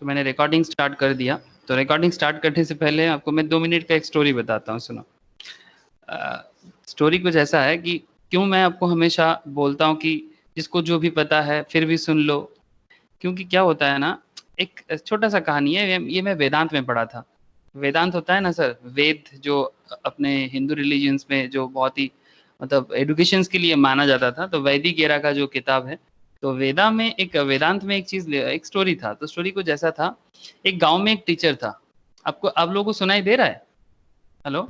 तो मैंने recording start कर दिया। तो रिकॉर्डिंग स्टार्ट करने से पहले आपको मैं 2 मिनट का एक स्टोरी बताता हूँ, सुनो। स्टोरी कुछ ऐसा है कि क्यों मैं आपको हमेशा बोलता हूँ कि जिसको जो भी पता है फिर भी सुन लो। क्योंकि क्या होता है ना, एक छोटा सा कहानी है, ये मैं वेदांत में पढ़ा था। वेदांत होता है ना सर, वेद जो अपने हिंदू रिलीजन्स में जो बहुत ही मतलब एडुकेशंस के लिए माना जाता था, तो वैदिक एरा का जो किताब है, तो वेदांत में एक चीज, एक स्टोरी था। तो स्टोरी कुछ ऐसा था, एक गांव में एक टीचर था। आपको, आप लोगों को सुनाई दे रहा है? हेलो?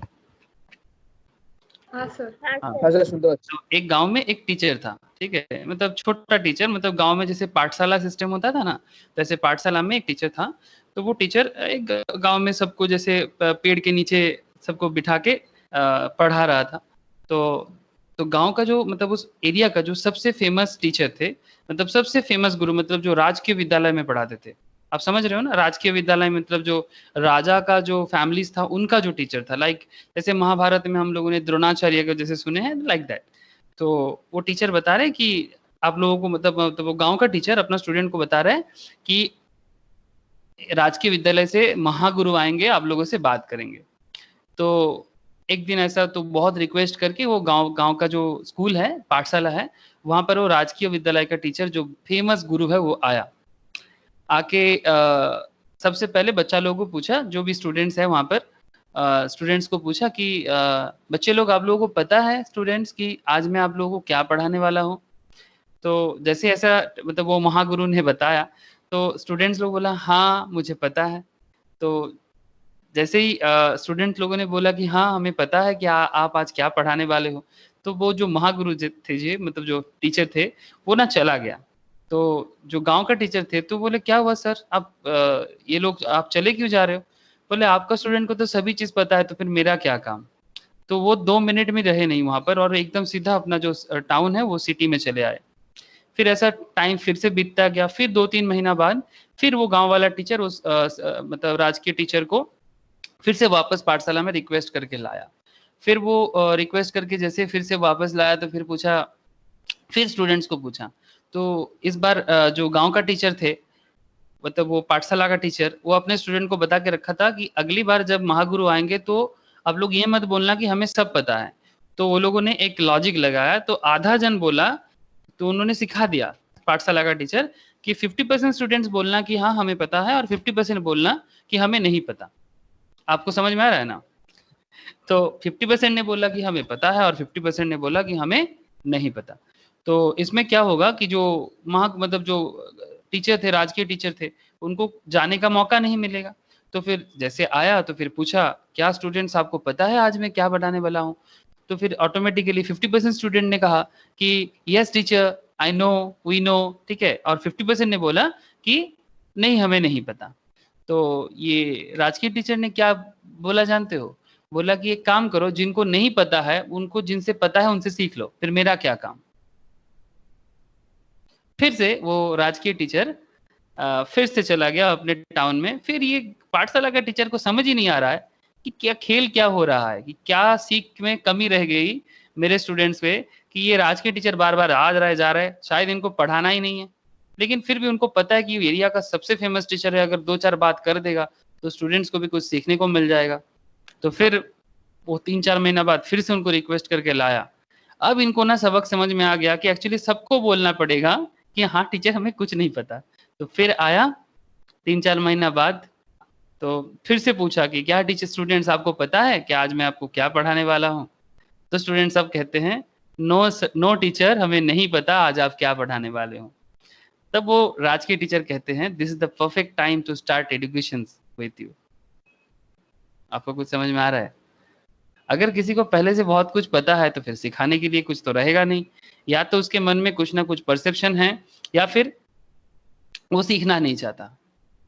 हाँ सर। हाँ। हाँ सर, सुन दो। तो एक गांव में एक टीचर था, ठीक है, मतलब छोटा टीचर, मतलब गांव में जैसे पाठशाला सिस्टम होता था ना, वैसे पाठशाला में एक टीचर था। तो वो टीचर एक गांव में सबको जैसे पेड़ के नीचे सबको बिठा के पढ़ा रहा था। तो गांव का जो मतलब उस एरिया का जो सबसे फेमस टीचर थे, मतलब सबसे फेमस गुरु, मतलब जो राजकीय विद्यालय में पढ़ाते थे। आप समझ रहे हो ना, राजकीय विद्यालय मतलब जो राजा का जो फैमिलीज था उनका जो टीचर था, लाइक जैसे महाभारत में हम लोगों ने द्रोणाचार्य का जैसे सुने हैं, लाइक दैट। तो वो टीचर बता रहे कि आप लोगों को मतलब वो गांव का टीचर अपना स्टूडेंट को बता रहे हैं कि राजकीय विद्यालय से महागुरु आएंगे, आप लोगों से बात करेंगे। तो एक दिन ऐसा, तो बहुत रिक्वेस्ट करके वो गांव गांव का जो स्कूल है, पाठशाला है, वहां पर वो राजकीय विद्यालय का टीचर जो फेमस गुरु है वो आया। आके सबसे पहले बच्चा लोगों को पूछा, जो भी स्टूडेंट्स है वहां पर, स्टूडेंट्स को पूछा कि बच्चे लोग, आप लोगों को पता है स्टूडेंट्स कि आज मैं आप लोगों को क्या पढ़ाने वाला हूँ? तो जैसे ऐसा मतलब वो महागुरु ने बताया, तो स्टूडेंट्स लोग बोला हाँ मुझे पता है। तो जैसे ही स्टूडेंट लोगों ने बोला कि हाँ हमें पता है कि आप आज क्या पढ़ाने वाले हो, तो वो जो महागुरु थे जी, मतलब जो टीचर थे, वो ना चला गया। तो जो गांव का टीचर थे तो बोले क्या हुआ सर, आप ये लोग आप चले क्यों जा रहे हो? बोले आपका स्टूडेंट को तो सभी चीज पता है, तो फिर मेरा क्या काम? तो वो 2 मिनट में रहे नहीं वहां पर, और एकदम सीधा अपना जो टाउन है वो सिटी में चले आए। फिर ऐसा टाइम फिर से बीतता गया, फिर 2-3 महीना बाद फिर वो गांव वाला टीचर उस मतलब राजकीय टीचर को फिर से वापस पाठशाला में रिक्वेस्ट करके लाया। फिर वो रिक्वेस्ट करके जैसे फिर से वापस लाया, तो फिर पूछा, फिर स्टूडेंट्स को पूछा। तो इस बार जो गांव का टीचर थे, मतलब वो पाठशाला का टीचर, वो अपने स्टूडेंट को बता के रखा था कि अगली बार जब महागुरु आएंगे तो आप लोग ये मत बोलना कि हमें सब पता है। तो वो लोगों ने एक लॉजिक लगाया, तो आधा जन बोला, तो उन्होंने सिखा दिया पाठशाला का टीचर कि 50% स्टूडेंट्स बोलना कि हाँ हमें पता है, और 50% बोलना कि हमें नहीं पता। आपको समझ में आ रहा है ना? तो 50% ने बोला कि हमें पता है, और 50% ने बोला कि हमें नहीं पता। तो इसमें क्या होगा कि जो मतलब जो टीचर थे, राजकीय टीचर थे, उनको जाने का मौका नहीं मिलेगा। तो फिर जैसे आया तो फिर पूछा, क्या स्टूडेंट्स आपको पता है आज मैं क्या बताने वाला हूँ? तो फिर ऑटोमेटिकली 50% स्टूडेंट ने कहा कि yes teacher I know, we know, ठीक है, और 50% ने बोला कि नहीं हमें नहीं पता। तो ये राजकीय टीचर ने क्या बोला जानते हो? बोला कि एक काम करो, जिनको नहीं पता है उनको, जिनसे पता है उनसे सीख लो, फिर मेरा क्या काम। फिर से वो राजकीय टीचर फिर से चला गया अपने टाउन में। फिर ये पाठशाला का टीचर को समझ ही नहीं आ रहा है कि क्या खेल क्या हो रहा है, कि क्या सीख में कमी रह गई मेरे स्टूडेंट्स पे, कि ये राजकीय टीचर बार बार आ रहा है जा रहा है, शायद इनको पढ़ाना ही नहीं है। लेकिन फिर भी उनको पता है कि एरिया का सबसे फेमस टीचर है, अगर 2-4 बात कर देगा तो स्टूडेंट्स को भी कुछ सीखने को मिल जाएगा। तो फिर वो 3-4 महीना बाद फिर से उनको रिक्वेस्ट करके लाया। अब इनको ना सबक समझ में आ गया कि एक्चुअली सबको बोलना पड़ेगा कि हाँ टीचर हमें कुछ नहीं पता। तो फिर आया 3-4 महीना बाद, तो फिर से पूछा कि क्या टीचर स्टूडेंट्स आपको पता है कि आज मैं आपको क्या पढ़ाने वाला हूँ? तो स्टूडेंट्स सब कहते हैं नो नो टीचर, हमें नहीं पता आज आप क्या पढ़ाने वाले हो। तब वो राजकीय टीचर कहते हैं this is the perfect time to start education with you. आपको कुछ समझ में आ रहा है? अगर किसी को पहले से बहुत कुछ पता है तो फिर सिखाने के लिए कुछ तो रहेगा नहीं, या तो उसके मन में कुछ ना कुछ परसेप्शन है, या फिर वो सीखना नहीं चाहता।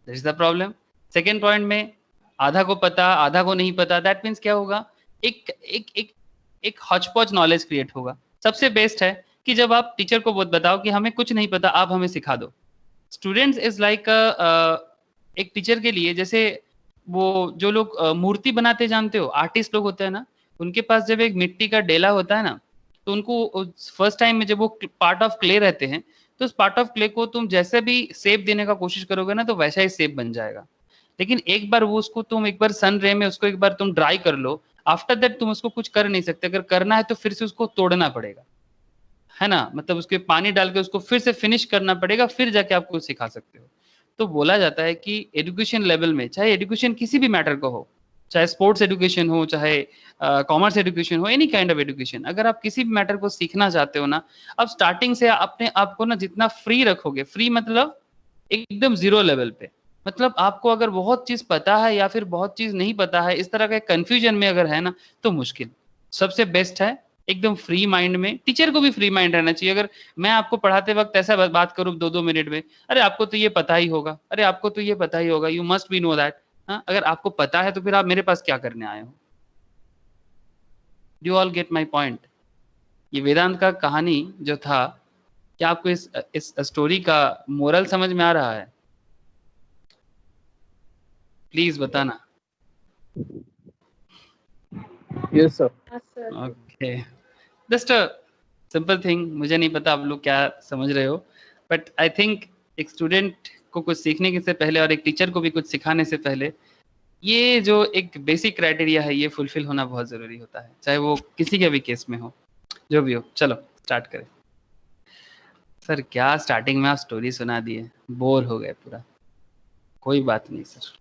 That is the problem. Second point में आधा को पता आधा को नहीं पता, दैट मीन्स क्या होगा, एक एक एक एक हॉचपॉच नॉलेज क्रिएट होगा। सबसे बेस्ट है कि जब आप टीचर को बहुत बताओ कि हमें कुछ नहीं पता, आप हमें सिखा दो। स्टूडेंट्स इज लाइक एक टीचर के लिए जैसे वो जो लोग मूर्ति बनाते जानते हो, आर्टिस्ट लोग होते हैं ना, उनके पास जब एक मिट्टी का डेला होता है ना, तो उनको फर्स्ट टाइम में जब वो पार्ट ऑफ क्ले रहते हैं तो उस पार्ट ऑफ क्ले को तुम जैसे भी शेप देने का कोशिश करोगे ना तो वैसा ही शेप बन जाएगा। लेकिन एक बार वो उसको तुम एक बार सन रे में उसको एक बार तुम ड्राई कर लो, आफ्टर दैट तुम उसको कुछ कर नहीं सकते। अगर करना है तो फिर से उसको तोड़ना पड़ेगा, है ना, मतलब उसके पानी डाल के उसको फिर से फिनिश करना पड़ेगा, फिर जाके आप कुछ सिखा सकते हो। तो बोला जाता है कि एजुकेशन लेवल में, चाहे एजुकेशन किसी भी मैटर का हो, चाहे स्पोर्ट्स एजुकेशन हो, चाहे कॉमर्स एजुकेशन हो, एनी काइंड ऑफ एजुकेशन, अगर आप किसी भी मैटर को सीखना चाहते हो ना, आप स्टार्टिंग से अपने आप को ना जितना फ्री रखोगे, फ्री मतलब एकदम जीरो लेवल पे, मतलब आपको अगर बहुत चीज पता है या फिर बहुत चीज नहीं पता है, इस तरह के कंफ्यूजन में अगर है ना, तो मुश्किल। सबसे बेस्ट है एकदम फ्री माइंड में। टीचर को भी फ्री माइंड रहना चाहिए। अगर मैं आपको पढ़ाते वक्त ऐसा बात करूं 2-2 मिनट में, अरे आपको तो ये पता ही होगा, अरे आपको तो ये पता ही होगा, you must be know that. हाँ, अगर आपको पता है तो फिर आप मेरे पास क्या करने आए हो? You all get my point. ये वेदांत का कहानी जो था, क्या आपको इस स्टोरी का मोरल समझ में आ रहा है? प्लीज बताना। Yes sir. Okay, just a simple thing. मुझे नहीं पता आप लोग क्या समझ रहे हो, बट आई थिंक एक स्टूडेंट को कुछ सीखने के से पहले और एक टीचर को भी कुछ सिखाने से पहले ये जो एक बेसिक क्राइटेरिया है ये फुलफिल होना बहुत जरूरी होता है, चाहे वो किसी के भी केस में हो, जो भी हो। चलो स्टार्ट करें। सर क्या स्टार्टिंग में आप स्टोरी सुना दिए, बोर हो गए पूरा। कोई बात नहीं सर।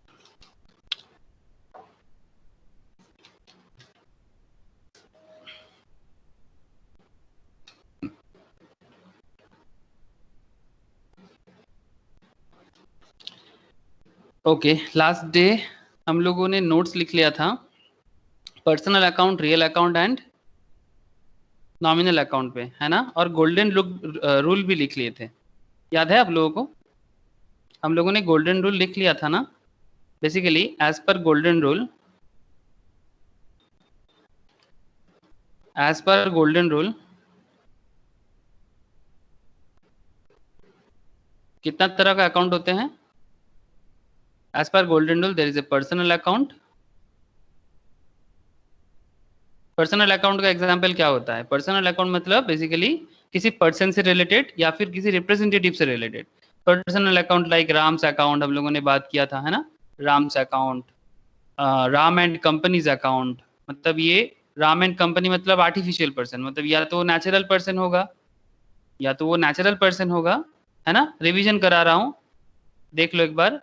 ओके, लास्ट डे हम लोगों ने नोट्स लिख लिया था, personal account, real account and nominal account पे, है ना, और गोल्डन रूल भी लिख लिए थे। याद है आप लोगों को? हम लोगों ने गोल्डन रूल लिख लिया था ना। Basically as per golden rule, as per golden rule कितना तरह का अकाउंट होते हैं? As per golden rule there is a personal account. Personal account का एग्जांपल क्या होता है? पर्सनल अकाउंट मतलब बेसिकली किसी पर्सन से रिलेटेड या फिर किसी रिप्रेजेंटेटिव से related. Personal account like Ram's account हम लोगों ने बात किया था, है ना, Ram's account, Ram and company's account. मतलब ये राम एंड कंपनी मतलब आर्टिफिशियल पर्सन, मतलब या तो नेचुरल पर्सन होगा, या तो वो नेचुरल पर्सन होगा, है ना। रिवीजन करा रहा हूँ, देख लो एक बार।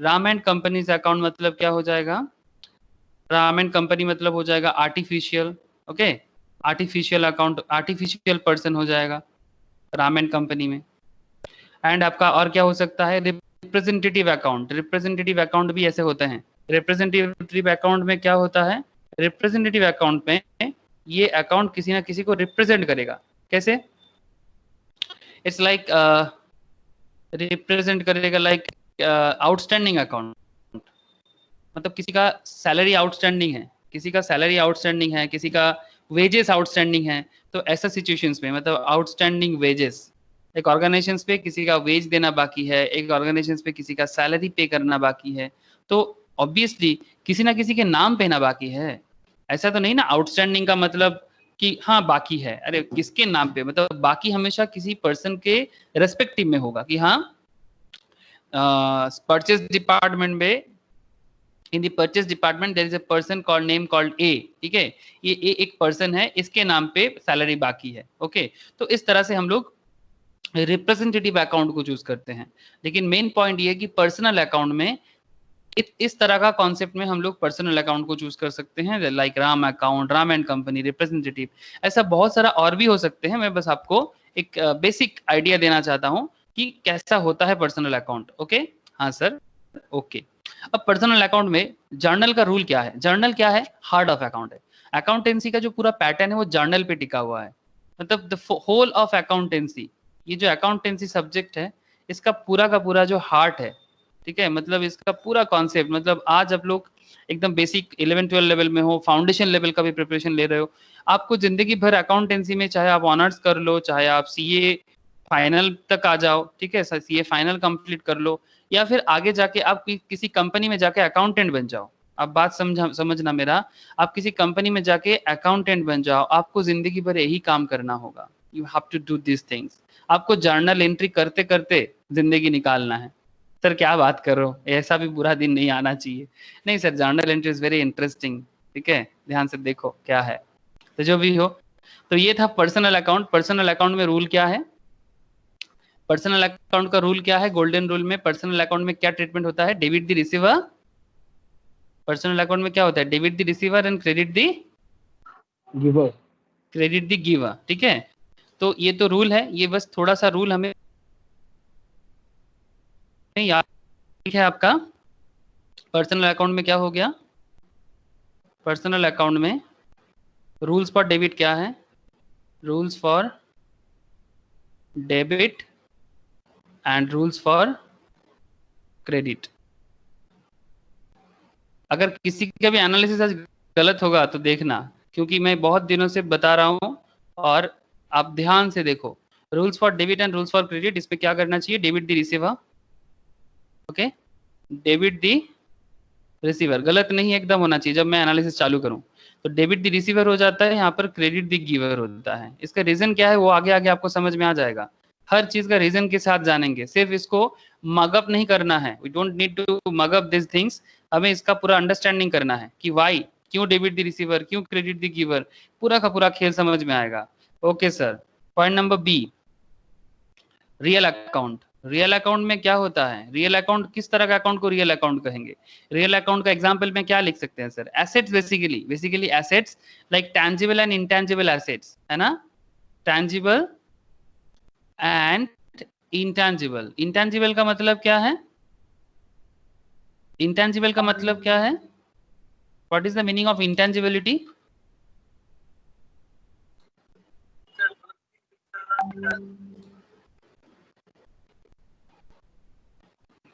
राम एंड कंपनीज अकाउंट मतलब क्या हो जाएगा? राम एंड कंपनी मतलब हो जाएगा artificial, okay, artificial account, artificial person हो जाएगा राम एंड कंपनी में। एंड आपका और क्या हो सकता है? Representative account. रिप्रेजेंटेटिव अकाउंट भी ऐसे होते हैं। रिप्रेजेंटेटिव अकाउंट में क्या होता है? रिप्रेजेंटेटिव अकाउंट में ये अकाउंट किसी ना किसी को रिप्रेजेंट करेगा। कैसे? इट्स लाइक रिप्रेजेंट करेगा लाइक आउटस्टैंडिंग अकाउंट, मतलब किसी का सैलरी आउटस्टैंडिंग है, किसी का सैलरी आउटस्टैंडिंग है, किसी का वेजेस आउटस्टैंडिंग है। तो ऐसा सिचुएशंस में मतलब आउटस्टैंडिंग वेजेस, एक ऑर्गेनाइजेशन पे किसी का वेज देना बाकी है, एक ऑर्गेनाइजेशन पे किसी का सैलरी पे करना बाकी है, तो ऑब्वियसली किसी ना किसी के नाम पे ना बाकी है। ऐसा तो नहीं ना आउटस्टैंडिंग का मतलब कि हाँ बाकी है, अरे किसके नाम पे, मतलब बाकी हमेशा किसी पर्सन के रेस्पेक्टिव में होगा कि हाँ परचेज डिपार्टमेंट में, in the purchase department there is a person called name called A, ठीक है, ये ए एक पर्सन है, इसके नाम पे सैलरी बाकी है, ओके। तो इस तरह से हम लोग रिप्रेजेंटेटिव अकाउंट को चूज करते हैं। लेकिन मेन पॉइंट ये है कि पर्सनल अकाउंट में इस तरह का कॉन्सेप्ट में हम लोग पर्सनल अकाउंट को चूज कर सकते हैं, like Ram account, Ram and company, representative. ऐसा बहुत सारा और भी हो सकते हैं, मैं बस आपको एक बेसिक आइडिया देना चाहता हूँ कि कैसा होता है पर्सनल अकाउंट। ओके, हाँ सर, ओके। अब पर्सनल अकाउंट में जर्नल का रूल क्या है? जर्नल क्या है? हार्ट ऑफ अकाउंट है। अकाउंटेंसी का जो पूरा पैटर्न है वो जर्नल पे टिका हुआ है, मतलब द होल ऑफ अकाउंटेंसी। ये जो अकाउंटेंसी सब्जेक्ट है इसका पूरा का पूरा जो हार्ट है, ठीक है, मतलब इसका पूरा कॉन्सेप्ट, मतलब आज आप लोग एकदम बेसिक 11-12 लेवल में हो, फाउंडेशन लेवल का भी प्रिपरेशन ले रहे हो, आपको जिंदगी भर अकाउंटेंसी में, चाहे आप ऑनर्स कर लो, चाहे आप सीए फाइनल तक आ जाओ, ठीक है, सीए फाइनल कंप्लीट कर लो, या फिर आगे जाके आप किसी कंपनी में जाके अकाउंटेंट बन जाओ, आप बात समझना मेरा, आप किसी कंपनी में जाके अकाउंटेंट बन जाओ, आपको जिंदगी भर यही काम करना होगा। You have to do this things. आपको जर्नल एंट्री करते करते जिंदगी निकालना है। सर क्या बात कर रहे हो, ऐसा भी बुरा दिन नहीं आना चाहिए। नहीं sir, journal entry is very interesting. ठीक है, ध्यान से देखो क्या है। तो जो भी हो, तो ये था पर्सनल अकाउंट। पर्सनल अकाउंट में रूल क्या है? पर्सनल अकाउंट का रूल क्या है? गोल्डन रूल में पर्सनल अकाउंट में क्या ट्रीटमेंट होता है? Debit the receiver. Personal account में क्या होता है? Debit the receiver and credit the giver. Credit the giver. ठीक है, तो ये तो रूल है, ये बस थोड़ा सा रूल हमें याद। ठीक है आपका, पर्सनल अकाउंट में क्या हो गया? पर्सनल अकाउंट में रूल्स फॉर डेबिट क्या है? Rules for debit and rules for credit. अगर किसी का भी एनालिसिस आज गलत होगा तो देखना, क्योंकि मैं बहुत दिनों से बता रहा हूं, और आप ध्यान से देखो। Rules for debit and rules for credit, इसमें क्या करना चाहिए? Debit the receiver. Okay, debit the receiver गलत नहीं एकदम होना चाहिए जब मैं एनालिसिस चालू करूं। तो डेबिट द रिसीवर हो जाता है, यहाँ पर क्रेडिट द गिवर होता है। इसका रीजन क्या है वो आगे आगे आपको समझ में आ जाएगा। हर चीज का रीजन के साथ जानेंगे, सिर्फ इसको मगअप नहीं करना है। We don't need to mug up this things, हमें इसका पूरा अंडरस्टैंडिंग करना है कि वाई, क्यों डेबिट द रिसीवर, क्यों क्रेडिट द गिवर, पूरा का पूरा खेल समझ में आएगा। Okay sir, point number B, real account. Real account में क्या होता है? रियल अकाउंट, किस तरह का अकाउंट को रियल अकाउंट कहेंगे? रियल अकाउंट का एग्जांपल में क्या लिख सकते हैं sir? Assets, basically assets like tangible and intangible assets, है ना? Tangible and intangible. इंटैंजिबल का मतलब क्या है? इंटैंजिबल का मतलब क्या है? What is the meaning of intangibility?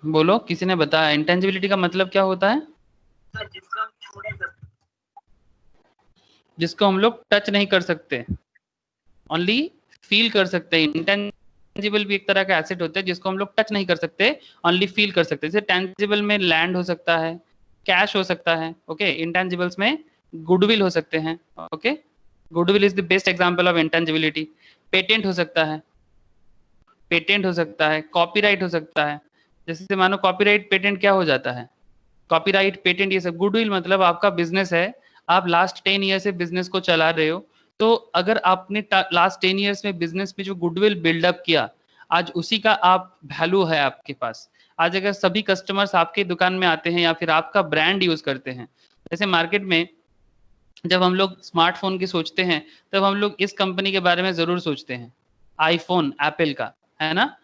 बोलो, किसी ने बताया इंटैंजिबिलिटी का मतलब क्या होता है? जिसको हम लोग टच नहीं कर सकते, ओनली फील कर सकते हैं। इंटेंजिबल भी एक तरह का एसेट होता है जिसको हम लोग टच नहीं कर सकते, ओनली फील कर सकते हैं। जैसे टेंजिबल में लैंड हो सकता है, कैश हो सकता है। ओके, इंटेंजिबल्स में गुडविल हो सकते हैं। Okay, goodwill is the best example of intangibility. Patent हो सकता है, पेटेंट हो सकता है, कॉपीराइट हो सकता है। जैसे मानो कॉपीराइट पेटेंट क्या हो जाता है? कॉपीराइट पेटेंट ये सब। गुडविल मतलब आपका बिजनेस है, आप लास्ट 10 ईयर से बिजनेस को चला रहे हो, तो अगर आपने लास्ट 10 ईयर्स में बिजनेस में जो गुडविल बिल्डअप किया, आज उसी का आप वैल्यू है आपके पास। आज अगर सभी कस्टमर्स आपके दुकान में आते हैं या फिर आपका ब्रांड यूज करते हैं, जैसे मार्केट में जब हम लोग स्मार्टफोन की सोचते हैं, तब हम लोग इस कंपनी के बारे में जरूर सोचते हैं, आईफोन, एप्पल का, है ना?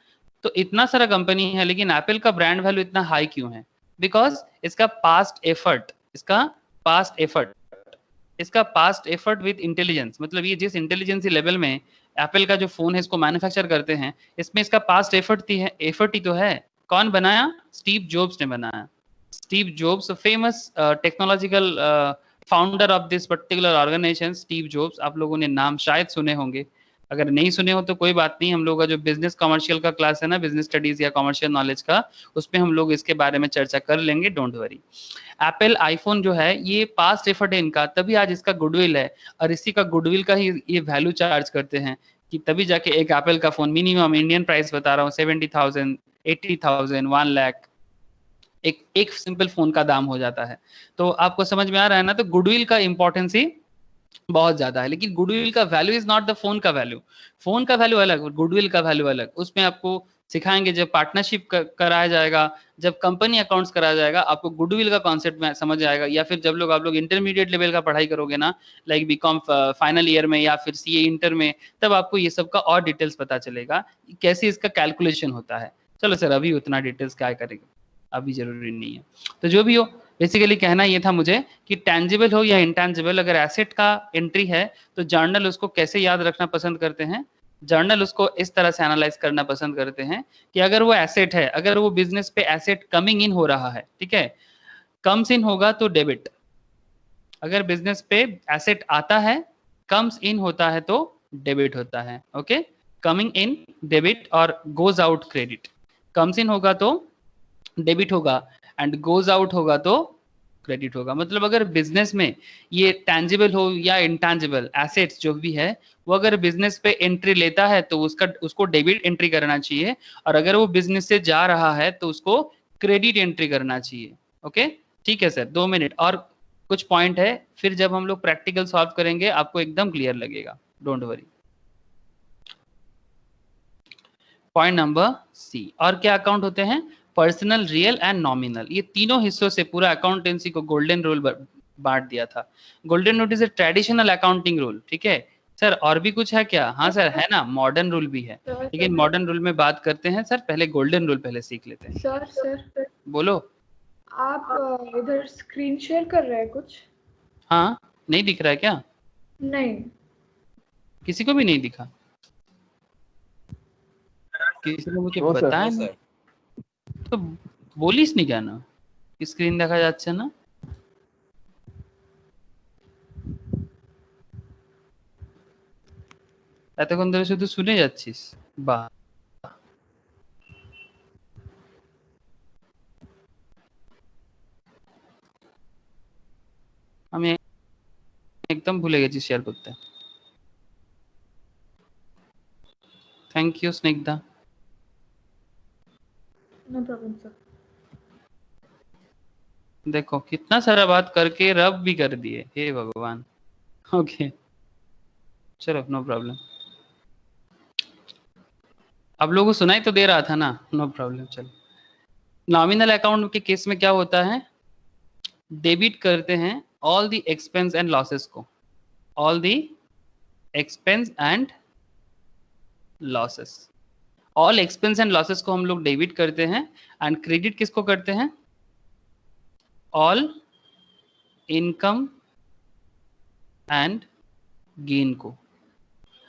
तो इतना सारा कंपनी है, लेकिन एप्पल का ब्रांड वैल्यू इतना हाई क्यों है? बिकॉज इसका पास्ट एफर्ट, इसका पास्ट एफर्ट विद इंटेलिजेंस। मतलब ये जिस इंटेलिजेंसी लेवल में एप्पल का जो फोन है इसको मैन्युफैक्चर करते हैं, इसमें इसका पास्ट एफर्ट ही तो है। कौन बनाया? स्टीव जॉब्स ने बनाया। Steve Jobs, famous technological founder of this particular organisation, Steve Jobs. आप लोगों ने नाम शायद सुने होंगे, अगर नहीं सुने हो तो कोई बात नहीं, हम लोग का जो बिजनेस कमर्शियल का क्लास है ना, बिजनेस स्टडीज या कमर्शियल नॉलेज का, उसमें हम लोग इसके बारे में चर्चा कर लेंगे, डोंट वरी। एप्पल आईफोन जो है ये पास्ट एफर्ट है इनका, तभी आज इसका गुडविल है, और इसी का गुडविल का ही ये वैल्यू चार्ज करते हैं, कि तभी जाके एक एप्पल का फोन मिनिमम इंडियन प्राइस बता रहा हूँ 70,000, 80,000, 1 लाख, एक सिंपल फोन का दाम हो जाता है। तो आपको समझ में आ रहा है ना? तो गुडविल का इंपॉर्टेंस ही बहुत ज्यादा है, लेकिन गुडविल का value is not the phone का वैल्यू। फोन का वैल्यू अलग, गुडविल का वैल्यू अलग। उसमें आपको सिखाएंगे, जब पार्टनरशिप कराया जाएगा, जब कंपनी अकाउंट्स कराया जाएगा, आपको गुडविल का कॉन्सेप्ट में समझ आएगा। या फिर जब लोग आप लोग इंटरमीडिएट लेवल का पढ़ाई करोगे ना, लाइक बीकॉम फाइनल ईयर में या फिर सीए इंटर में, तब आपको ये सब का और डिटेल्स पता चलेगा, कैसे इसका कैलकुलेशन होता है। चलो सर, अभी उतना डिटेल्स क्या करेंगे, अभी जरूरी नहीं है। तो जो भी हो, बेसिकली कहना ये था मुझे कि टैंजिबल हो या इंटैंजिबल, अगर एसेट का एंट्री है तो जर्नल उसको कैसे याद रखना पसंद करते हैं? जर्नल उसको इस तरह से एनालाइज करना पसंद करते हैं कि अगर वो एसेट है, अगर वो बिजनेस पे एसेट कमिंग इन हो रहा है, ठीक है, कम्स इन होगा तो डेबिट। अगर बिजनेस पे एसेट आता है, कम्स इन होता है तो डेबिट होता है। ओके, कमिंग इन डेबिट और goes out credit. Comes in होगा तो डेबिट होगा, एंड गोज आउट होगा तो क्रेडिट होगा। मतलब अगर बिजनेस में ये टैंजिबल हो या इंटैंजिबल एसेट्स जो भी है, वो अगर बिजनेस पे एंट्री लेता है तो उसको डेबिट एंट्री करना चाहिए, और अगर वो बिजनेस से जा रहा है तो उसको क्रेडिट एंट्री करना चाहिए। ओके, ठीक है सर, 2 मिनट और कुछ पॉइंट है, फिर जब हम लोग प्रैक्टिकल सॉल्व करेंगे आपको एकदम क्लियर लगेगा, don't worry. Point number C, और क्या अकाउंट होते हैं? Personal, real and nominal. ये तीनों हिस्सों से पूरा अकाउंटेंसी को गोल्डन रूल बांट दिया था। Golden rule is a traditional accounting rule, ठीक है सर। और भी कुछ है क्या? हाँ सर, है ना, मॉडर्न रूल भी है, लेकिन मॉडर्न रूल में बात करते हैं सर, पहले गोल्डन रूल पहले सीख लेते हैं। सर बोलो। आप इधर स्क्रीन शेयर कर रहे हैं कुछ? हाँ, नहीं दिख रहा है क्या? नहीं। किसी को भी नहीं दिखा? किसी ने मुझे नो सर। बताया नहीं তো বলিস নি কেন? স্ক্রিন দেখা যাচ্ছে না? এতক্ষণ ধরে শুধু শুনে যাচ্ছিস? বাহ, আমি একদম ভুলে গেছি শেয়ার করতে। Thank you Snigdha. No problem sir. देखो कितना सारा बात करके रब भी कर दिए, हे भगवान। ओके चलो, नो प्रॉब्लम। आप लोगों को सुनाई तो दे रहा था ना? No problem. चलो, नॉमिनल अकाउंट के केस में क्या होता है? डेबिट करते हैं all the expense and losses को, all the expense and losses, all expense and losses को हम लोग डेबिट करते हैं, एंड क्रेडिट किसको करते हैं? ऑल इनकम एंड गेन को।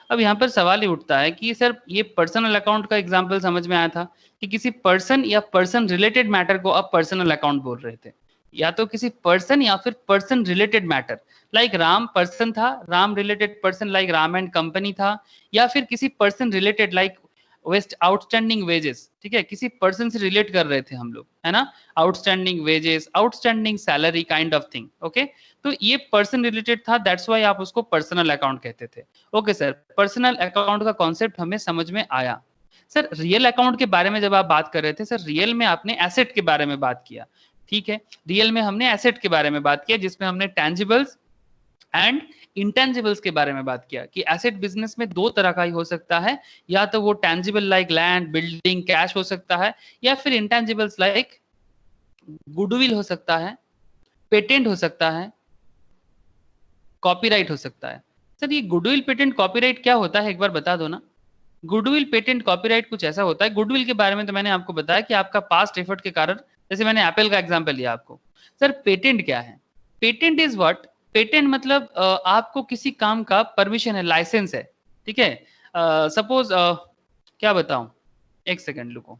अब यहाँ पर सवाल ये उठता है कि सर ये पर्सनल अकाउंट का एग्जांपल समझ में आया था कि किसी पर्सन या पर्सन रिलेटेड मैटर को आप पर्सनल अकाउंट बोल रहे थे, या तो किसी पर्सन या फिर person related matter, like Ram person था, Ram related person like Ram and company था, या फिर किसी person related like west outstanding wages, ठीक है, किसी पर्सन से रिलेट कर रहे थे हम लोग, है ना, outstanding wages, outstanding salary kind of thing. Okay, तो ये पर्सन रिलेटेड था, दैट्स वाई आप उसको पर्सनल अकाउंट कहते थे। ओके सर, पर्सनल अकाउंट का कॉन्सेप्ट हमें समझ में आया। सर रियल अकाउंट के बारे में जब आप बात कर रहे थे, सर रियल में आपने एसेट के बारे में बात किया, ठीक है, रियल में हमने एसेट के बारे में बात किया, जिसमें हमने टैंजिबल्स एंड इंटेंजिबल्स के बारे में बात किया कि एसेट बिजनेस में दो तरह का ही हो सकता है, या तो वो tangible like land, building, cash हो सकता है, या फिर इंटेंजिबल्स लाइक गुडविल हो सकता है, पेटेंट हो सकता है, कॉपीराइट हो सकता है। सर ये गुडविल, पेटेंट, कॉपीराइट क्या होता है, एक बार बता दो ना। गुडविल, पेटेंट, कॉपीराइट कुछ ऐसा होता है, गुडविल के बारे में तो मैंने आपको बताया कि आपका पास्ट एफर्ट के कारण, जैसे मैंने एप्पल का एग्जांपल लिया आपको। सर पेटेंट क्या है? Patent is what? पेटेंट मतलब आपको किसी काम का परमिशन है, लाइसेंस है, ठीक है। सपोज क्या बताऊं, एक सेकंड रुको,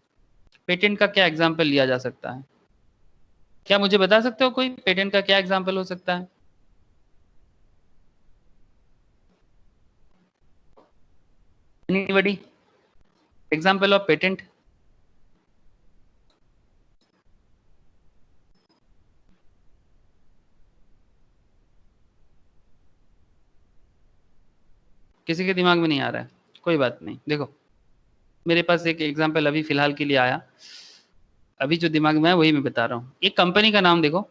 पेटेंट का क्या एग्जांपल लिया जा सकता है? क्या मुझे बता सकते हो कोई, पेटेंट का क्या एग्जांपल हो सकता है? Anybody? Example of patent? किसी के दिमाग में नहीं आ रहा है, कोई बात नहीं। देखो मेरे पास एक एग्जांपल अभी फिलहाल के लिए आया, अभी जो दिमाग में है वही मैं बता रहा हूँ। एक कंपनी का नाम देखो,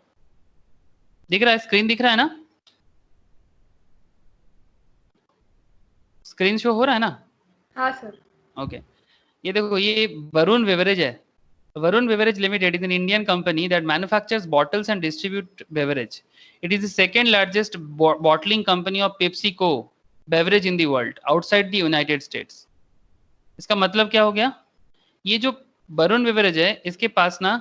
दिख रहा है, स्क्रीन दिख रहा है ना, स्क्रीन शो हो रहा है ना? हाँ सर। ओके, ये देखो, ये वरुण बेवरेज है। Varun Beverage Limited is an Indian company that manufactures bottles and distribute beverage. It is the second largest bottling company of PepsiCo beverage in the world outside the United States. इसका मतलब क्या हो गया? ये जो Varun beverage है, इसके पास ना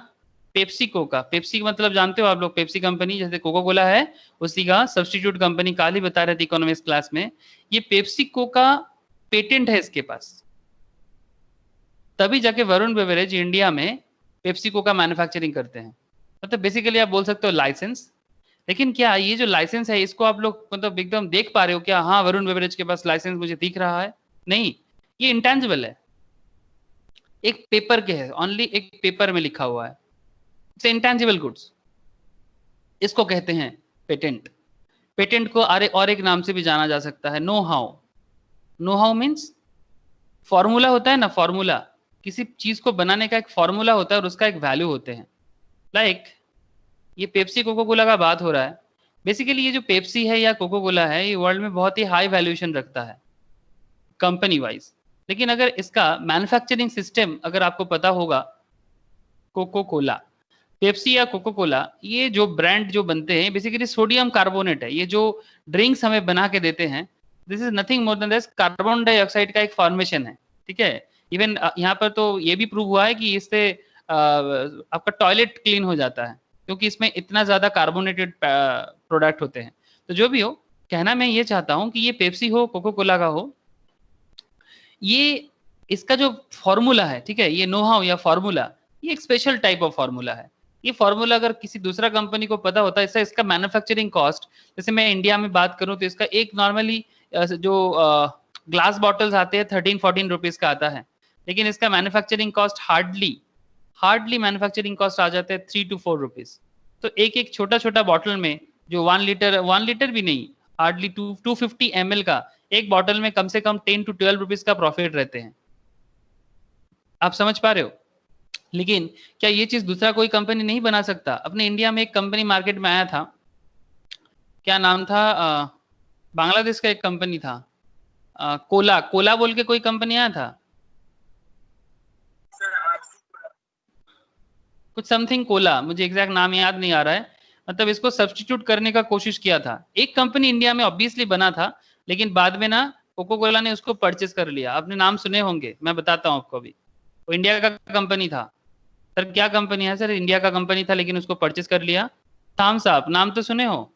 पेप्सिको का, पेप्सी मतलब जानते हो आप लोग, पेप्सी कंपनी जैसे कोका कोला है, उसी का सब्स्टिट्यूट कंपनी, काल ही बता रहे थे इकोनॉमिक्स क्लास में, ये पेप्सिको का पेटेंट है इसके पास, तभी जाके वरुण बेवरेज इंडिया में पेप्सिको का मैन्युफैक्चरिंग करते हैं। मतलब बेसिकली आप बोल सकते हो लाइसेंस। लेकिन क्या ये जो लाइसेंस है इसको आप लोग मतलब एकदम देख पा रहे हो क्या? हाँ वरुण बेवरेज के पास लाइसेंस मुझे दिख रहा है? नहीं, ये इंटेंजिबल है, एक पेपर के है, ओनली एक पेपर में लिखा हुआ है, इट्स इंटेंजिबल गुड्स। इसको कहते हैं पेटेंट। पेटेंट को और एक नाम से भी जाना जा सकता है know how. Know how means formula होता है ना, फॉर्मूला, किसी चीज को बनाने का एक फॉर्मूला होता है और उसका एक वैल्यू होते हैं। लाइक ये पेप्सी कोको कोला का बात हो रहा है। बेसिकली ये जो पेप्सी है या कोको कोला है, ये वर्ल्ड में बहुत ही हाई वैल्यूएशन रखता है कंपनी वाइज। लेकिन अगर इसका मैन्युफैक्चरिंग सिस्टम अगर आपको पता होगा, कोको कोला, पेप्सी या कोको कोला, ये जो ब्रांड जो बनते हैं बेसिकली सोडियम कार्बोनेट है। ये जो ड्रिंक्स हमें बना के देते हैं, this is nothing more than this carbon dioxide का एक फॉर्मेशन है, ठीक है। इवन यहाँ पर तो ये भी प्रूव हुआ है कि इससे आपका टॉयलेट क्लीन हो जाता है, क्योंकि इसमें इतना ज्यादा कार्बोनेटेड प्रोडक्ट होते हैं। तो जो भी हो, कहना मैं ये चाहता हूँ कि ये पेप्सी हो, कोको कोला का हो, ये इसका जो फॉर्मूला है, ठीक है, ये नो हाउ या फॉर्मूला, ये एक स्पेशल टाइप ऑफ फॉर्मूला है। ये फॉर्मूला अगर किसी दूसरा कंपनी को पता होता है, इसका मैन्युफैक्चरिंग कॉस्ट, जैसे मैं इंडिया में बात करूं तो इसका एक नॉर्मली जो ग्लास बॉटल्स आते हैं 13-14 रुपीज का आता है, लेकिन इसका manufacturing cost hardly manufacturing cost आ जाते हैं 3 to 4 रुपीज। तो एक छोटा छोटा बॉटल में जो 1 लीटर भी नहीं, हार्डली 250 ml का एक बॉटल में कम से कम 10 to 12 रुपीज का प्रॉफिट रहते हैं। आप समझ पा रहे हो? लेकिन क्या ये चीज दूसरा कोई कंपनी नहीं बना सकता? अपने इंडिया में एक कंपनी मार्केट में आया था, क्या नाम था, बांग्लादेश का एक कंपनी था, कोला बोल के कोई कंपनी आया था, कुछ समथिंग कोला, मुझे एग्जैक्ट नाम याद नहीं आ रहा है। मतलब इसको सब्स्टिट्यूट करने का कोशिश किया था। एक कंपनी इंडिया में ऑब्वियसली बना था, लेकिन बाद में ना कोको कोला ने उसको परचेस कर लिया। आपने नाम सुने होंगे, मैं बताता हूँ आपको अभी। वो इंडिया का कंपनी था सर। क्या कंपनी है सर? इंडिया का कंपनी था लेकिन उसको परचेस कर लिया। थम्स अप, नाम तो सुने हो?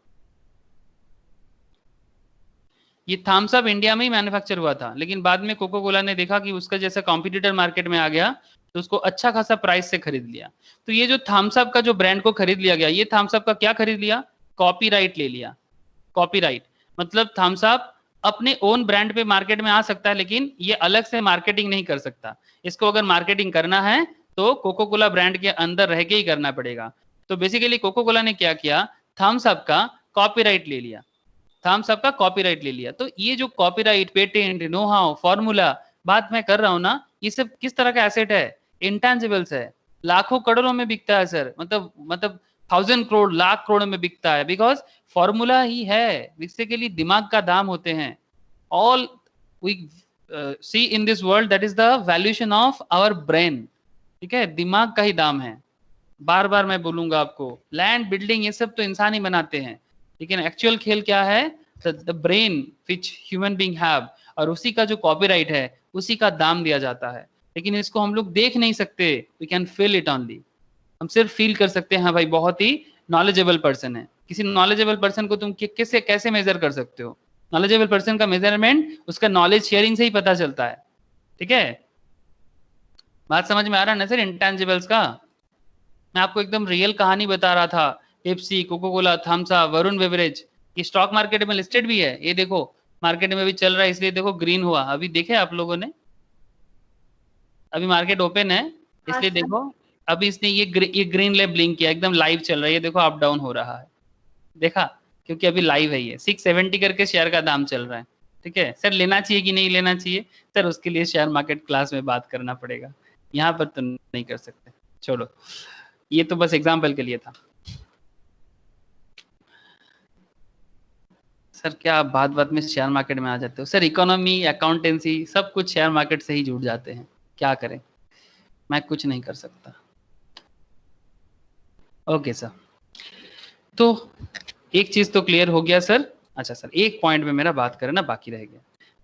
ये थम्स अप इंडिया में ही मैन्युफैक्चर हुआ था, लेकिन बाद में कोको कोला ने देखा कि उसका जैसा कॉम्पिटिटर मार्केट में आ गया, तो उसको अच्छा खासा प्राइस से खरीद लिया। तो ये जो थम्स अप का जो ब्रांड को खरीद लिया गया, ये थम्स अप का क्या खरीद लिया? कॉपीराइट ले लिया। कॉपीराइट मतलब थम्स अप अपने ओन ब्रांड पे मार्केट में आ सकता है, लेकिन ये अलग से मार्केटिंग नहीं कर सकता। इसको अगर मार्केटिंग करना है तो कोको कोला ब्रांड के अंदर रह के ही करना पड़ेगा। तो बेसिकली कोको कोला ने क्या किया, थम्स अप का कॉपीराइट ले लिया। थम्स अप का कॉपीराइट ले लिया। तो ये जो copyright, patent, know how, formula बात मैं कर रहा हूं ना, ये सब किस तरह का एसेट है? इंटेंजिबल्स है। लाखों करोड़ों में बिकता है सर, मतलब 1000 करोड़, लाख करोड़ में बिकता है, बिकॉज फॉर्मूला ही है। बेसिकली दिमाग का दाम होते हैं। All we see in this world, that is the valuation of our brain, ठीक है, दिमाग का ही दाम है। बार बार मैं बोलूंगा आपको, लैंड, बिल्डिंग, ये सब तो इंसान ही बनाते हैं, लेकिन एक्चुअल खेल क्या है? The brain which human being have, और उसी का जो कॉपीराइट है उसी का दाम दिया जाता है। लेकिन इसको हम लोग देख नहीं सकते, we can feel it only. हम सिर्फ फील कर सकते हैं, हाँ भाई बहुत ही नॉलेजेबल पर्सन है। किसी नॉलेजेबल पर्सन को तुम कैसे मेजर कर सकते हो? नॉलेजेबल पर्सन का मेजरमेंट उसका नॉलेज शेयरिंग से ही पता चलता है, ठीक है। बात समझ में आ रहा है ना सर? इंटेंजिबल्स का मैं आपको एकदम रियल कहानी बता रहा था। Pepsi, Coca Cola, Thums Up, Varun beverage, ये स्टॉक मार्केट में लिस्टेड भी है। ये देखो मार्केट में भी चल रहा है, इसलिए देखो ग्रीन हुआ। अभी देखे आप लोगों ने? अभी मार्केट ओपन है इसलिए देखो, अभी इसने ये ग्रीन ले ब्लिंक किया, एकदम लाइव चल रहा है। ये देखो अप डाउन हो रहा है, देखा? क्योंकि अभी लाइव है। ये 670 करके शेयर का दाम चल रहा है, ठीक है। सर लेना चाहिए कि नहीं लेना चाहिए? सर उसके लिए शेयर मार्केट क्लास में बात करना पड़ेगा, यहाँ पर तो नहीं कर सकते। छोड़ो, ये तो बस एग्जाम्पल के लिए था। सर क्या आप बात बात में शेयर मार्केट में आ जाते हो? सर इकोनॉमी, अकाउंटेंसी सब कुछ शेयर मार्केट से ही जुड़ जाते हैं, क्या करें, मैं कुछ नहीं कर सकता। ओके सर, तो एक चीज तो क्लियर हो गया सर। अच्छा सर, एक पॉइंट में मेरा बात करना बाकी रह गया।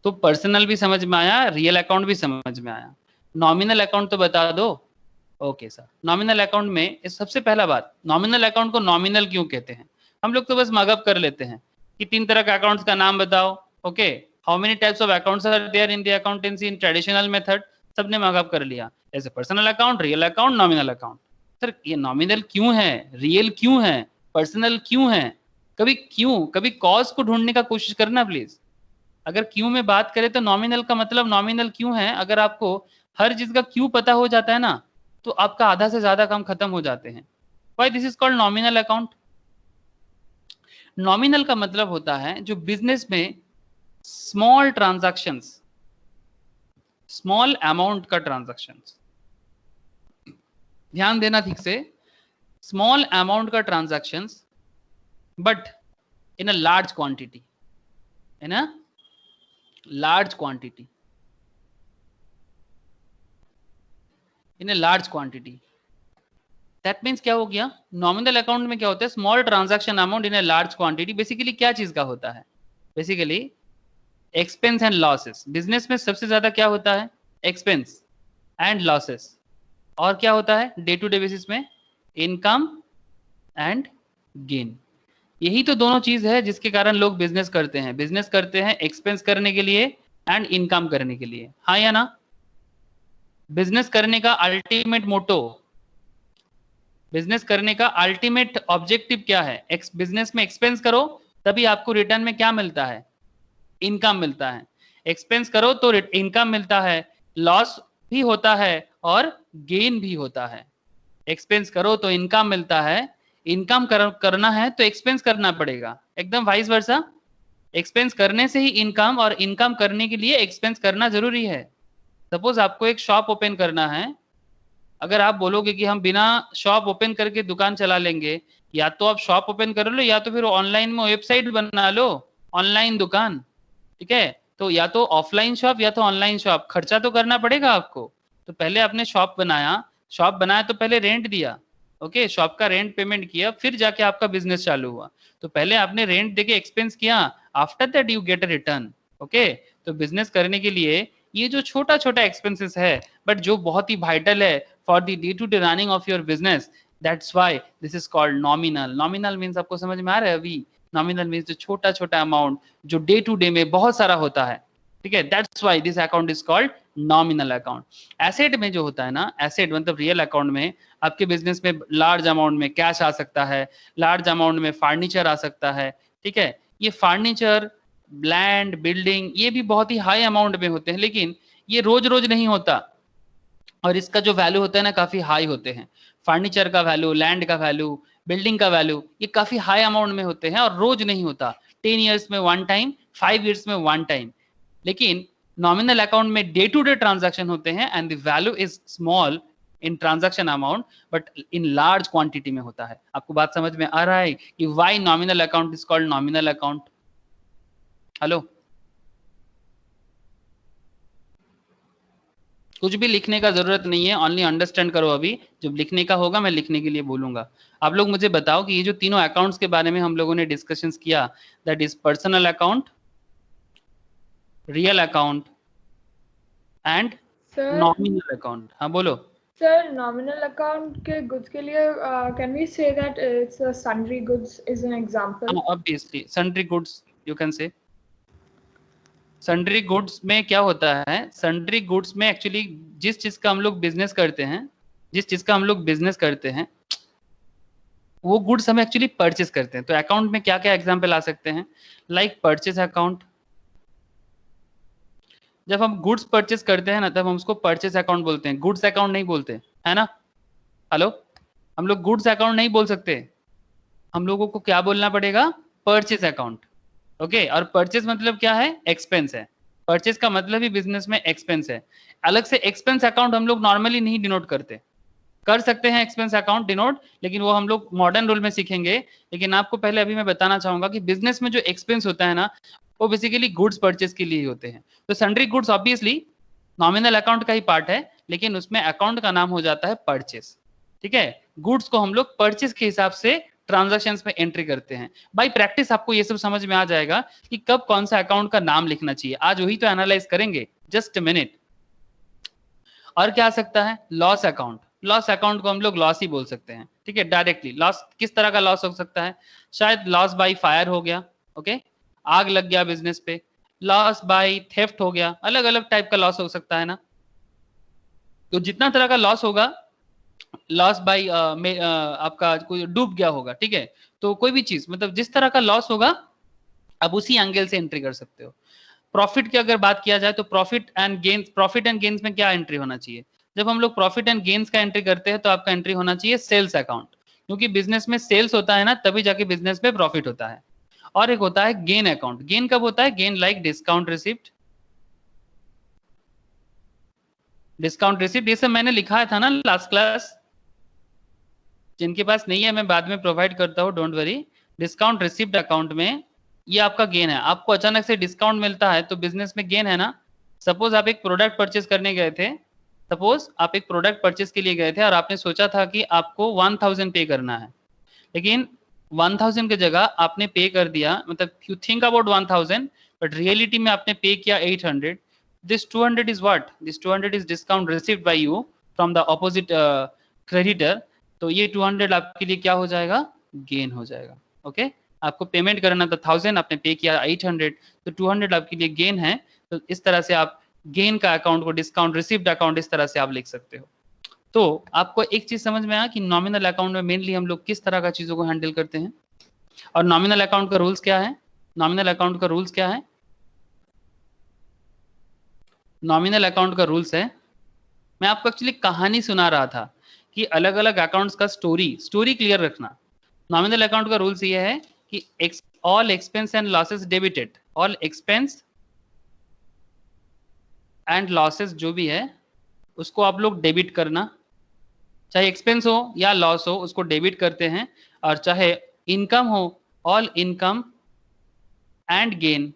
तो पर्सनल भी समझ में आया, रियल अकाउंट भी समझ में आया, नॉमिनल अकाउंट तो बता दो। ओके सर, नॉमिनल अकाउंट में सबसे पहला बात, नॉमिनल अकाउंट को नॉमिनल क्यों कहते हैं? हम लोग तो बस मगअप कर लेते हैं कि 3 तरह का अकाउंट्स का नाम बताओ। Okay, how many types of accounts are there in the accountancy in traditional method, सबने मगअप कर लिया। जैसे personal account, real account, nominal account. Sir ये नॉमिनल क्यों है, रियल क्यों है, पर्सनल क्यों है? कभी कॉज को ढूंढने का कोशिश करना प्लीज। अगर क्यों में बात करें तो नॉमिनल का मतलब नॉमिनल क्यों है। अगर आपको हर चीज का क्यों पता हो जाता है ना, तो आपका आधा से ज्यादा काम खत्म हो जाते हैं। Why this is called nominal account? Nominal का मतलब होता है जो बिजनेस में स्मॉल ट्रांजैक्शंस, स्मॉल अमाउंट का ट्रांजैक्शंस, ध्यान देना ठीक से, स्मॉल अमाउंट का transactions but in a large quantity, in a large quantity, in a large quantity. That means क्या हो गया, नॉमिनल अकाउंट में क्या होता है, small transaction amount in a large quantity. Basically क्या चीज का होता है, basically expense and losses. Business में सबसे ज्यादा क्या होता है, एक्सपेंस एंड लॉसेस, और क्या होता है डे टू डे बेसिस में, इनकम एंड गेन। यही तो दोनों चीज है जिसके कारण लोग बिजनेस करते हैं। बिजनेस करते हैं एक्सपेंस करने के लिए एंड इनकम करने के लिए, हाँ या ना। बिजनेस करने का अल्टीमेट मोटो, बिजनेस करने का अल्टीमेट ऑब्जेक्टिव क्या है, बिजनेस में एक्सपेंस करो तभी आपको रिटर्न में क्या मिलता है, इनकम मिलता है। एक्सपेंस करो तो इनकम मिलता है, लॉस भी होता है और गेन भी होता है। एक्सपेंस करो तो इनकम मिलता है, इनकम करना है तो एक्सपेंस करना पड़ेगा, एकदम वाइस वर्सा। एक्सपेंस करने से ही इनकम, और इनकम करने के लिए एक्सपेंस करना जरूरी है। सपोज आपको एक शॉप ओपन करना है, अगर आप बोलोगे कि हम बिना शॉप ओपन करके दुकान चला लेंगे, या तो आप शॉप ओपन कर लो या तो फिर ऑनलाइन में वेबसाइट बना लो, ऑनलाइन दुकान, ठीक है। तो या तो ऑफलाइन शॉप या तो ऑनलाइन शॉप, खर्चा तो करना पड़ेगा आपको। तो पहले आपने शॉप बनाया, शॉप बनाया तो पहले रेंट दिया, ओके, शॉप का रेंट पेमेंट किया, फिर जाके आपका बिजनेस चालू हुआ। तो पहले आपने रेंट देके एक्सपेंस किया, after that you get a return, okay. तो बिजनेस करने के लिए ये जो छोटा छोटा एक्सपेंसेस है, बट जो बहुत ही वाइटल है for the day to day running of your business, that's why this is called nominal. Nominal means आपको समझ में आ रहा है अभी, नॉमिनल मीन्स जो छोटा छोटा अमाउंट जो डे टू डे में बहुत सारा होता है, ठीक है। That's why this account is called nominal account. Asset में जो होता है ना, एसेट मतलब रियल अकाउंट में आपके बिजनेस में लार्ज अमाउंट में कैश आ सकता है, लार्ज अमाउंट में फर्नीचर आ सकता है, ठीक है। ये फर्नीचर, लैंड, बिल्डिंग, ये भी बहुत ही हाई अमाउंट में होते हैं, लेकिन ये रोज रोज नहीं होता, और इसका जो वैल्यू होता है ना काफी हाई होते हैं। फर्नीचर का वैल्यू, लैंड का वैल्यू, बिल्डिंग का वैल्यू, ये काफी हाई अमाउंट में होते हैं और रोज नहीं होता। 10 ईयर्स में वन टाइम, 5 ईयर्स में वन टाइम। लेकिन नॉमिनल अकाउंट में डे टू डे ट्रांजैक्शन होते हैं and the value is small in transaction amount but in large quantity में होता है। आपको बात समझ में आ रहा है कि why nominal account is called nominal account? Hello, कुछ भी लिखने का जरूरत नहीं है, ओनली अंडरस्टैंड करो। अभी जब लिखने का होगा मैं लिखने के लिए बोलूंगा। आप लोग मुझे बताओ कि ये जो तीनों अकाउंट्स के बारे में हम लोगों ने डिस्कशंस किया, that is personal account, real account and sir nominal account. हाँ बोलो। सर, नॉमिनल अकाउंट के गुड्स के लिए can we say that it's sundry goods is an example? हाँ, obviously sundry goods you can say. Sundry goods में क्या होता है, सन्ड्री गुड्स में एक्चुअली जिस चीज का हम लोग बिजनेस करते हैं, जिस चीज का हम लोग बिजनेस करते हैं वो गुड्स हम एक्चुअली परचेस करते हैं। तो अकाउंट में क्या क्या एग्जांपल आ सकते हैं, लाइक परचेस अकाउंट। जब हम गुड्स परचेस करते हैं ना तब हम उसको परचेस अकाउंट बोलते हैं, गुड्स अकाउंट नहीं बोलते, है ना। हेलो, हम लोग गुड्स अकाउंट नहीं बोल सकते, हम लोगों को क्या बोलना पड़ेगा, परचेस अकाउंट, ओके। और परचेस मतलब क्या है, एक्सपेंस है। परचेस का मतलब ही बिजनेस में एक्सपेंस है। अलग से एक्सपेंस अकाउंट हम लोग नॉर्मली नहीं डिनोट करते, कर सकते हैं एक्सपेंस अकाउंट डिनोट, लेकिन वो हम लोग मॉडर्न रूल में सीखेंगे। लेकिन आपको पहले अभी मैं बताना चाहूंगा कि बिजनेस में जो एक्सपेंस होता है ना वो बेसिकली गुड्स परचेस के लिए होते हैं। तो sundry goods obviously nominal account का ही पार्ट है, लेकिन उसमें अकाउंट का नाम हो जाता है परचेस, ठीक है। गुड्स को हम लोग परचेस के हिसाब से ट्रांजैक्शंस में एंट्री करते हैं। बाय प्रैक्टिस आपको ये सब समझ में आ जाएगा कि कब कौन सा अकाउंट का नाम लिखना चाहिए। आज वही तो एनालाइज करेंगे, जस्ट अ मिनट। और क्या आ सकता है, लॉस अकाउंट। लॉस अकाउंट को हम लोग लॉस ही बोल सकते हैं, ठीक है। डायरेक्टली लॉस, किस तरह का लॉस हो सकता है, शायद लॉस बाय फायर हो गया, ओके, आग लग गया बिजनेस पे, लॉस बाय थेफ्ट हो गया, अलग अलग टाइप का लॉस हो सकता है ना। तो जितना तरह का लॉस होगा, लॉस बाय आपका कोई डूब गया होगा, ठीक है। तो कोई भी चीज मतलब जिस तरह का लॉस होगा आप उसी एंगल से एंट्री कर सकते हो। प्रॉफिट की अगर बात किया जाए तो प्रॉफिट एंड गेन्स में क्या एंट्री होना चाहिए, जब हम लोग प्रॉफिट एंड गेन्स का एंट्री करते हैं तो आपका एंट्री होना चाहिए सेल्स अकाउंट, क्योंकि बिजनेस में सेल्स होता है ना तभी जाके बिजनेस में प्रॉफिट होता है। और एक होता है गेन अकाउंट। गेन कब होता है? Gain like discount receipt, discount receipt, ये सब मैंने लिखा था ना लास्ट क्लास। जिनके पास नहीं है मैं बाद में प्रोवाइड करता हूँ, don't worry. Discount receipt account में ये आपका गेन है। आपको अचानक से डिस्काउंट मिलता है तो बिजनेस में गेन है ना। सपोज आप एक प्रोडक्ट परचेज करने गए थे, सपोज आप एक प्रोडक्ट परचेज के लिए गए थे और आपने सोचा था कि आपको 1000 पे करना है, लेकिन 1000 की जगह आपने पे कर दिया, मतलब you think about 1000 but reality में आपने पे किया 800। This 200 is what? This 200 is discount received by you from the opposite creditor. तो ये 200 आपके लिए क्या हो जाएगा? गेन हो जाएगा। ओके, आपको पेमेंट करना था 1000, आपने पे किया 800, तो 200 आपके लिए गेन है। तो इस तरह से आप गेन का अकाउंट को डिस्काउंट रिसीव्ड अकाउंट इस तरह से आप लिख सकते हो। तो आपको एक चीज समझ में आया कि नॉमिनल अकाउंट में मेनली हम लोग किस तरह का चीजों को हैंडल करते हैं, और नॉमिनल अकाउंट का रूल्स क्या है? नॉमिनल अकाउंट का रूल्स क्या है? नॉमिनल अकाउंट का रूल्स है, मैं आपको एक्चुअली कहानी सुना रहा था कि अलग अलग अकाउंट्स का स्टोरी क्लियर रखना। नॉमिनल अकाउंट का रूल्स ये है कि all expense and losses debited, all expense and losses जो भी है उसको आप लोग डेबिट करना, चाहे एक्सपेंस हो या लॉस हो उसको डेबिट करते हैं, और चाहे इनकम हो, ऑल इनकम एंड गेन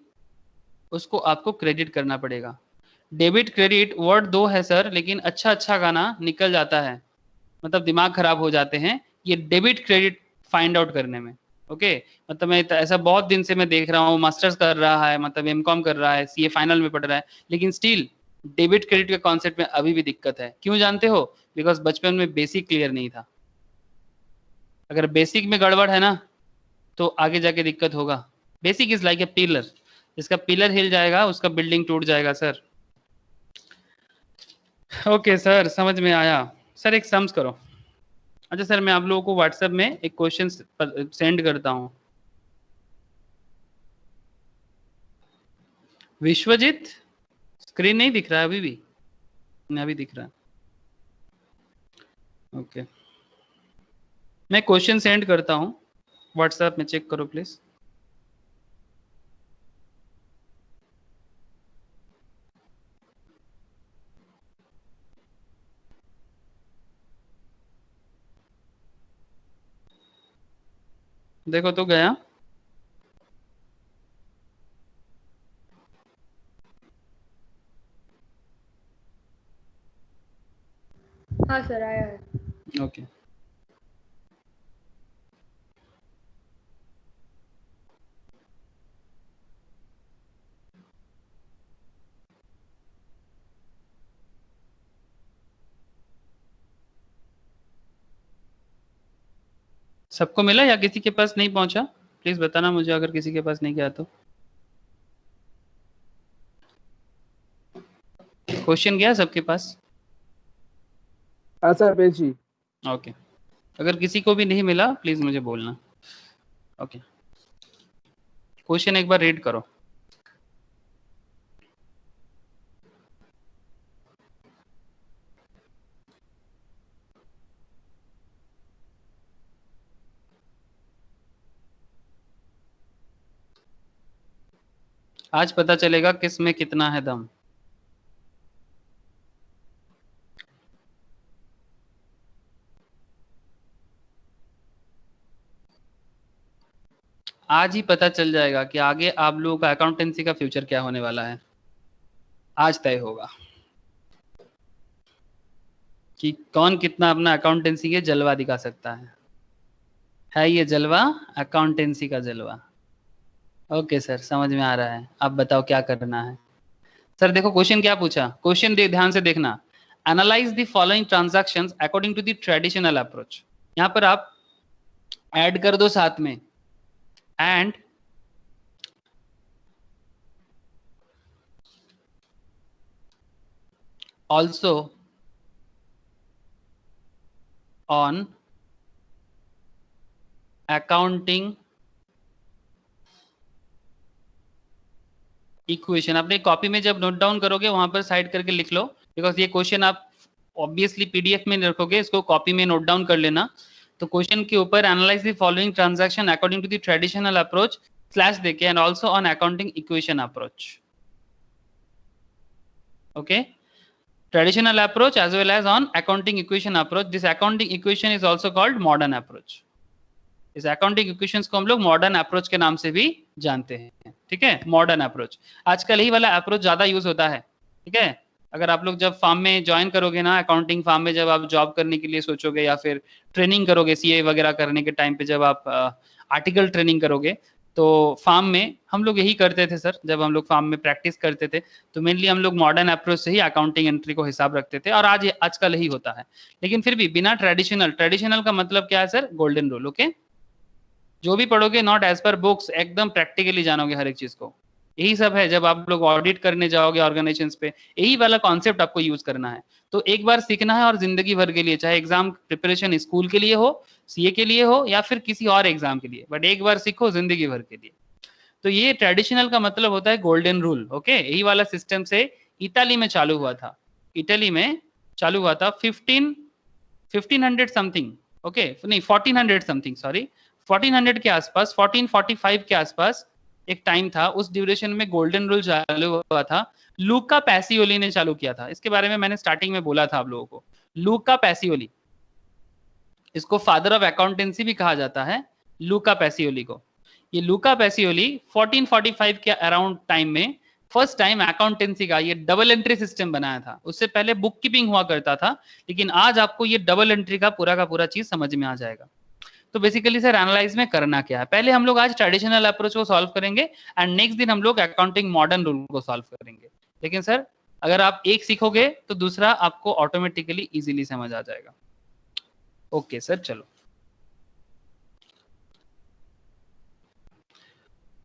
उसको आपको क्रेडिट करना पड़ेगा। डेबिट क्रेडिट वर्ड दो है सर, लेकिन अच्छा गाना निकल जाता है, मतलब दिमाग खराब हो जाते हैं ये डेबिट क्रेडिट फाइंड आउट करने में। ओके, मतलब मैं ऐसा बहुत दिन से मैं देख रहा हूँ, मास्टर्स कर रहा है, मतलब एमकॉम कर रहा है, सीए फाइनल में पढ़ रहा है, लेकिन स्टिल डेबिट क्रेडिट के कॉन्सेप्ट में अभी भी दिक्कत है। क्यों जानते हो? बिकॉज बचपन में बेसिक क्लियर नहीं था। अगर बेसिक में गड़बड़ है ना तो आगे जाके दिक्कत होगा। Basic is like a pillar, जिसका पिलर हिल जाएगा उसका बिल्डिंग टूट जाएगा सर। ओके सर, समझ में आया। सर एक सम्स करो। अच्छा सर, मैं आप लोगों को व्हाट्सएप में एक क्वेश्चन सेंड करता हूँ। विश्वजीत, स्क्रीन नहीं दिख रहा है अभी भी? नहीं, अभी दिख रहा है। ओके, मैं क्वेश्चन सेंड करता हूँ व्हाट्सएप में, चेक करो प्लीज। देखो तो गया। हाँ सर, आया है। ओके, सबको मिला या किसी के पास नहीं पहुंचा? प्लीज बताना मुझे अगर किसी के पास नहीं गया तो। क्वेश्चन गया सबके पास? हाँ सर, भेजी। ओके, अगर किसी को भी नहीं मिला प्लीज मुझे बोलना। ओके, क्वेश्चन एक बार रीड करो। आज पता चलेगा किस में कितना है दम। आज ही पता चल जाएगा कि आगे आप लोगों का अकाउंटेंसी का फ्यूचर क्या होने वाला है। आज तय होगा कि कौन कितना अपना अकाउंटेंसी के जलवा दिखा सकता है ये जलवा अकाउंटेंसी का जलवा। ओके सर, समझ में आ रहा है। आप बताओ क्या करना है। सर देखो क्वेश्चन क्या पूछा, क्वेश्चन ध्यान से देखना। Analyse the following transactions according to the traditional approach. यहाँ पर आप ऐड कर दो साथ में, and also on accounting equation. अपने कॉपी में जब नोट डाउन करोगे वहां पर साइड करके लिख लो, बिकॉज ये क्वेश्चन आप ऑब्वियसली पीडीएफ में रखोगे, इसको कॉपी में नोट डाउन कर लेना। तो क्वेश्चन के ऊपर analyze the following transaction according to the traditional approach, slash देके, and also on accounting equation approach. Okay, traditional approach as well as on accounting equation approach. This accounting equation is also called modern approach. इस accounting equations को हम लोग modern approach के नाम से भी जानते हैं. ठीक है, modern approach. आजकल यही वाला approach ज्यादा यूज होता है. ठीक है, अगर आप लोग जब फार्म में ज्वाइन करोगे ना, अकाउंटिंग फार्म में जब आप जॉब करने के लिए सोचोगे या फिर ट्रेनिंग करोगे सीए वगैरह करने के टाइम पे, जब आप आर्टिकल ट्रेनिंग करोगे, तो फार्म में हम लोग यही करते थे सर. जब हम लोग फार्म में प्रैक्टिस करते थे तो मेनली हम लोग मॉडर्न अप्रोच से ही अकाउंटिंग एंट्री को हिसाब रखते थे, और आजकल यही होता है. लेकिन फिर भी बिना ट्रेडिशनल का मतलब क्या है सर? Golden rule. ओके, जो भी पढ़ोगे नॉट एज पर बुक्स, एकदम प्रैक्टिकली जानोगे हर एक चीज को. यही सब है जब आप लोग ऑडिट करने जाओगे ऑर्गेनाइजेशंस पे, यही वाला कॉन्सेप्ट आपको यूज करना है. तो एक बार सीखना है और जिंदगी भर के लिए, चाहे एग्जाम प्रिपरेशन स्कूल के लिए हो, सीए के लिए हो, या फिर किसी और एग्जाम के लिए, बट एक बार सीखो जिंदगी भर के लिए. तो ये ट्रेडिशनल का मतलब होता है गोल्डन रूल. ओके, यही वाला सिस्टम से इताली में चालू हुआ था. इटली में चालू हुआ था 1500 समथिंग. ओके, नहीं 1400 समथिंग, सॉरी 1400 के आसपास, 1445 के आसपास एक टाइम था. उस ड्यूरेशन में गोल्डन रूल चालू हुआ था. लूका पैसियोली ने चालू किया था. इसके बारे में मैंने स्टार्टिंग में बोला था आप लोगों को. लूका पैसियोली, इसको फादर ऑफ अकाउंटेंसी भी कहा जाता है, लूका पैसियोली को. ये लूका पैसियोली 1445 के अराउंड टाइम में फर्स्ट टाइम अकाउंटेंसी का ये डबल एंट्री सिस्टम बनाया था. उससे पहले बुक कीपिंग हुआ करता था, लेकिन आज आपको ये डबल एंट्री का पूरा चीज समझ में आ जाएगा. तो बेसिकली सर एनालाइज में करना क्या है, पहले हम लोग आज ट्रेडिशनल अप्रोच को सॉल्व करेंगे, एंड नेक्स्ट दिन हम लोग अकाउंटिंग मॉडर्न रूल को सॉल्व करेंगे. लेकिन सर अगर आप एक सीखोगे तो दूसरा आपको ऑटोमेटिकली इजीली समझ आ जाएगा. ओके सर, चलो.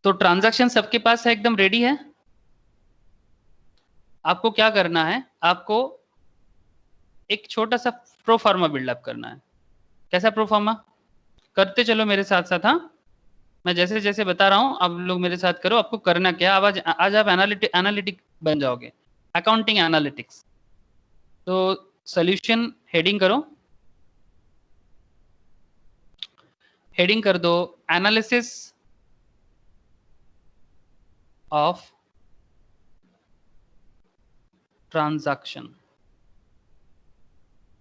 तो ट्रांजैक्शन सबके पास है, एकदम रेडी है. आपको क्या करना है, आपको एक छोटा सा प्रोफार्मा बिल्डअप करना है. कैसा प्रोफार्मा? करते चलो मेरे साथ साथ. हाँ, मैं जैसे जैसे बता रहा हूं आप लोग मेरे साथ करो. आपको करना क्या, आज आप एनालिटिक बन जाओगे, अकाउंटिंग एनालिटिक्स. तो सॉल्यूशन हेडिंग करो, हेडिंग कर दो एनालिसिस ऑफ ट्रांजैक्शन.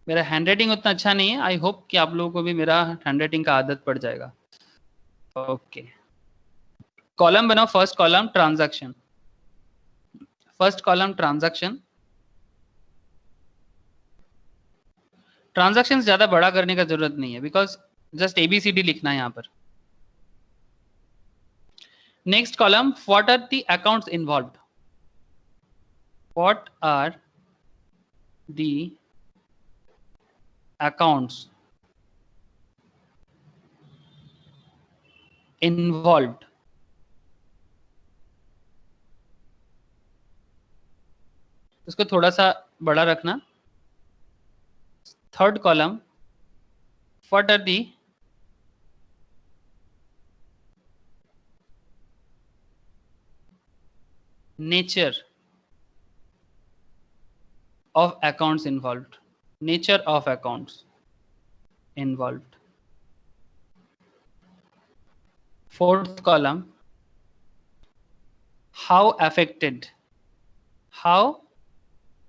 मेरा हैंडराइटिंग उतना अच्छा नहीं है, आई होप कि आप लोगों को भी मेरा हैंडराइटिंग का आदत पड़ जाएगा. ओके, कॉलम बनाओ. First column transaction, first column transaction. Transaction ज्यादा बड़ा करने का जरूरत नहीं है, बिकॉज जस्ट ABCD लिखना है यहाँ पर. Next column, what are the accounts involved. What are the accounts involved. इसको थोड़ा सा बड़ा रखना. Third column, what are the nature of accounts involved. Nature of accounts involved. Fourth column, how affected. How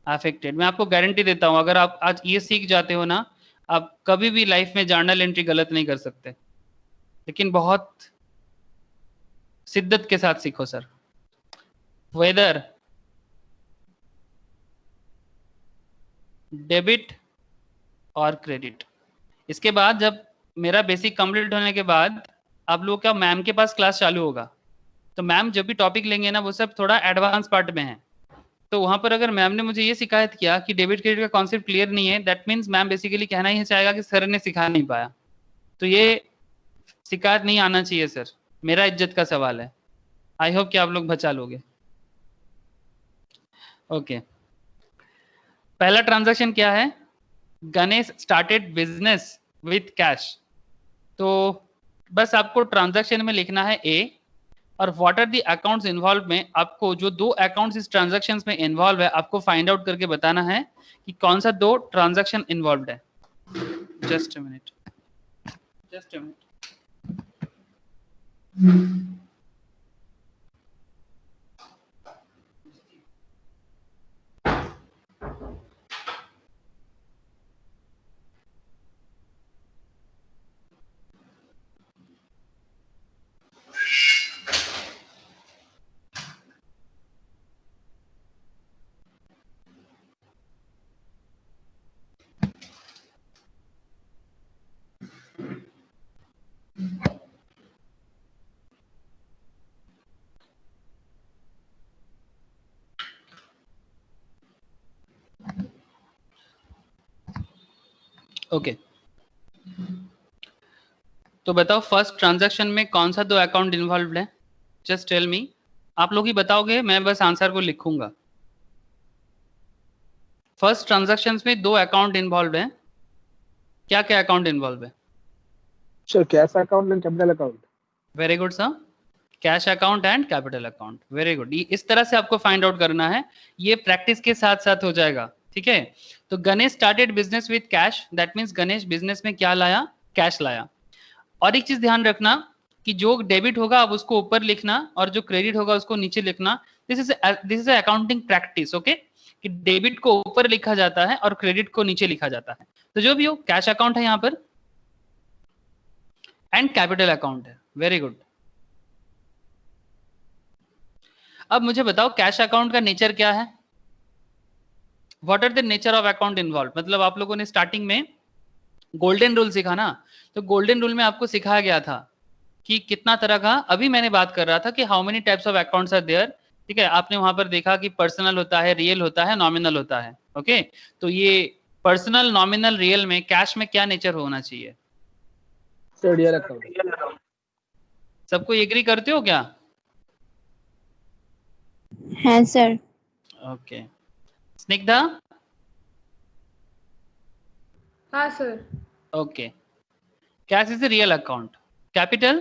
affected. मैं आपको guarantee देता हूं, अगर आप आज ये सीख जाते हो ना, आप कभी भी लाइफ में जर्नल एंट्री गलत नहीं कर सकते. लेकिन बहुत शिद्दत के साथ सीखो सर. वेदर डेबिट और क्रेडिट. इसके बाद जब मेरा बेसिक कंप्लीट होने के बाद आप लोगों का मैम के पास क्लास चालू होगा, तो मैम जब भी टॉपिक लेंगे ना वो सब थोड़ा एडवांस पार्ट में है. तो वहां पर अगर मैम ने मुझे ये शिकायत किया कि डेबिट क्रेडिट का कॉन्सेप्ट क्लियर नहीं है, दैट मीन्स मैम बेसिकली कहना ही चाहेगा कि सर ने सिखा नहीं पाया. तो ये शिकायत नहीं आना चाहिए सर, मेरा इज्जत का सवाल है. आई होप कि आप लोग बचा लोगे. ओके, पहला ट्रांजैक्शन क्या है, Ganesh started business with cash. तो बस आपको ट्रांजैक्शन में लिखना है ए, और what are the accounts involve में आपको जो दो अकाउंट्स इस ट्रांजैक्शंस में इन्वॉल्व है आपको फाइंड आउट करके बताना है कि कौन सा दो ट्रांजैक्शन इन्वॉल्व है. Just a minute, just a minute. Okay तो बताओ फर्स्ट ट्रांजैक्शन में कौन सा दो अकाउंट इन्वॉल्व है? Just tell me. आप लोग ही बताओगे, मैं बस आंसर को लिखूंगा। फर्स्ट ट्रांजैक्शंस में दो अकाउंट इन्वॉल्व है, क्या क्या अकाउंट इन्वॉल्व है? Sir cash account and capital account. Very good sir, cash account and capital account, very good. इस तरह से आपको फाइंड आउट करना है, ये प्रैक्टिस के साथ साथ हो जाएगा, ठीक है। तो Ganesh started business with cash, that means Ganesh business में क्या लाया? कैश लाया। और एक चीज ध्यान रखना कि जो डेबिट होगा आप उसको ऊपर लिखना और जो क्रेडिट होगा उसको नीचे लिखना। This is accounting practice, okay, कि डेबिट को ऊपर लिखा जाता है और क्रेडिट को नीचे लिखा जाता है। तो जो भी हो, कैश अकाउंट है यहाँ पर एंड कैपिटल अकाउंट है, वेरी गुड। अब मुझे बताओ कैश अकाउंट का नेचर क्या है? What are the nature of account involve? मतलब आप लोगों ने स्टार्टिंग में गोल्डन रूल सीखा ना, तो गोल्डन रूल में आपको सिखाया गया था कि कितना तरह का, अभी मैंने बात कर रहा था कि how many types of accounts are there, ठीक है। आपने वहां पर देखा कि पर्सनल होता है, रियल होता है, नॉमिनल होता है, ओके। तो ये पर्सनल, नॉमिनल, रियल में कैश में क्या नेचर होना चाहिए? Sir real account. सबको एग्री करते हो क्या? हाँ सर। ओके स्निग्धा? हाँ sir. Okay cash is the real account. Capital,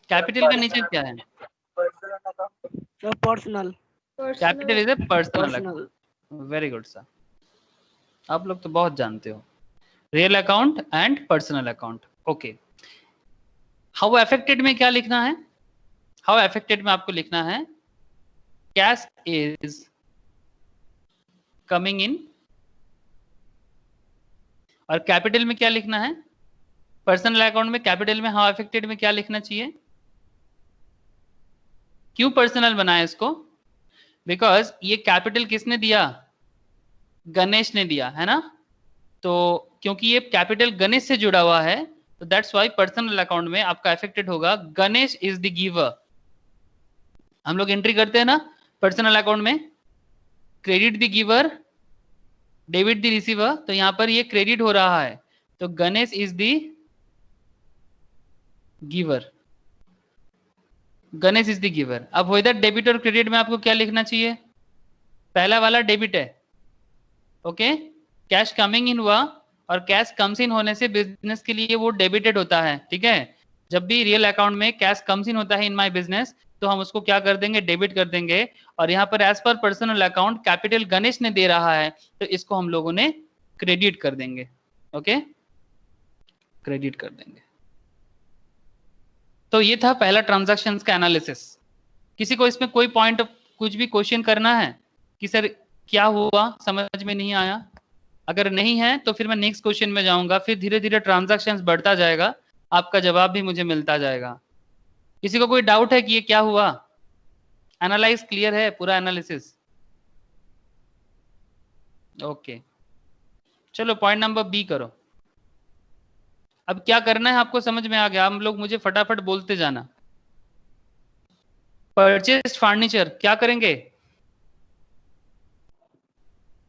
capital का नेचर क्या है? Personal. Capital is a personal account, very good sir, आप लोग तो बहुत जानते हो। Real account and personal account, okay. How affected में क्या लिखना है? हाउ अफेक्टेड में आपको लिखना है कैश इज कमिंग इन, और कैपिटल में क्या लिखना है? पर्सनल अकाउंट में कैपिटल में हाउ अफेक्टेड में क्या लिखना चाहिए? क्यों पर्सनल बनाया इसको? बिकॉज ये कैपिटल किसने दिया? गणेश ने दिया है ना। तो क्योंकि ये कैपिटल गणेश से जुड़ा हुआ है, तो दैट्स वाई पर्सनल अकाउंट में आपका अफेक्टेड होगा गणेश इज द गिवर। हम लोग एंट्री करते हैं ना पर्सनल अकाउंट में, credit the giver, debit the receiver, तो यहां पर ये क्रेडिट हो रहा है, तो Ganesh is the giver, Ganesh is the giver. अब वेदर डेबिट और क्रेडिट में आपको क्या लिखना चाहिए? पहला वाला डेबिट है, ओके, कैश कमिंग इन हुआ, और कैश कम्स इन होने से बिजनेस के लिए वो डेबिटेड होता है, ठीक है। जब भी रियल अकाउंट में कैश कम्स इन होता है इन माय बिजनेस, तो हम उसको क्या कर देंगे? डेबिट कर देंगे। और यहाँ पर as per personal account capital Ganesh ने दे रहा है, तो इसको हम लोगों ने क्रेडिट कर देंगे, ओके, क्रेडिट कर देंगे। तो ये था पहला ट्रांजैक्शंस का एनालिसिस। किसी को इसमें कोई पॉइंट, कुछ भी क्वेश्चन करना है कि सर क्या हुआ, समझ में नहीं आया? अगर नहीं है तो फिर मैं नेक्स्ट क्वेश्चन में जाऊंगा, फिर धीरे धीरे ट्रांजैक्शंस बढ़ता जाएगा, आपका जवाब भी मुझे मिलता जाएगा। किसी को कोई डाउट है कि ये क्या हुआ? एनालाइज क्लियर है पूरा एनालिसिस? ओके चलो पॉइंट नंबर बी करो। अब क्या करना है आपको समझ में आ गया? हम लोग मुझे फटाफट बोलते जाना। परचेस्ड फर्नीचर क्या करेंगे?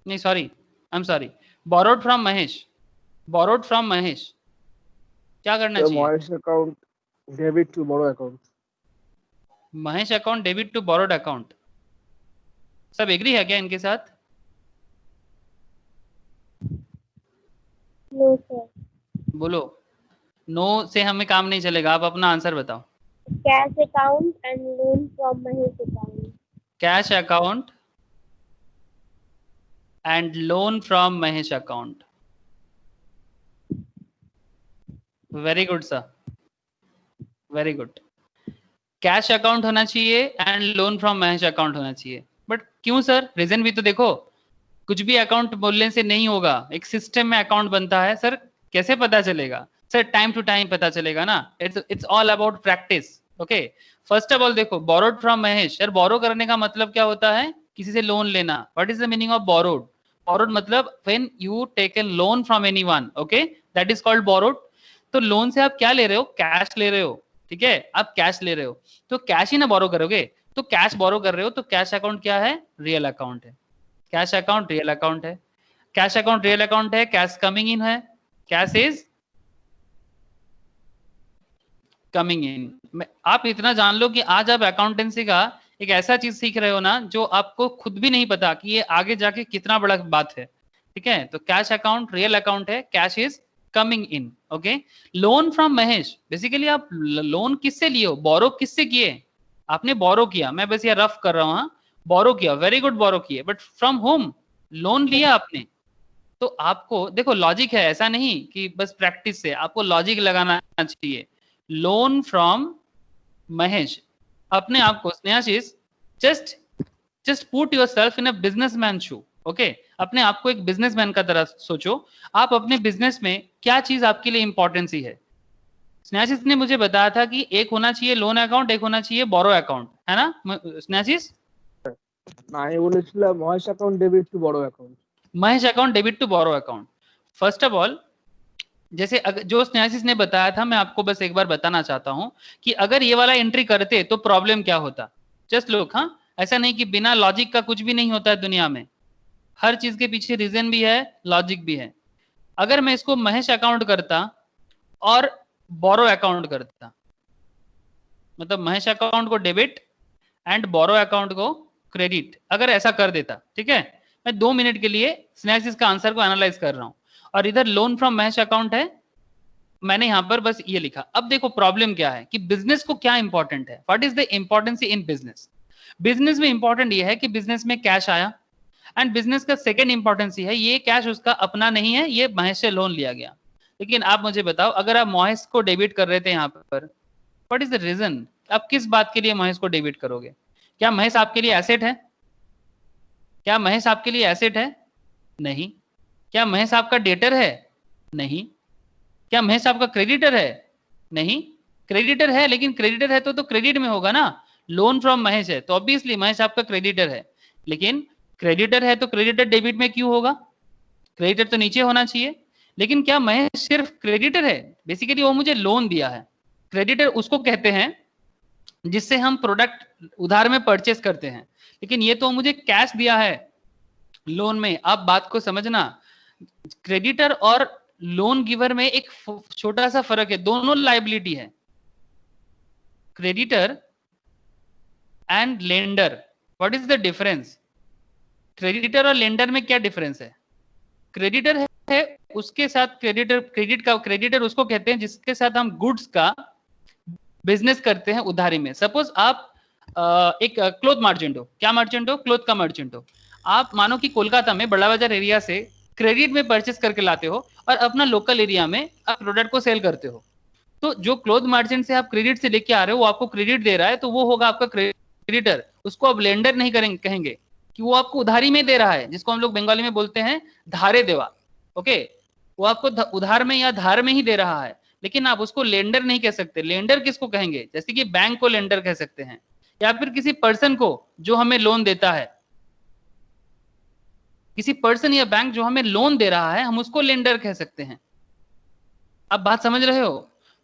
नहीं sorry, I am sorry, borrowed from Mahesh, borrowed from Mahesh क्या करना चाहिए? Mahesh account debit to borrow account. Mahesh account debit to borrowed account, सब एग्री है क्या इनके साथ? No sir. बोलो, नो से हमें काम नहीं चलेगा, आप अपना आंसर बताओ। Cash account and loan from Mahesh account. Cash account and loan from Mahesh account, very good sir, very good. Cash account होना चाहिए and loan from Mahesh account होना चाहिए, बट क्यों सर? रीजन भी तो देखो, कुछ भी अकाउंट बोलने से नहीं होगा, एक सिस्टम में अकाउंट बनता है। सर कैसे पता चलेगा? सर टाइम टू टाइम पता चलेगा ना, it's all about practice, okay. First of all देखो, बोरोड फ्रॉम महेश, सर बोरो करने का मतलब क्या होता है? किसी से लोन लेना। What is the meaning of borrowed? Borrowed मतलब when you take a loan from anyone, okay, that is called borrowed. तो लोन से आप क्या ले रहे हो? कैश ले रहे हो, ठीक है, आप कैश ले रहे हो, तो कैश ही ना बोरो करोगे, तो कैश बोरो कर रहे हो, तो कैश अकाउंट क्या है? रियल अकाउंट है। कैश अकाउंट रियल अकाउंट है, कैश अकाउंट रियल अकाउंट है, कैश कमिंग इन है, कैश इज कमिंग इन। आप इतना जान लो कि आज आप अकाउंटेंसी का एक ऐसा चीज सीख रहे हो ना जो आपको खुद भी नहीं पता कि ये आगे जाके कितना बड़ा बात है, ठीक है। तो कैश अकाउंट रियल अकाउंट है, cash is coming in, okay. Loan from Mahesh, basically आप लोन किससे लिए हो, बोरो किससे किए, आपने बोरो किया, मैं बस ये रफ कर रहा हूँ, हाँ, बोरो किया, वेरी गुड, बोरो किए, बट फ्रॉम होम, लोन लिया आपने। तो आपको देखो लॉजिक है, ऐसा नहीं कि बस प्रैक्टिस से, आपको लॉजिक लगाना चाहिए। लोन फ्रॉम महेश, अपने आप को Snehashish just put yourself in a businessman shoe, okay. अपने आप को एक बिजनेसमैन का तरह सोचो, आप अपने बिजनेस में क्या चीज आपके लिए इंपॉर्टेंस है। स्नेहाशीष ने मुझे बताया था कि एक होना चाहिए लोन अकाउंट, एक होना चाहिए बोरो अकाउंट, है ना स्नेहाशीष? আমি বলেছিলাম Mahesh account debit to borrow account. Mahesh account debit to borrow account. First of all, जैसे जो स्नेहाशीष ने बताया था, मैं आपको बस एक बार बताना चाहता हूं कि अगर ये वाला एंट्री करते तो प्रॉब्लम क्या होता। जस्ट लुक, हाँ, ऐसा नहीं कि बिना लॉजिक का कुछ भी नहीं होता है दुनिया में, हर चीज के पीछे रीजन भी है, लॉजिक भी है। अगर मैं इसको महेश अकाउंट करता और बोरो अकाउंट करता, मतलब महेश अकाउंट को डेबिट एंड बोरो अकाउंट को क्रेडिट, अगर ऐसा कर देता, ठीक है, मैं 2 मिनट के लिए स्नेहाशीष का आंसर को एनालाइज कर रहा हूं, और इधर लोन फ्रॉम महेश अकाउंट है, मैंने यहां पर बस ये लिखा। अब देखो प्रॉब्लम क्या है कि बिजनेस को क्या इंपॉर्टेंट है, what is the importance in business. Business में इंपॉर्टेंट ये है कि बिजनेस में कैश आया, एंड बिजनेस का सेकंड इंपॉर्टेंस ये है, ये कैश उसका अपना नहीं है, ये महेश से लोन लिया गया। लेकिन आप मुझे बताओ, अगर आप महेश को डेबिट कर रहे थे यहाँ पर, व्हाट इज द रीजन, आप किस बात के लिए महेश को डेबिट करोगे? क्या महेश आपके लिए एसेट है? क्या महेश आपके लिए एसेट है? नहीं। क्या महेश आपका डेटर है? नहीं। क्या महेश आपका क्रेडिटर है? नहीं। क्रेडिटर है, लेकिन क्रेडिटर है तो क्रेडिट में होगा ना। लोन फ्रॉम महेश है तो ऑब्वियसली महेश आपका क्रेडिटर है, लेकिन क्रेडिटर है तो क्रेडिटर डेबिट में क्यों होगा? क्रेडिटर तो नीचे होना चाहिए। लेकिन क्या महेश सिर्फ क्रेडिटर है? बेसिकली वो मुझे लोन दिया है। क्रेडिटर उसको कहते हैं जिससे हम प्रोडक्ट उधार में परचेस करते हैं, लेकिन ये तो मुझे कैश दिया है लोन में। आप बात को समझना, क्रेडिटर और लोन गिवर में एक छोटा सा फर्क है, दोनों लायबिलिटी है। Creditor and lender, what is the difference? Creditor और लेंडर में क्या डिफरेंस है? क्रेडिटर है उसके साथ क्रेडिटर उसको कहते हैं जिसके साथ हम गुड्स का बिजनेस करते हैं उधारी में। सपोज आप एक क्लोथ मर्चेंट हो, क्या मर्चेंट हो? क्लोथ का मर्चेंट हो। आप मानो कि कोलकाता में बड़ा बाजार एरिया से क्रेडिट में परचेस करके लाते हो और अपना लोकल एरिया में आप प्रोडक्ट को सेल करते हो। तो जो क्लोथ मर्चेंट से आप क्रेडिट से लेके आ रहे हो, वो आपको क्रेडिट दे रहा है, तो वो होगा आपका क्रेडिटर। उसको आप लेंडर नहीं कहेंगे कि वो आपको उधारी में दे रहा है, जिसको हम लोग बंगाली में बोलते हैं धारे देवा, ओके। वो आपको उधार में या धार में ही दे रहा है, लेकिन आप उसको लेंडर नहीं कह सकते। लेंडर किसको कहेंगे? जैसे कि बैंक को लेंडर कह सकते हैं, या फिर किसी पर्सन को जो हमें लोन देता है, किसी पर्सन या बैंक जो हमें लोन दे रहा है, हम उसको लेंडर कह सकते हैं। आप बात समझ रहे हो?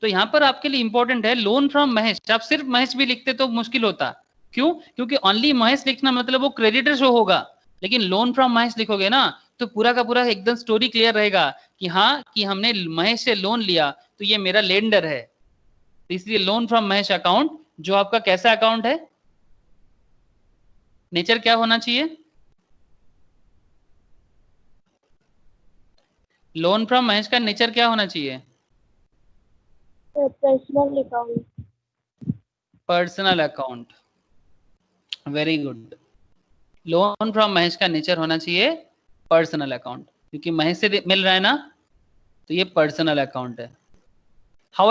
तो यहां पर आपके लिए इंपॉर्टेंट है लोन फ्रॉम महेश। आप सिर्फ महेश भी लिखते तो मुश्किल होता। क्यों? क्योंकि ओनली महेश लिखना मतलब वो क्रेडिटर शो होगा, लेकिन लोन फ्रॉम महेश लिखोगे ना तो पूरा का पूरा एकदम स्टोरी क्लियर रहेगा कि हाँ, कि हमने महेश से लोन लिया तो ये मेरा लेंडर है। तो इसलिए लोन फ्रॉम महेश अकाउंट जो आपका कैसा अकाउंट है, नेचर क्या होना चाहिए? लोन फ्रॉम महेश का नेचर क्या होना चाहिए? Personal account. Personal account, very good. Loan from Mahesh का नेचर होना चाहिए पर्सनल अकाउंट, क्योंकि महेश से मिल रहा है ना, तो ये पर्सनल अकाउंट है। How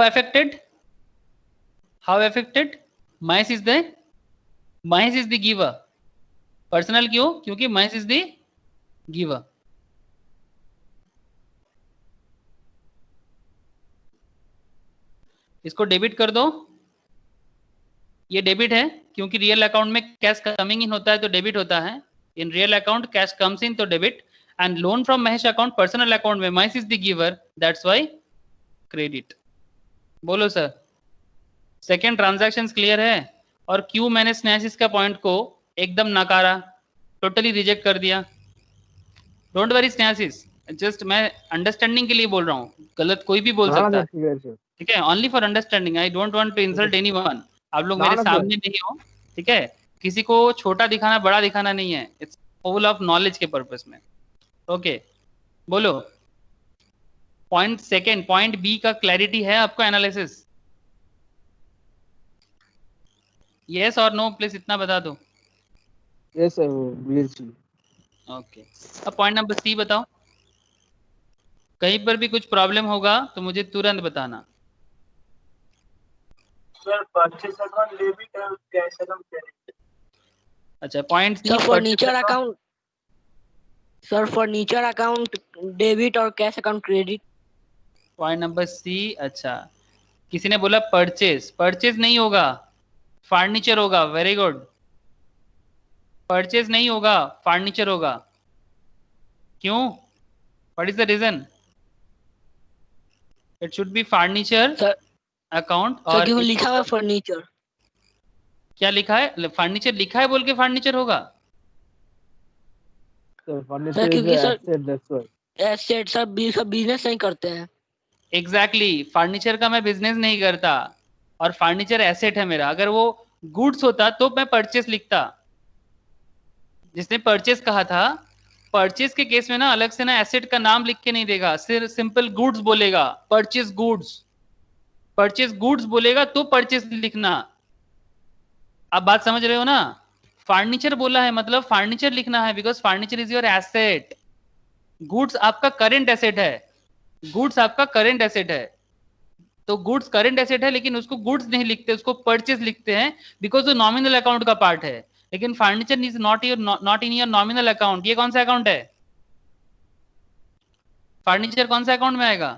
affected Mahesh is the giver. Personal क्यों? क्योंकि महेश इज द गिवर। इसको डेबिट कर दो, ये डेबिट है क्योंकि रियल अकाउंट में कैश कमिंग इन होता है तो डेबिट होता है। In real account cash comes in तो debit, and loan from Mahesh account personal account में Mahesh is the giver, that's why credit. बोलो सर, सेकेंड ट्रांजैक्शन क्लियर है? और क्यों मैंने स्नेहाशीष का पॉइंट को एकदम नकारा, टोटली रिजेक्ट कर दिया? डोंट वरी स्नेहासिस, जस्ट मैं अंडरस्टैंडिंग के लिए बोल रहा हूँ, गलत कोई भी बोल ना सकता ना है, ठीक है सर। ठीक है, only for understanding, I don't want to insult anyone, आप लोग ना मेरे ना सर। सामने नहीं हो, ठीक है, किसी को छोटा दिखाना बड़ा दिखाना नहीं है, इट्स फुल ऑफ नॉलेज के पर्पस में, ओके बोलो। पॉइंट सेकेंड, पॉइंट बी का क्लैरिटी है आपको एनालिसिस? यस और नो प्लीज इतना बता दो। Yes sir, BSc। ओके, अब पॉइंट नंबर सी बताओ, कहीं पर भी कुछ प्रॉब्लम होगा तो मुझे तुरंत बताना। सर परचेस अकाउंट डेबिट और कैश अकाउंट क्रेडिट। अच्छा point C, sir furniture account, sir furniture account debit और cash account credit. Point number C, अच्छा किसी ने बोला परचेज, परचेज नहीं होगा, फर्नीचर होगा, वेरी गुड, परचेज नहीं होगा, फर्नीचर होगा, क्यों, what is the reason? It should be furniture sir account, sir और क्यों लिखा हुआ है फर्नीचर? क्या लिखा है, फर्नीचर लिखा है बोल के फर्नीचर होगा? सर सर फर्नीचर इज क्योंकि sir asset, that's why. Asset सब बिजनेस नहीं करते हैं। एग्जैक्टली, फर्नीचर का मैं बिजनेस नहीं करता, और फर्नीचर एसेट है मेरा, अगर वो गुड्स होता तो मैं परचेस लिखता, जिसने परचेस कहा था, परचेस के केस में ना अलग से ना एसेट का नाम लिख के नहीं देगा, सिर्फ सिंपल गुड्स बोलेगा, परचेस गुड्स, परचेस गुड्स बोलेगा तो परचेस लिखना, आप बात समझ रहे हो ना? फर्नीचर बोला है मतलब फर्नीचर लिखना है, because furniture is your asset, goods आपका करेंट एसेट है, गुड्स आपका करेंट एसेट है, तो गुड्स करेंट एसेट है, लेकिन उसको गुड्स नहीं लिखते, उसको परचेस लिखते हैं, बिकॉज वो नॉमिनल अकाउंट का पार्ट है, लेकिन furniture is not in your nominal account. ये कौन सा अकाउंट है, फर्नीचर कौन सा अकाउंट में आएगा?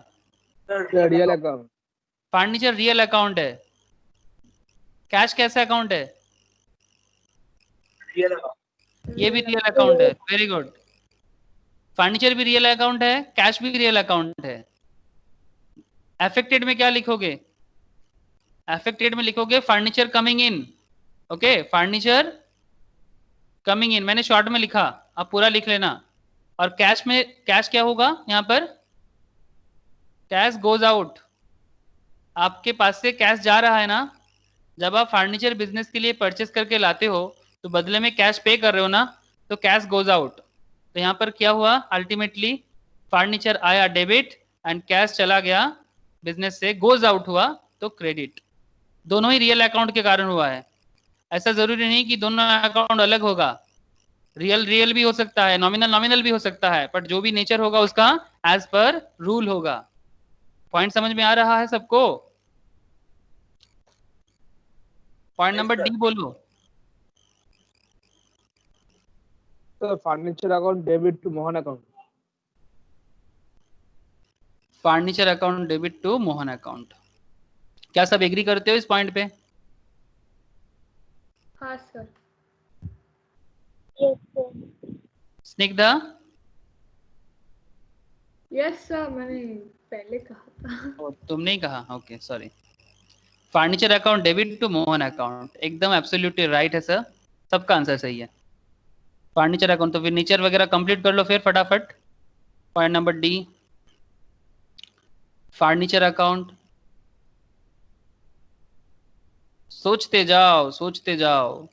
Sir real account. Furniture real account है, कैश कैसा अकाउंट है? Real account. ये भी रियल अकाउंट है, वेरी गुड, फर्नीचर भी रियल अकाउंट है, कैश भी रियल अकाउंट है। अफेक्टेड में क्या लिखोगे, अफेक्टेड में लिखोगे furniture coming in, okay, furniture coming in मैंने शॉर्ट में लिखा, आप पूरा लिख लेना। और कैश में, कैश क्या होगा यहाँ पर, कैश गोज आउट, आपके पास से कैश जा रहा है ना, जब आप फर्नीचर बिजनेस के लिए परचेस करके लाते हो तो बदले में कैश पे कर रहे हो ना, तो कैश गोज आउट, तो यहाँ पर क्या हुआ, अल्टीमेटली फर्नीचर आया डेबिट एंड कैश चला गया बिजनेस से, गोज आउट हुआ तो क्रेडिट, दोनों ही रियल अकाउंट के कारण हुआ है, ऐसा जरूरी नहीं कि दोनों अकाउंट अलग होगा, रियल रियल भी हो सकता है, नॉमिनल नॉमिनल भी हो सकता है, बट जो भी नेचर होगा उसका एज पर रूल होगा। पॉइंट समझ में आ रहा है सबको? पॉइंट नंबर डी बोलो। Sir furniture account debit to Mohan account. Furniture account debit to Mohan account, क्या सब एग्री करते हो इस पॉइंट पे? हाँ सर। Yes, sir. Snigdha? Yes sir, मैंने पहले कहा था। तुमने ही कहा, okay sorry. Furniture account debit to Mohan account, एकदम एब्सोल्युटली राइट है सर, सबका आंसर सही है। फर्नीचर अकाउंट, तो फर्नीचर वगैरह कंप्लीट कर लो फिर फटाफट। Point number D, furniture account, सोचते जाओ सोचते जाओ,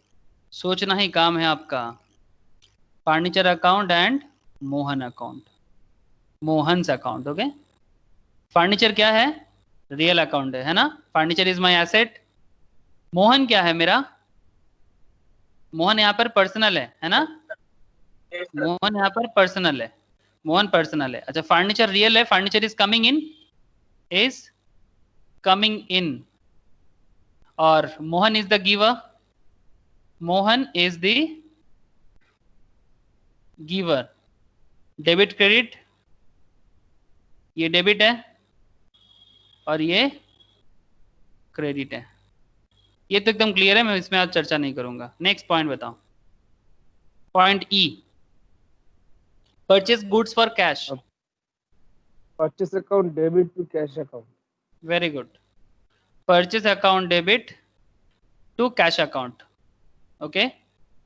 सोचना ही काम है आपका। Furniture account and Mohan account, Mohan's account, okay. Furniture क्या है, रियल अकाउंट है ना, furniture is my asset. Mohan क्या है मेरा, मोहन यहाँ पर पर्सनल है ना, मोहन यहाँ पर पर्सनल है, मोहन पर्सनल है। अच्छा फर्नीचर रियल है, furniture is coming in, is coming in, और Mohan is the giver, Mohan is the giver. Debit credit, ये डेबिट है और ये क्रेडिट है, ये तो एकदम क्लियर है, मैं इसमें आज चर्चा नहीं करूंगा। नेक्स्ट पॉइंट बताओ, point E, purchase goods for cash. Purchase account debit to cash account. Very good, purchase account debit to cash account, okay.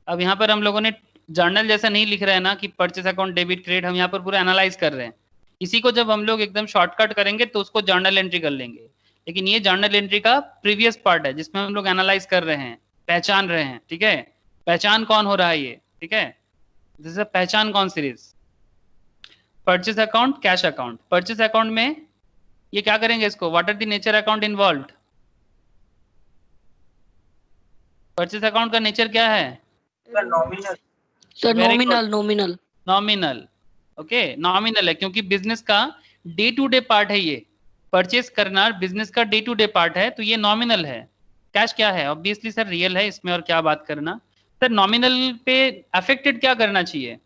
अब यहाँ पर हम लोगों ने जर्नल जैसा नहीं लिख रहे हैं ना कि परचेस अकाउंट डेबिट क्रेडिट, हम यहाँ पर पूरा एनालाइज कर रहे हैं। इसी को जब हम लोग एकदम शॉर्टकट करेंगे तो उसको जर्नल एंट्री कर लेंगे, लेकिन ये जर्नल एंट्री का प्रीवियस पार्ट है जिसमें हम लोग एनालाइज कर रहे हैं, पहचान रहे हैं, ठीक है। पहचान कौन हो रहा है ये, ठीक है, दिस इज अ पहचान कौन series. Purchase account, cash account. Purchase account में ये क्या करेंगे इसको, what are the nature account involved. Purchase account का नेचर क्या है nominal. Sir Very nominal nominal nominal, okay nominal है क्योंकि बिजनेस का डे टू डे पार्ट है ये, परचेस करना बिजनेस का डे टू डे पार्ट है, तो ये नॉमिनल है। कैश क्या है, ऑब्वियसली सर रियल है, इसमें और क्या बात करना। सर नॉमिनल पे अफेक्टेड क्या करना चाहिए,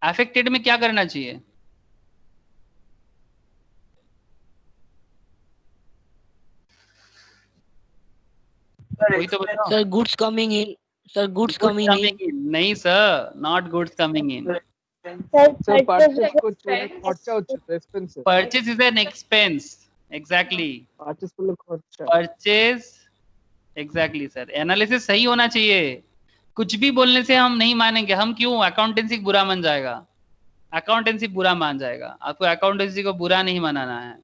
अफेक्टेड में क्या करना चाहिए, कोई तो बताओ। Sir goods coming in, sir goods coming in. नहीं sir, not goods coming in. Sir Purchase purchase को चोरी expense. खर्चा होता है, expenses. Purchase is an expense, exactly Purchase को खर्चा। परचेज, एग्जैक्टली सर, एनालिसिस सही होना चाहिए। कुछ भी बोलने से हम नहीं मानेंगे, हम क्यों, अकाउंटेंसी बुरा मान जाएगा, अकाउंटेंसी बुरा मान जाएगा, आपको अकाउंटेंसी को बुरा नहीं मनाना है।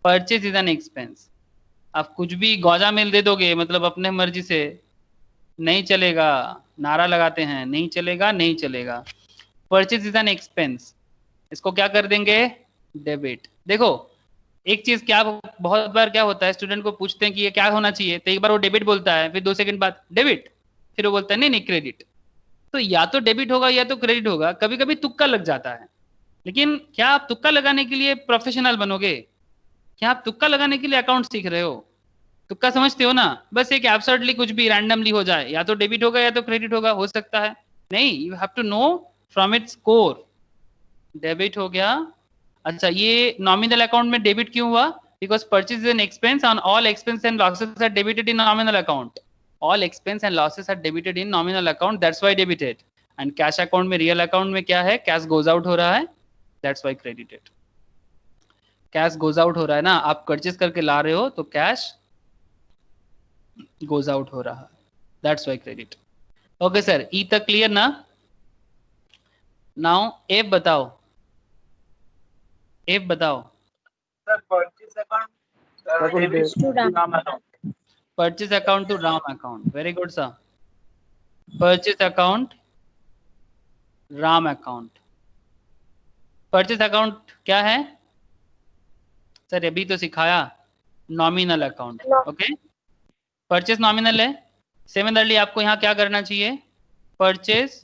परचेज इज एन एक्सपेंस, आप कुछ भी गौजा मेल दे दोगे मतलब अपने मर्जी से, नहीं चलेगा, नारा लगाते हैं नहीं चलेगा नहीं चलेगा। परचेज इज एन एक्सपेंस, इसको क्या कर देंगे, डेबिट। देखो एक चीज क्या बहुत बार क्या होता है, स्टूडेंट को पूछते हैं कि ये क्या होना चाहिए, तो एक बार वो डेबिट बोलता है, फिर 2 सेकंड बाद डेबिट, फिर वो बोलता है नहीं नहीं क्रेडिट। तो या तो डेबिट होगा या तो क्रेडिट होगा, कभी कभी तुक्का लग जाता है। लेकिन क्या आप तुक्का लगाने के लिए प्रोफेशनल बनोगे, क्या आप तुक्का लगाने के लिए अकाउंट सीख रहे हो, तुक्का समझते हो ना, बस एक एब्सर्डली कुछ भी रैंडमली हो जाए, या तो डेबिट होगा या तो क्रेडिट होगा, हो सकता है नहीं, you have to know from its core. Debit हो गया। अच्छा ये नॉमिनल अकाउंट में डेबिट क्यों हुआ, because purchase is an expense on all expense and losses are debited in nominal account, all expense and losses are debited in nominal account, that's why debited. And cash account में, real account में क्या है, cash goes out हो रहा है, that's why क्रेडिटेड। Cash goes out हो रहा है ना, आप परचेज करके ला रहे हो तो कैश गोज आउट हो रहा है, that's why credit. Okay sir, E तक क्लियर ना। नाउ एफ बताओ, एफ बताओ। Sir purchase account debit to Ram account. Purchase account to Ram account, very good sir. Purchase account Ram account. Purchase account क्या है sir, अभी तो सिखाया, nominal account, okay. Purchase nominal है। सिमिलरली आपको यहाँ क्या करना चाहिए, परचेज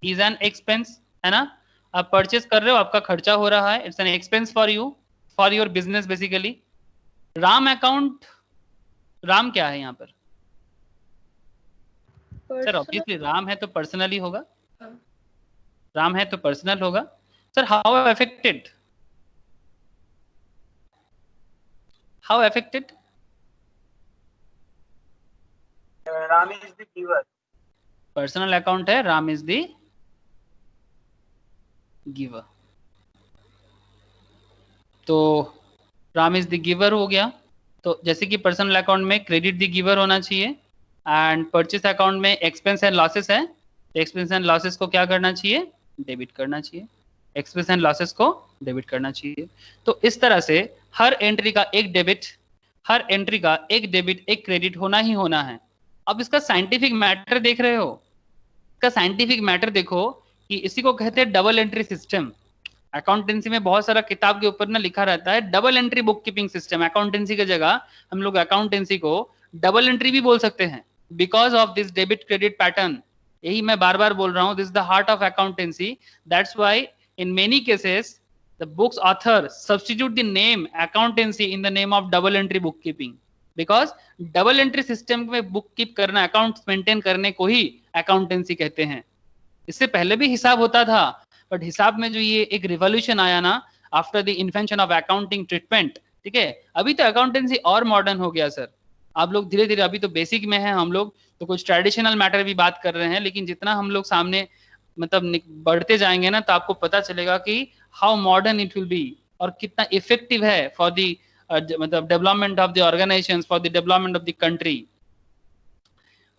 इज एन एक्सपेंस, है ना, आप परचेज कर रहे हो, आपका खर्चा हो रहा है, it's an expense for you, for your business basically. Ram account, Ram क्या है यहाँ पर सर, ऑब्वियसली राम है तो पर्सनल ही होगा, राम है तो पर्सनल होगा। Sir how affected, how affected, Ram is the giver. Personal account है, राम इज द गिवर, तो राम इज द गिवर हो गया। तो जैसे कि पर्सनल अकाउंट में क्रेडिट द गिवर होना चाहिए, एंड परचेस अकाउंट में एक्सपेंस एंड लॉसेस है, तो एक्सपेंस एंड लॉसेस को क्या करना चाहिए, डेबिट करना चाहिए, एक्सपेंस एंड लॉसेस को डेबिट करना चाहिए। तो इस तरह से हर एंट्री का एक डेबिट, हर एंट्री का एक डेबिट एक क्रेडिट होना ही होना है। अब इसका साइंटिफिक मैटर देख रहे हो, इसका साइंटिफिक मैटर देखो कि इसी को कहते हैं डबल एंट्री सिस्टम। अकाउंटेंसी में बहुत सारा किताब के ऊपर ना लिखा रहता है double entry book keeping system, accountancy की जगह हम लोग अकाउंटेंसी को डबल एंट्री भी बोल सकते हैं, because of this debit credit pattern. यही मैं बार बार बोल रहा हूँ, this the heart of accountancy, that's why in many cases the book's author substitute the name accountancy in the name of double entry bookkeeping, because double entry system में book keep करना, accounts maintain करने को ही accountancy कहते हैं। इससे पहले भी हिसाब होता था, बट हिसाब में जो ये एक रिवॉल्यूशन आया ना after the invention of accounting treatment, ठीक है, अभी तो अकाउंटेंसी और मॉडर्न हो गया सर। आप लोग धीरे धीरे, अभी तो बेसिक में है हम लोग, तो कुछ ट्रेडिशनल मैटर भी बात कर रहे हैं, लेकिन जितना हम लोग सामने मतलब बढ़ते जाएंगे ना, तो आपको पता चलेगा कि how modern it will be और कितना इफेक्टिव है फॉर द मतलब development of the organisations, for the development of the country.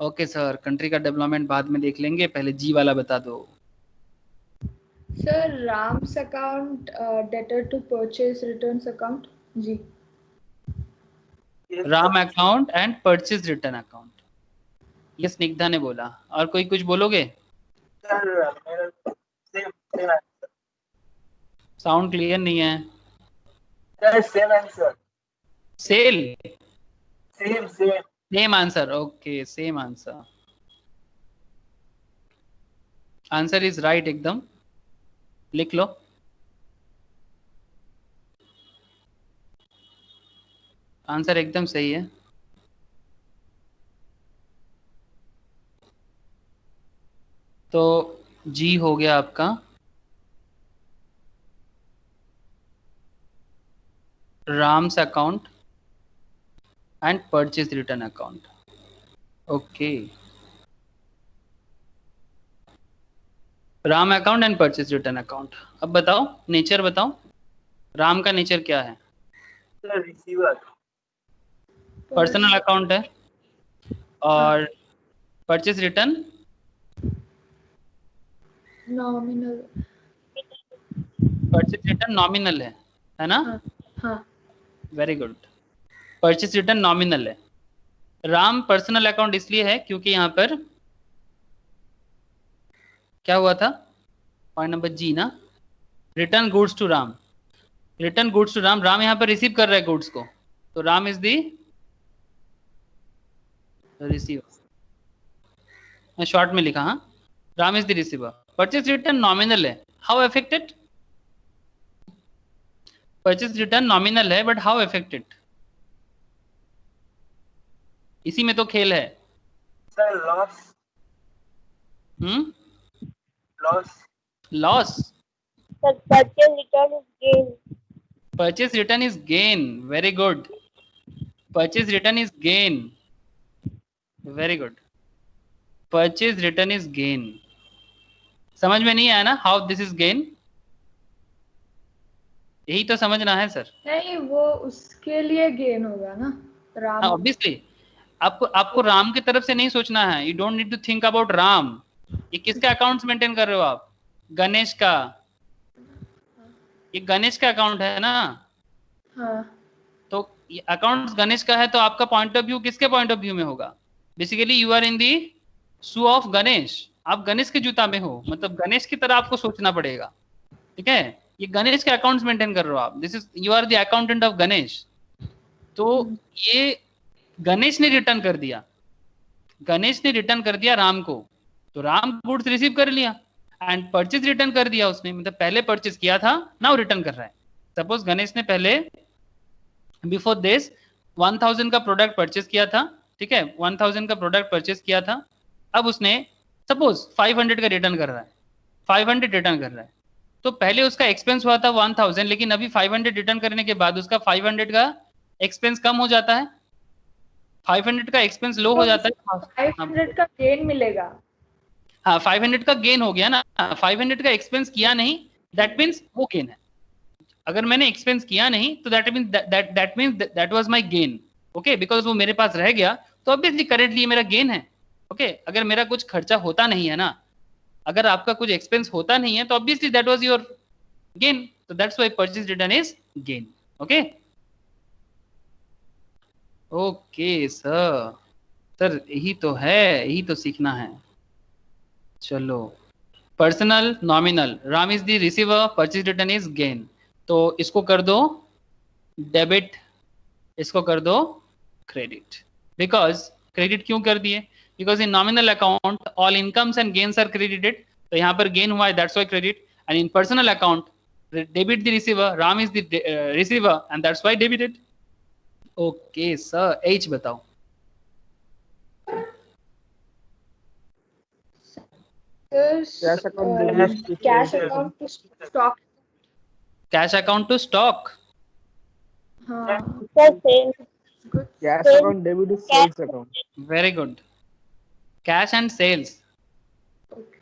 Okay sir, country का डेवलपमेंट बाद में देख लेंगे, पहले जी वाला बता दो। Sir, Ram's account, debtor to purchase returns account. जी. Yes, Ram sir. Account and purchase return account, ये स्निग्धा ने बोला। और कोई कुछ बोलोगे? Sir, मेरा same answer. साउंड क्लियर नहीं है। Sir, same answer. Sale, Same. Same answer. Okay, same answer. Answer is right, एकदम लिख लो। आंसर एकदम सही है। तो जी हो गया आपका। Ram's account and purchase return account. Okay, Ram account and purchase return account. अब बताओ नेचर बताओ, राम का नेचर क्या है? Sir, receiver. पर्सनल अकाउंट है। और purchase return Nominal. Purchase return nominal है ना? हाँ. Very good. Purchase return nominal है। राम पर्सनल अकाउंट इसलिए है क्योंकि यहाँ पर क्या हुआ था, पॉइंट नंबर जी ना, return goods to Ram. Return goods to Ram, Ram यहाँ पर रिसीव कर रहा है गुड्स को, तो राम इज दी रिसीवर। मैं शॉर्ट में लिखा, हाँ, Ram is the receiver. Purchase return nominal है, how affected? Purchase return nominal है बट हाउ अफेक्टेड? इसी में तो खेल है। Sir, loss. Loss. Sir, purchase return is gain. Purchase return is gain, very good. Purchase return is gain, very good. Purchase return is gain. समझ में नहीं आया ना हाउ दिस इज गेन? यही तो समझना है सर। नहीं, वो उसके लिए गेन होगा ना, राम. ऑब्वियसली आपको राम की तरफ से नहीं सोचना है। You don't need to think about Ram. ये किसके अकाउंट्स मेंटेन कर रहे हो आप? गणेश का। ये गणेश का अकाउंट है ना? हाँ. तो ये अकाउंट्स गणेश का है, तो आपका पॉइंट ऑफ व्यू किसके पॉइंट ऑफ व्यू में होगा? Basically you are in the shoe of Ganesh. आप गणेश के जूता में हो, मतलब गणेश की तरह आपको सोचना पड़ेगा। ठीक है, ये गणेश के अकाउंट्स मेंटेन कर रहे हो आप। This is, you are the accountant of Ganesh. तो ये गणेश ने रिटर्न कर दिया, गणेश ने रिटर्न कर दिया राम को, तो राम गुड्स रिसीव कर लिया एंड परचेज रिटर्न कर दिया उसने, मतलब पहले परचेज किया था, नाउ रिटर्न कर रहा है। सपोज गणेश ने पहले बिफोर दिस 1000 का प्रोडक्ट परचेज किया था, ठीक है, 1000 का प्रोडक्ट परचेज किया था। अब उसने सपोज 500 का रिटर्न कर रहा है, 500 रिटर्न कर रहा है। तो पहले उसका एक्सपेंस हुआ था 1000, लेकिन अभी 500 रिटर्न करने के बाद उसका 500 का एक्सपेंस कम हो जाता है, 500 का एक्सपेंस लो हो जाता है। 500 का गेन मिलेगा। हाँ, 500 का गेन हो गया ना, 500 का एक्सपेंस किया नहीं, दैट मीन्स वो गेन है। अगर मैंने एक्सपेंस किया नहीं तो that means that was my gain. Okay, because वो मेरे पास रह गया, तो ऑब्वियसली करेंटली मेरा गेन है। ओके, अगर मेरा कुछ खर्चा होता नहीं है ना, अगर आपका कुछ एक्सपेंस होता नहीं है, तो obviously that was your gain. तो that's why purchase return is gain. Okay okay sir, sir यही तो है, यही तो सीखना है। चलो, personal nominal, Ram is the receiver, purchase return is gain. तो इसको कर दो डेबिट, इसको कर दो क्रेडिट। बिकॉज क्रेडिट क्यों कर दिए? Because in nominal account all incomes and gains are credited, तो यहाँ पर गेन हुआ है, that's why credit. And in personal account debit the receiver, Ram is the receiver and that's why debited. Okay sir, H बताओ। Cash account debit to cash sales account to stock. Cash account to stock, हाँ. Sir, sales. Cash account debit to sales account. Very good. Cash and sales,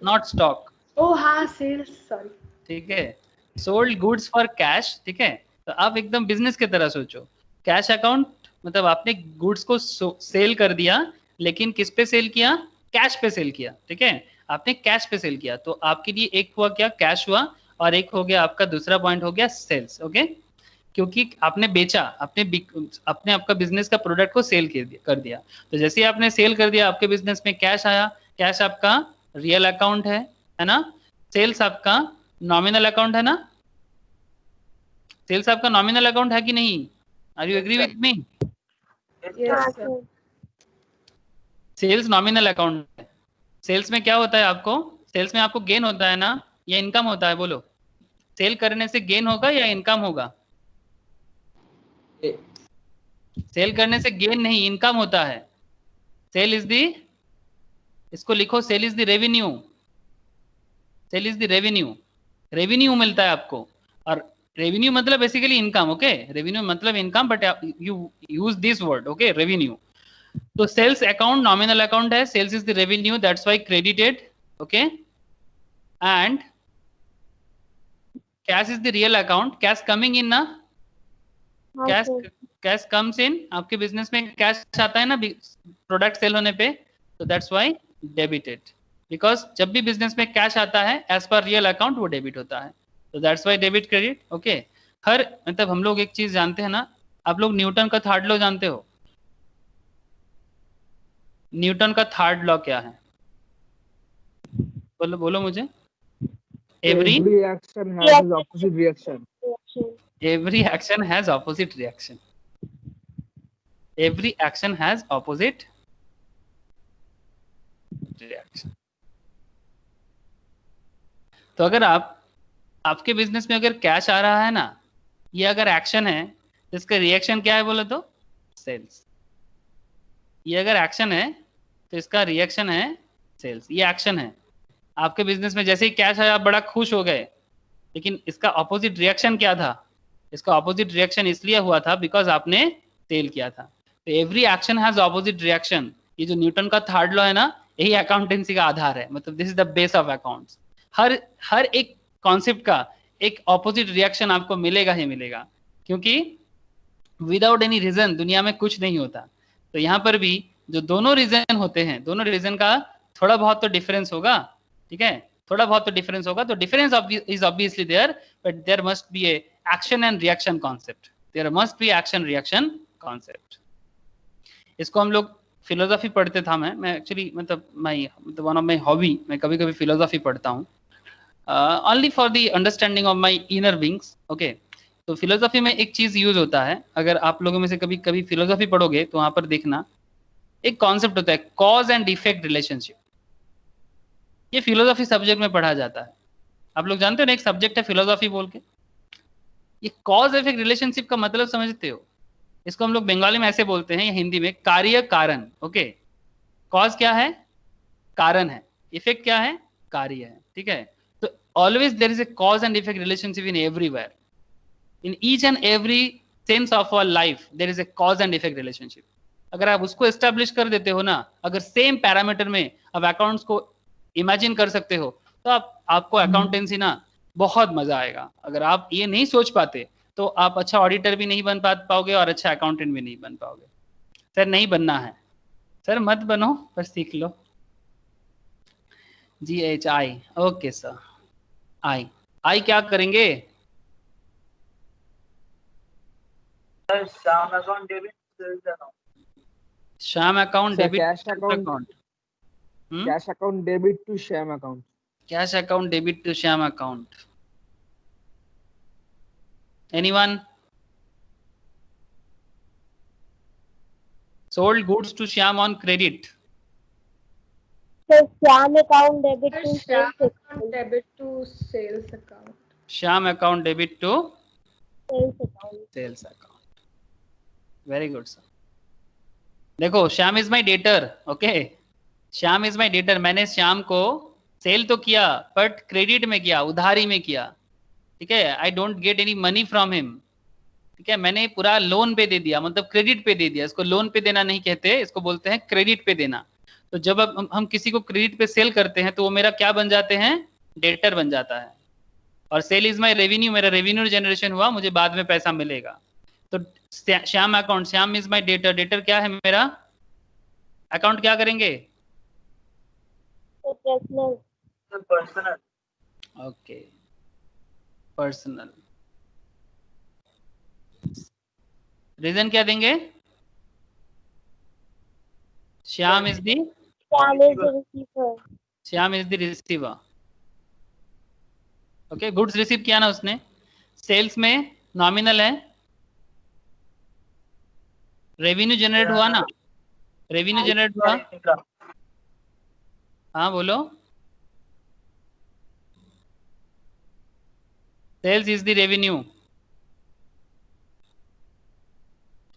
not stock. ओ हाँ, sales, sorry. ठीक है, sold goods for cash. ठीक है, तो आप एकदम business की तरह सोचो। कैश अकाउंट मतलब आपने गुड्स को सेल कर दिया लेकिन किस पे सेल किया? कैश पे सेल किया, ठीक है, आपने कैश पे सेल किया। तो आपके लिए एक हुआ क्या? कैश हुआ, और एक हो गया आपका दूसरा पॉइंट हो गया सेल्स। ओके, क्योंकि आपने बेचा, आपने आपका बिजनेस का प्रोडक्ट को सेल कर दिया। तो जैसे ही आपने सेल कर दिया, आपके बिजनेस में कैश आया। कैश आपका रियल अकाउंट है ना? सेल्स आपका नॉमिनल अकाउंट है ना? सेल्स आपका नॉमिनल अकाउंट है कि नहीं? Are you agree with me? Yes, sir. Sales nominal account है। सेल्स में क्या होता है आपको? सेल्स में आपको गेन होता है ना, या इनकम होता है? बोलो, सेल करने से गेन होगा या इनकम होगा? सेल करने से गेन नहीं, इनकम होता है। सेल इज दी, इसको लिखो, sale is the revenue. Sale is the revenue, revenue मिलता है आपको। और रेवेन्यू मतलब बेसिकली इनकम। ओके, रेवेन्यू मतलब income, but you use this word, okay, revenue. तो सेल्स अकाउंट नॉमिनल अकाउंट है, sales is the revenue, that's why credited. Okay, and cash is the real account, cash coming in ना, cash comes इन, आपके business में cash आता है ना product cell होने पे, तो दैट्स व्हाई डेबिटेड, बिकॉज जब भी बिजनेस में कैश आता है एज पर रियल अकाउंट वो डेबिट होता है, तो that's why debit credit. Okay, हर मतलब हम लोग एक चीज जानते हैं ना, आप लोग न्यूटन का थर्ड लॉ जानते हो? न्यूटन का थर्ड लॉ क्या है? बोलो बोलो मुझे। Every action has its opposite reaction. Every action has opposite reaction. Every action has opposite reaction. तो अगर आपके बिजनेस में अगर कैश आ रहा है ना, ये अगर एक्शन है तो इसका रिएक्शन क्या है बोले तो? सेल्स। ये अगर एक्शन है तो इसका रिएक्शन है सेल्स। ये एक्शन है आपके बिजनेस में, जैसे ही कैश आया आप बड़ा खुश हो गए, लेकिन इसका ऑपोजिट रिएक्शन क्या था? इसका ऑपोजिट रिएक्शन इसलिए हुआ था बिकॉज आपने सेल किया था। तो every action has opposite reaction. ये जो न्यूटन का थर्ड लॉ है ना, यही अकाउंटेंसी का आधार है, मतलब this is the base of accounts. हर एक कॉन्सेप्ट का एक ऑपोजिट रिएक्शन आपको मिलेगा ही मिलेगा, क्योंकि विदाउट एनी रीजन दुनिया में कुछ नहीं होता। तो यहाँ पर भी जो दोनों रीजन होते हैं, दोनों रीजन का थोड़ा बहुत तो डिफरेंस होगा, ठीक है, थोड़ा बहुत तो डिफरेंस होगा। तो difference is obviously there, but there must be a action and reaction concept. There must be action reaction concept. इसको हम लोग फिलोसॉफी पढ़ते था। मैं एक्चुअली मतलब वन ऑफ माई हॉबी, मैं कभी कभी फिलोसॉफी पढ़ता हूँ, only for the understanding of my inner beings. Okay, तो फिलोसॉफी में एक चीज यूज होता है, अगर आप लोगों में से कभी कभी फिलोसॉफी पढ़ोगे तो वहां पर देखना एक कॉन्सेप्ट होता है कॉज एंड इफेक्ट रिलेशनशिप। ये फिलोसॉफी सब्जेक्ट में पढ़ा जाता है। आप लोग जानते हो ना, एक सब्जेक्ट है फिलोसॉफी बोल के। ये कॉज इफेक्ट रिलेशनशिप का मतलब समझते हो? इसको हम लोग बंगाली में ऐसे बोलते हैं या हिंदी में कार्य कारण। ओके, कॉज क्या है? कारण है। इफेक्ट क्या है? कार्य है, ठीक है। तो always there is a cause and effect relationship in everywhere, in each and every sense of our life there is a cause and effect relationship. अगर आप उसको एस्टेब्लिश कर देते हो ना, अगर सेम पैरामीटर में आप अकाउंट्स को इमेजिन कर सकते हो, तो आपको अकाउंटेंसी ना बहुत मजा आएगा। अगर आप ये नहीं सोच पाते तो आप अच्छा ऑडिटर भी नहीं बन पाओगे और अच्छा अकाउंटेंट भी नहीं बन पाओगे। सर नहीं बनना है, सर मत बनो, पर सीख लो। GHI, okay sir. आई क्या करेंगे? Shyam account debit, sales account. Shyam account debit Cash account. Cash account debit to Shyam account. Cash account debit to Shyam account. Anyone? Sold goods to Shyam on credit. So Shyam account debit to Shyam sales account debit to sales account. Shyam account debit to account. Sales account. Very good sir. देखो, Shyam is my debtor. Okay, Shyam is my debtor. मैंने श्याम को cell तो किया but credit में किया, उधारी में किया, ठीक है। I don't get any money from him, ठीक है। मैंने पूरा लोन पे दे दिया, मतलब क्रेडिट पे दे दिया। इसको लोन पे देना नहीं कहते, इसको बोलते हैं क्रेडिट पे देना। तो जब अब हम किसी को क्रेडिट पे सेल करते हैं तो वो मेरा क्या बन जाते हैं? डेटर बन जाता है। और सेल इज माई रेवेन्यू, मेरा रेवेन्यू जनरेशन हुआ, मुझे बाद में पैसा मिलेगा। तो Shyam account, Shyam is my debtor. Debtor क्या है मेरा? अकाउंट क्या करेंगे? Personal. Personal. ओके, पर्सनल। रीजन क्या देंगे? Shyam is the Sam is the receiver. Shyam is the receiver. Okay, goods receive किया ना उसने। सेल्स में नॉमिनल है, रेवेन्यू जनरेट हुआ ना, रेवेन्यू जनरेट हुआ। हाँ बोलो। Sales is the revenue.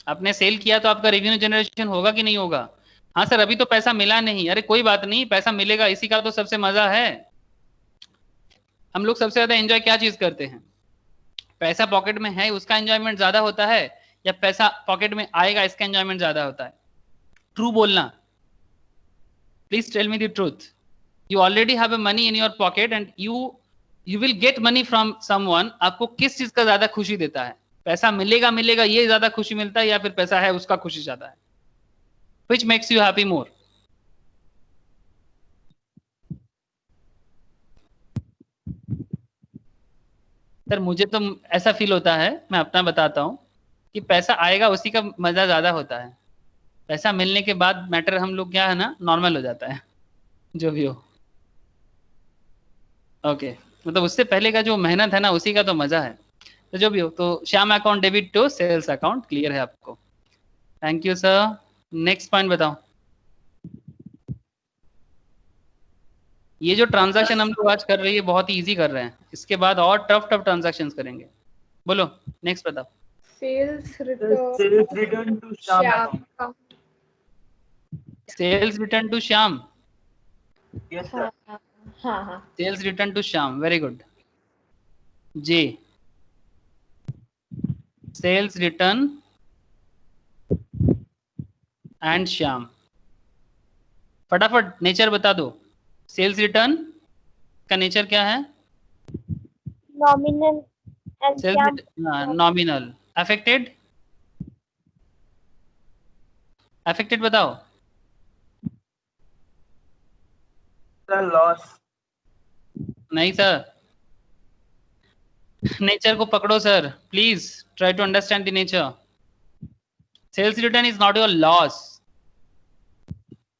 आपने सेल किया तो आपका रेवेन्यू जनरेशन होगा कि नहीं होगा? हाँ सर अभी तो पैसा मिला नहीं, अरे कोई बात नहीं, पैसा मिलेगा, इसी का तो सबसे मजा है। हम लोग सबसे ज्यादा एंजॉय क्या चीज करते हैं? पैसा पॉकेट में है उसका एंजॉयमेंट ज्यादा होता है, या पैसा पॉकेट में आएगा इसका एंजॉयमेंट ज्यादा होता है? ट्रू बोलना, please tell me the truth. You already have a money in your pocket and you will get money from someone. आपको किस चीज का ज्यादा खुशी देता है? पैसा मिलेगा मिलेगा ये ज्यादा खुशी मिलता है, या फिर पैसा है उसका खुशी ज्यादा है? Which makes you happy more? Sir मुझे तो ऐसा फील होता है, मैं अपना बताता हूँ, कि पैसा आएगा उसी का मजा ज्यादा होता है। पैसा मिलने के बाद मैटर हम लोग क्या है ना, नॉर्मल हो जाता है, जो भी हो। ओके, मतलब उससे पहले का जो मेहनत है ना उसी का तो मजा है। तो जो भी हो, तो Shyam account debit to sales account, clear है आपको? Thank you sir. Next point बताओ। ये जो ट्रांजैक्शन हम लोग आज कर रहे हैं बहुत ही इजी कर रहे हैं, इसके बाद और टफ ट्रांजैक्शंस करेंगे। बोलो नेक्स्ट बताओ। Sales Sales return to Shyam Shyam account. account. Sales return to Shyam. Yes sir. हाँ sales return to Shyam, very good. J, sales return and Shyam. फटाफट नेचर बता दो। सेल्स रिटर्न का नेचर क्या है? Nominal and Sam. Sales nominal. Affected, affected बताओ। Sir loss. नहीं sir, nature को पकड़ो sir, please try to understand the nature. Sales return is not your loss,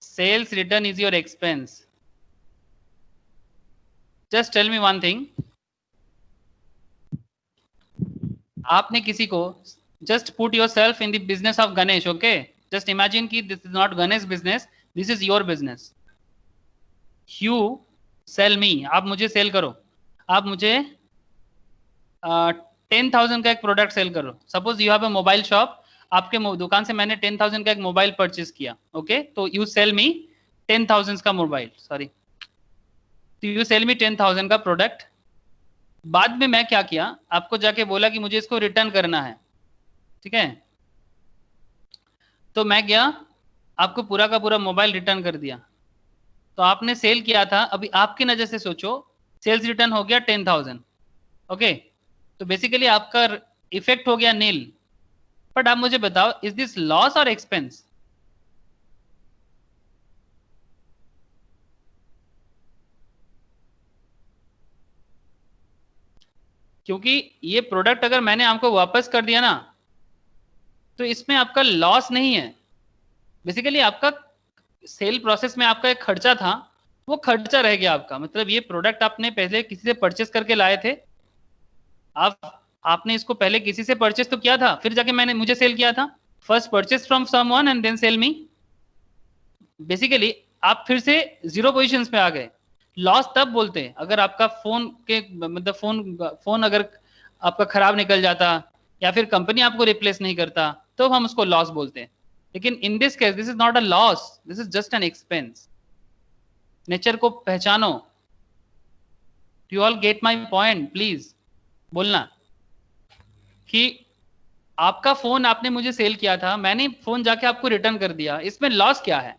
sales return is your expense. Just tell me one thing, आपने किसी को, just put yourself in the business of Ganesh, okay? Just imagine कि this is not Ganesh business, this is your business. You sell me, आप मुझे cell करो, आप मुझे 10,000 का एक प्रोडक्ट सेल करो। Suppose you have a mobile shop, आपके दुकान से मैंने 10,000 का एक मोबाइल परचेज किया, ओके? तो यू सेल मी 10,000 का मोबाइल, सॉरी, तो यू सेल मी 10,000 का प्रोडक्ट। बाद में मैं क्या किया, आपको जाके बोला कि मुझे इसको रिटर्न करना है, ठीक है? तो मैं गया, आपको पूरा का पूरा मोबाइल रिटर्न कर दिया। तो आपने सेल किया था, अभी आपकी नजर से सोचो, सेल्स रिटर्न हो गया 10,000, ओके? तो बेसिकली आपका इफेक्ट हो गया नील। बट आप मुझे बताओ, इज दिस लॉस और एक्सपेंस? क्योंकि ये प्रोडक्ट अगर मैंने आपको वापस कर दिया ना, तो इसमें आपका लॉस नहीं है। बेसिकली आपका सेल प्रोसेस में आपका एक खर्चा था, वो खर्चा रह गया आपका। मतलब ये प्रोडक्ट आपने पहले किसी से परचेस करके लाए थे, आपने इसको पहले किसी से परचेस तो किया था, फिर जाके मुझे सेल किया था। First purchase from someone and then sale me. Basically आप फिर से जीरो पोजीशंस पे आ गए। लॉस तब बोलते हैं अगर आपका फोन के मतलब फोन अगर आपका खराब निकल जाता, या फिर कंपनी आपको रिप्लेस नहीं करता, तो हम उसको लॉस बोलते हैं। लेकिन in this case this is not a loss, this is just an expense. Nature को पहचानो। You all get my point? Please बोलना कि आपका फोन आपने मुझे सेल किया था, मैंने फोन जाके आपको रिटर्न कर दिया, इसमें लॉस क्या है?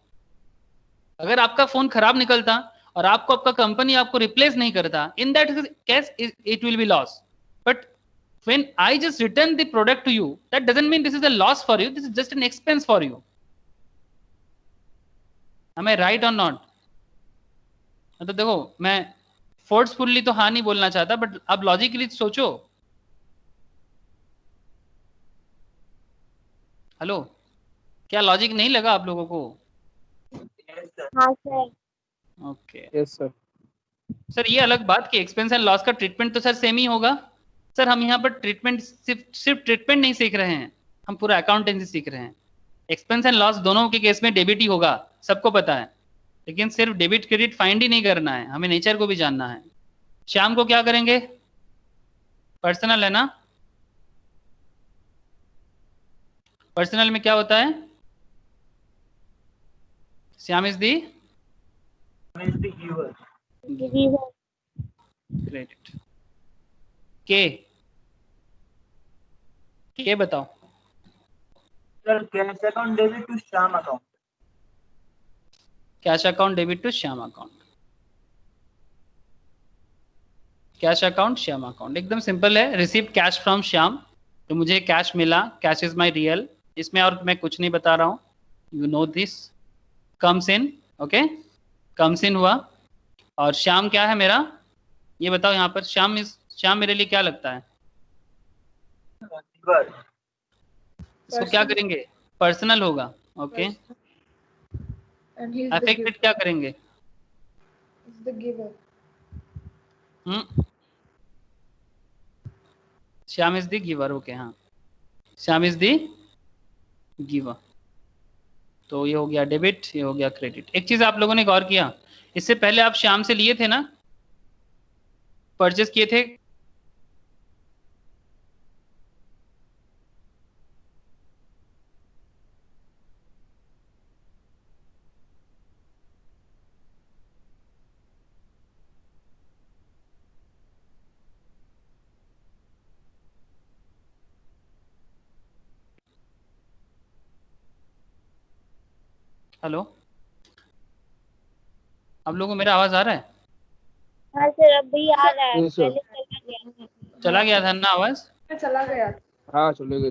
अगर आपका फोन खराब निकलता और आपको आपका कंपनी आपको रिप्लेस नहीं करता, in that case it will be loss. But when I just return the product to you, that doesn't mean this is a loss for you, this is just an expense for you. Am I right or not? मतलब देखो मैं forcefully तो हाँ नहीं बोलना चाहता, but अब logically सोचो। हेलो, क्या लॉजिक नहीं लगा आप लोगों को? Yes, sir. हाँ sir. Okay yes sir. Sir, ये अलग बात कि एक्सपेंस एंड लॉस का ट्रीटमेंट तो सर सेम ही होगा। सर हम यहाँ पर ट्रीटमेंट सिर्फ ट्रीटमेंट नहीं सीख रहे हैं, हम पूरा अकाउंटेंसी सीख रहे हैं। एक्सपेंस एंड लॉस दोनों के केस में डेबिट ही होगा, सबको पता है, लेकिन सिर्फ डेबिट क्रेडिट फाइंड ही नहीं करना है, हमें नेचर को भी जानना है। शाम को क्या करेंगे? पर्सनल है ना? पर्सनल में क्या होता है? Shyam is the Is the giver. Giver. Credit. के बताओ। Sir, cash account debit to Shyam account. Cash account debit to Shyam account. Cash account Shyam account एकदम सिंपल है। रिसीव कैश फ्रॉम श्याम, तो मुझे कैश मिला, कैश इज माय रियल, इसमें और मैं कुछ नहीं बता रहा हूँ, you know this. Comes in, okay, comes in हुआ। और श्याम क्या है मेरा, ये बताओ यहाँ पर। श्याम मेरे लिए क्या लगता है? Giver. इसको क्या करेंगे? पर्सनल होगा, okay. And he's the giver. Affected क्या करेंगे? He's the giver. Shyam is the giver, okay, हाँ, श्याम इज द गिवर। तो ये हो गया डेबिट, ये हो गया क्रेडिट। एक चीज आप लोगों ने गौर किया, इससे पहले आप श्याम से लिए थे ना, परचेस किए थे, हेलो, आप लोगों को मेरा आवाज आ रहा है? हाँ सर अभी आ रहा है, Yes, sir. पहले चला गया। चला गया था ना आवाज? चला गया। हाँ चले गए।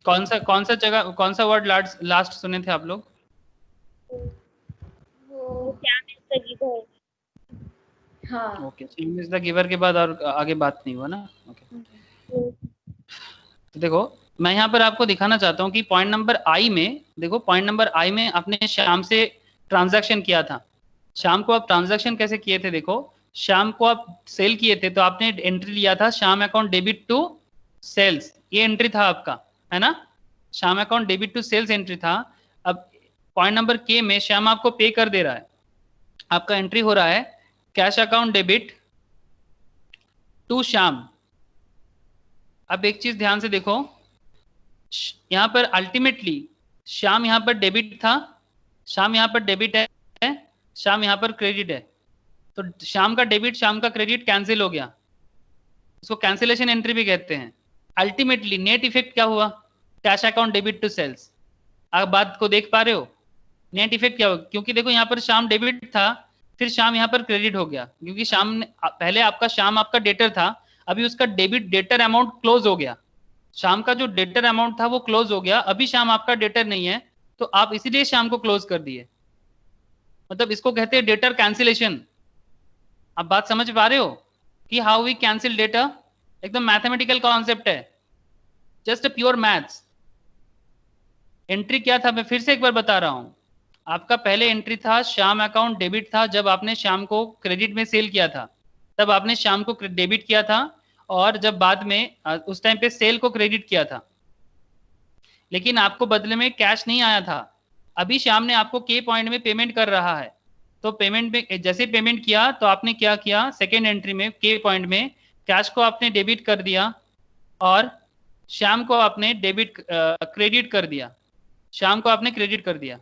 कौन सा जगह, कौन सा वर्ड लास्ट सुने थे आप लोग? वो श्याम इज द गिवर। हाँ। Okay, Shyam is the giver के बाद और आगे बात नहीं हुआ ना, ओके। तो देखो मैं यहाँ पर आपको दिखाना चाहता हूँ कि पॉइंट नंबर आई में, देखो पॉइंट नंबर आई में आपने श्याम से ट्रांजैक्शन किया था। शाम को आप ट्रांजैक्शन कैसे किए थे? देखो शाम को आप सेल किए थे, तो आपने एंट्री लिया था Shyam account debit to sales, ये एंट्री था आपका, है ना? Shyam account debit to sales entry था। अब पॉइंट नंबर के में श्याम आपको पे कर दे रहा है, आपका एंट्री हो रहा है cash account debit to Shyam. अब एक चीज ध्यान से देखो, यहाँ पर अल्टीमेटली श्याम यहाँ पर डेबिट था, श्याम यहाँ पर डेबिट है, श्याम यहाँ पर क्रेडिट है, तो श्याम का डेबिट श्याम का क्रेडिट कैंसिल हो गया, इसको कैंसिलेशन एंट्री भी कहते हैं। अल्टीमेटली नेट इफेक्ट क्या हुआ? Cash account debit to sales. आप बात को देख पा रहे हो? नेट इफेक्ट क्या होगा? क्योंकि देखो यहाँ पर श्याम डेबिट था, फिर श्याम यहाँ पर क्रेडिट हो गया, क्योंकि श्याम ने पहले आपका श्याम आपका डेटर था, अभी उसका डेटर अमाउंट क्लोज हो गया। श्याम का जो डेटर अमाउंट था वो क्लोज हो गया, अभी श्याम आपका डेटर नहीं है, तो आप इसीलिए श्याम को क्लोज कर दिए। मतलब इसको कहते हैं डेटर कैंसिलेशन। आप बात समझ पा रहे हो कि हाउ वी कैंसिल डेटर? एकदम मैथमेटिकल कॉन्सेप्ट है, जस्ट प्योर मैथ्स। एंट्री क्या था मैं फिर से एक बार बता रहा हूं, आपका पहले एंट्री था श्याम अकाउंट डेबिट था, जब आपने श्याम को क्रेडिट में सेल किया था तब आपने श्याम को डेबिट किया था, और जब बाद में उस टाइम पे सेल को क्रेडिट किया था, लेकिन आपको बदले में कैश नहीं आया था। अभी श्याम ने आपको के पॉइंट में पेमेंट कर रहा है, तो पेमेंट में जैसे पेमेंट किया तो आपने क्या किया, सेकेंड एंट्री में के पॉइंट में कैश को आपने डेबिट कर दिया और श्याम को आपने क्रेडिट कर दिया, श्याम को आपने क्रेडिट कर दिया।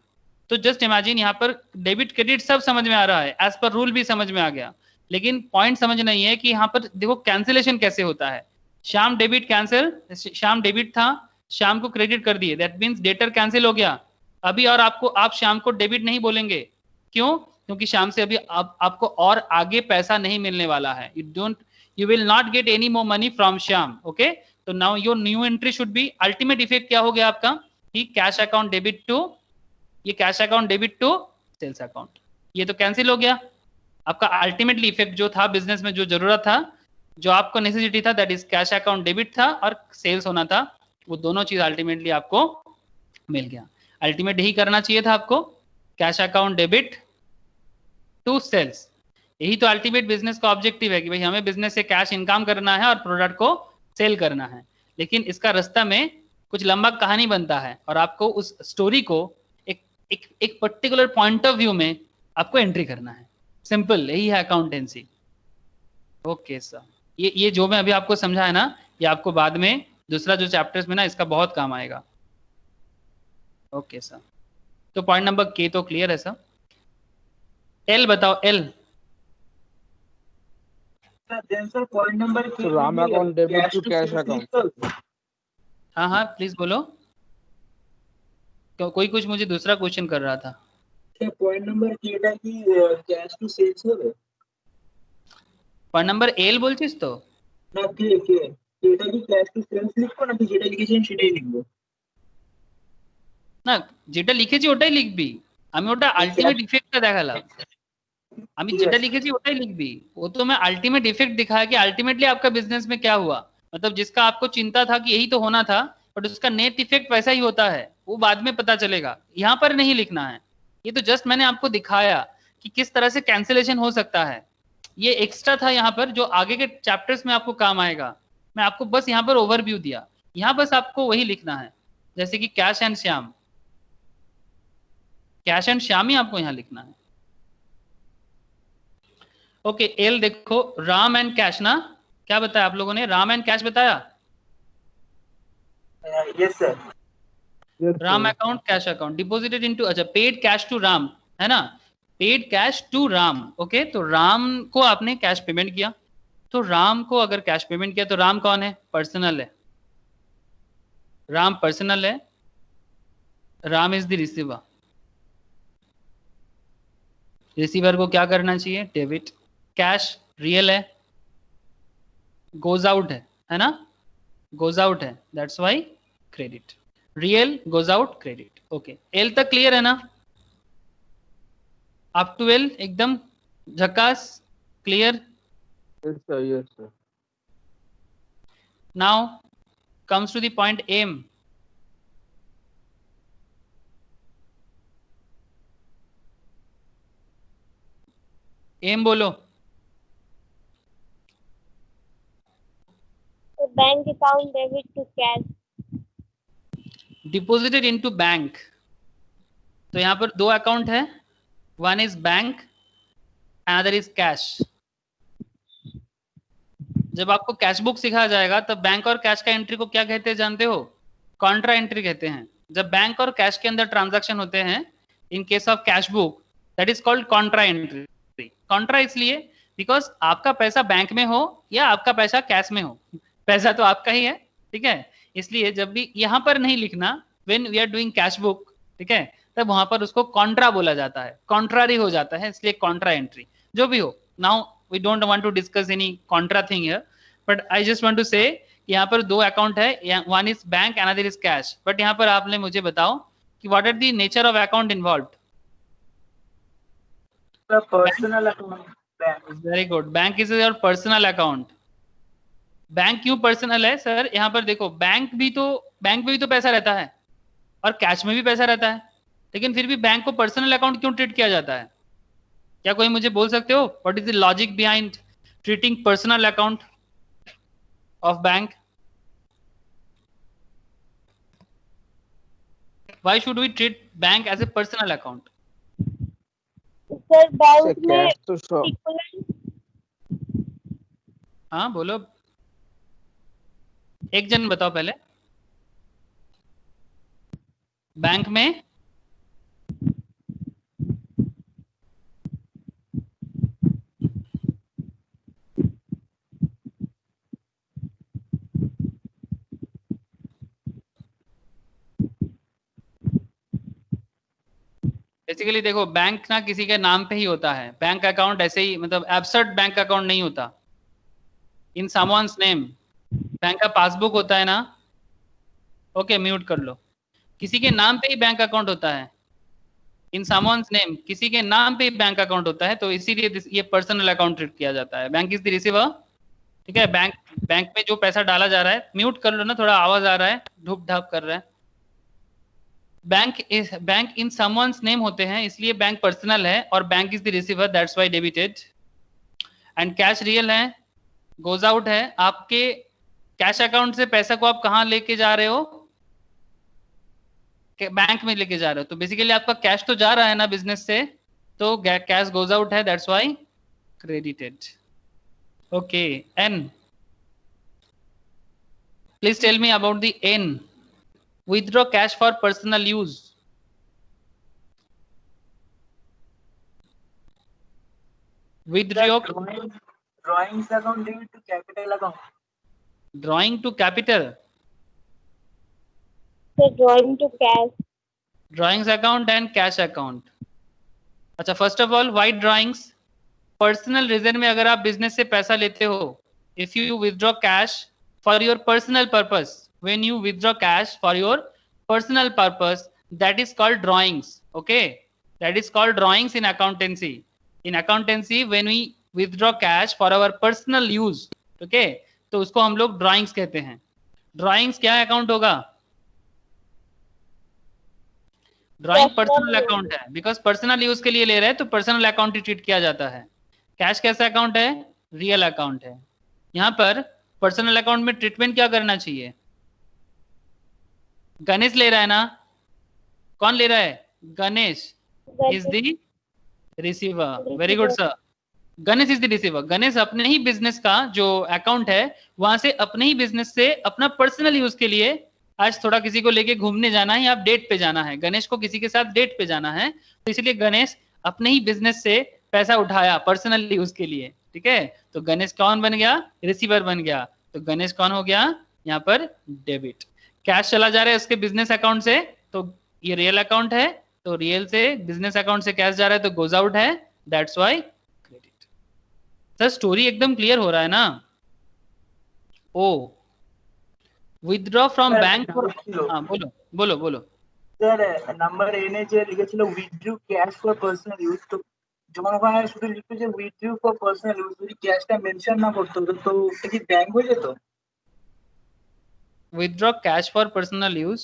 तो जस्ट इमेजिन यहाँ पर डेबिट क्रेडिट सब समझ में आ रहा है, एज पर रूल भी समझ में आ गया, लेकिन पॉइंट समझ नहीं है कि यहाँ पर देखो कैंसिलेशन कैसे होता है। Shyam debit cancel, Shyam debit था, श्याम को क्रेडिट कर दिए, दैट मीन्स डेटर कैंसिल हो गया अभी, और आप श्याम को डेबिट नहीं बोलेंगे। क्यों? क्योंकि श्याम से अभी आपको और आगे पैसा नहीं मिलने वाला है। You will not get any more money from Shyam, okay. तो now your new entry should be, ultimate effect क्या हो गया आपका कि कैश अकाउंट डेबिट टू, ये cash account debit to sales account. ये तो कैंसिल हो गया। आपका अल्टीमेटली इफेक्ट जो था बिजनेस में, जो जरूरत था, जो आपको नेसेसिटी था, that is cash account debit था और सेल्स होना था, वो दोनों चीज अल्टीमेटली आपको मिल गया। अल्टीमेट यही करना चाहिए था आपको, cash account debit to sales. यही तो अल्टीमेट बिजनेस का ऑब्जेक्टिव है कि भाई हमें बिजनेस से कैश इनकम करना है और प्रोडक्ट को सेल करना है। लेकिन इसका रास्ता में कुछ लंबा कहानी बनता है और आपको उस स्टोरी को एक पर्टिकुलर पॉइंट ऑफ व्यू में आपको एंट्री करना है। सिंपल, यही है अकाउंटेंसी। ओके सर, ये जो मैं अभी आपको समझा है ना, ये आपको बाद में दूसरा जो चैप्टर्स में ना इसका बहुत काम आएगा। ओके सर, तो पॉइंट नंबर के तो क्लियर है सर। एल बताओ, L. Sir point number So RAM account debit to cash account. हाँ हाँ प्लीज बोलो, कोई कुछ मुझे दूसरा क्वेश्चन कर रहा था। पॉइंट नंबर केटा की कैश टू सेल्स হবে পয়েন্ট নাম্বার এল বলছিস তো? না কে এটা কি ক্যাশ টু সেলস লিখবো নাকি যেটা লিখেছেন সেটাই লিখবো? না, যেটা লিখেছি ওটাই লিখবি। আমি ওটা আলটিমেট ইফেক্টটা দেখালাম। আমি যেটা লিখেছি ওটাই लिखबी। वो तो मैं अल्टीमेट इफेक्ट दिखाया कि अल्टीमेटली आपका बिजनेस में क्या हुआ, मतलब जिसका आपको चिंता था कि यही तो होना था, बट उसका नेट इफेक्ट वैसा ही होता है, वो बाद में पता चलेगा, यहाँ पर नहीं लिखना है। ये तो जस्ट मैंने आपको दिखाया कि किस तरह से कैंसिलेशन हो सकता है। ये एक्स्ट्रा था यहाँ पर, जो आगे के चैप्टर्स में आपको काम आएगा। मैं आपको बस यहाँ पर ओवरव्यू दिया, यहाँ बस आपको वही लिखना है। जैसे कि cash and Shyam, cash and Shyam ही आपको यहाँ लिखना है। ओके एल देखो, राम एंड कैश ना, क्या बताया आप लोगों ने? राम एंड कैश बताया? Yes sir. Ram account, cash account, deposited into, अच्छा पेड कैश टू राम है ना, paid cash to Ram. Okay, तो राम को आपने कैश पेमेंट किया, तो राम को अगर कैश पेमेंट किया तो राम कौन है? पर्सनल है, राम पर्सनल है, Ram is the receiver. Receiver को क्या करना चाहिए? डेबिट। कैश रियल है, गोज आउट है ना, गोज आउट है, that's why credit. Real goes out, credit. Okay, L तक क्लियर है ना? अप टू एल एकदम झकास, clear? Yes sir, yes sir. Now comes to the point M. M बोलो। So bank account debit to cash. Deposited into bank, तो यहाँ पर दो अकाउंट है, one is bank, another is cash. जब आपको कैश बुक सिखाया जाएगा तब बैंक और कैश का एंट्री को क्या कहते हैं जानते हो? कॉन्ट्रा एंट्री कहते हैं। जब बैंक और कैश के अंदर ट्रांजैक्शन होते हैं, in case of cash book, that is called Contra entry. Contra इसलिए बिकॉज आपका पैसा बैंक में हो या आपका पैसा कैश में हो, पैसा तो आपका ही है, ठीक है। इसलिए जब भी यहाँ पर नहीं लिखना when we are doing cash book, ठीक है, तब वहां पर उसको कॉन्ट्रा बोला जाता है, कॉन्ट्रारी हो जाता है, इसलिए कॉन्ट्रा एंट्री। जो भी हो, now we don't want to discuss any contra thing here, but I just want to say यहाँ पर दो अकाउंट है, one is bank, another is cash. But यहाँ पर आपने मुझे बताओ कि what are the nature of account involved? Personal account. Very good, bank is your personal account. Bank क्यों पर्सनल है सर? यहाँ पर देखो, बैंक में भी तो पैसा रहता है और कैश में भी पैसा रहता है, लेकिन फिर भी बैंक को पर्सनल अकाउंट क्यों ट्रीट किया जाता है? क्या कोई मुझे बोल सकते हो what is the logic behind treating personal account of bank? Why should we treat bank as a personal account? Sir bank Say में cash to shop. equivalent हाँ बोलो, एक जन बताओ पहले। बैंक में बेसिकली देखो, बैंक ना किसी के नाम पे ही होता है, बैंक अकाउंट ऐसे ही, मतलब एब्सर्ट बैंक अकाउंट नहीं होता इन समवन्स नेम। बैंक का पासबुक होता है ना, ओके म्यूट कर लो, किसी के नाम पे ही बैंक अकाउंट होता है। इन समवन्स नेम, किसी के नाम पे बैंक अकाउंट होता है, तो इसीलिए ये पर्सनल अकाउंट ट्रीट किया जाता है। बैंक इज द रिसीवर, ठीक है। बैंक में जो पैसा डाला जा रहा है, म्यूट कर लो ना, थोड़ा आवाज आ रहा है, ढुप ढाप कर रहा है। बैंक इन समवन्स नेम होते हैं, इसलिए बैंक पर्सनल है, और bank is the receiver, that's why debited. And cash real है, गोज आउट है। आपके कैश अकाउंट से पैसा को आप कहाँ लेके जा रहे हो? बैंक में लेके जा रहे हो, तो बेसिकली आपका कैश तो जा रहा है ना बिजनेस से, तो कैश गोज आउट है, that's why credited. Okay, N, please tell me about the N, withdraw cash for personal use. Withdraw drawings account debit to capital account. drawing to capital, So drawing to cash. drawings account and cash account. अच्छा, first of all what drawings, personal reason में अगर आप business से पैसा लेते हो, if you withdraw cash for your personal purpose, when you withdraw cash for your personal purpose, that is called drawings. Okay, that is called drawings in accountancy. In accountancy when we withdraw cash for our personal use, okay, तो उसको हम लोग drawings कहते हैं। Drawings क्या account होगा? Drawing personal account है, because personal use के लिए ले रहे हैं, तो पर्सनल अकाउंट ही ट्रीट किया जाता है। कैश कैसा अकाउंट है? रियल अकाउंट है। यहाँ पर पर्सनल अकाउंट में ट्रीटमेंट क्या करना चाहिए? गणेश ले रहा है ना, कौन ले रहा है? Ganesh is the receiver. Very good sir, Ganesh is the receiver. Ganesh अपने ही बिजनेस का जो अकाउंट है, वहां से अपने ही बिजनेस से अपना पर्सनल यूज के लिए, आज थोड़ा किसी को लेके घूमने जाना है या डेट पे जाना है, गणेश को किसी के साथ डेट पे जाना है, तो इसलिए गणेश अपने ही बिजनेस से पैसा उठाया पर्सनल यूज के लिए, ठीक है। तो गणेश कौन बन गया? रिसीवर बन गया। तो गणेश कौन हो गया यहाँ पर? डेबिट। कैश चला जा रहा है उसके बिजनेस अकाउंट से, तो ये रियल अकाउंट है, तो रियल से बिजनेस अकाउंट से कैश जा रहा है, तो गोज आउट है, that's why credit. Sir story एकदम क्लियर हो रहा है ना? ओ, विथड्रॉ फ्रॉम बैंक, हाँ बोलो बोलो बोलो। স্যার নাম্বার এনে যে লিখেছিল withdraw cash for personal use, তো যখন ওখানে শুধু লিখতো যে উইথড্রু ফর পার্সোনাল ইউজ, যদি ক্যাশটা মেনশন না করতো তো এটা কি ব্যাংক হয়ে যেত? Withdraw cash for personal use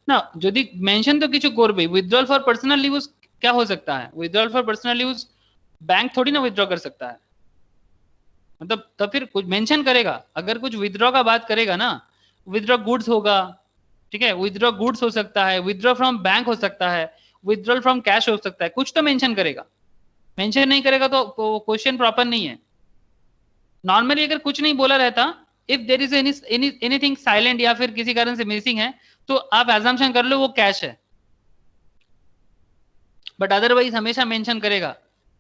ना, যদি মেনশন তো কিছু করবে। विथड्रॉल फॉर पर्सनल यूज क्या हो सकता है? Withdrawal for personal use bank थोड़ी ना विथड्रॉ कर सकता है, मतलब तो फिर कुछ मेंशन करेगा। अगर कुछ विथड्रॉ का बात करेगा ना, विथड्रॉ गुड्स होगा, ठीक है, विथड्रॉ गुड्स हो सकता है, विथड्रॉ फ्रॉम बैंक हो सकता है, विथड्रॉल फ्रॉम कैश हो सकता है, कुछ तो मेंशन करेगा। मेंशन नहीं करेगा तो क्वेश्चन प्रॉपर नहीं है। नॉर्मली अगर कुछ नहीं बोला रहता, if there is anything silent या फिर किसी कारण से मिसिंग है, तो आप एजम्पशन कर लो वो कैश है, बट अदरवाइज हमेशा मेंशन करेगा।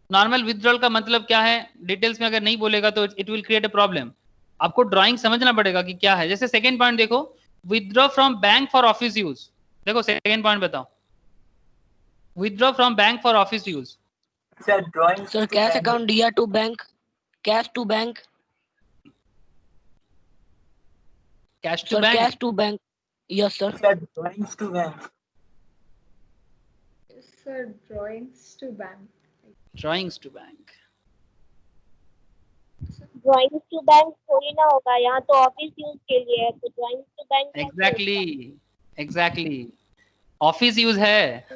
नॉर्मल विथड्रॉल का मतलब क्या है, डिटेल्स में अगर नहीं बोलेगा तो it will create a problem. आपको ड्राइंग समझना पड़ेगा कि क्या है। जैसे सेकंड पॉइंट देखो, withdraw from bank for office use. देखो सेकंड पॉइंट बताओ, withdraw from bank for office use. Sir drawing Sir, cash account दिया to bank, cash to bank. Cash to Sir, bank, cash to bank. Yes, sir. Sir drawings to bank. Sir, drawings to bank. Drawings to bank. Drawings to bank थोड़ी ना होगा, यहाँ तो office use के लिए है, तो drawings to bank exactly office use है।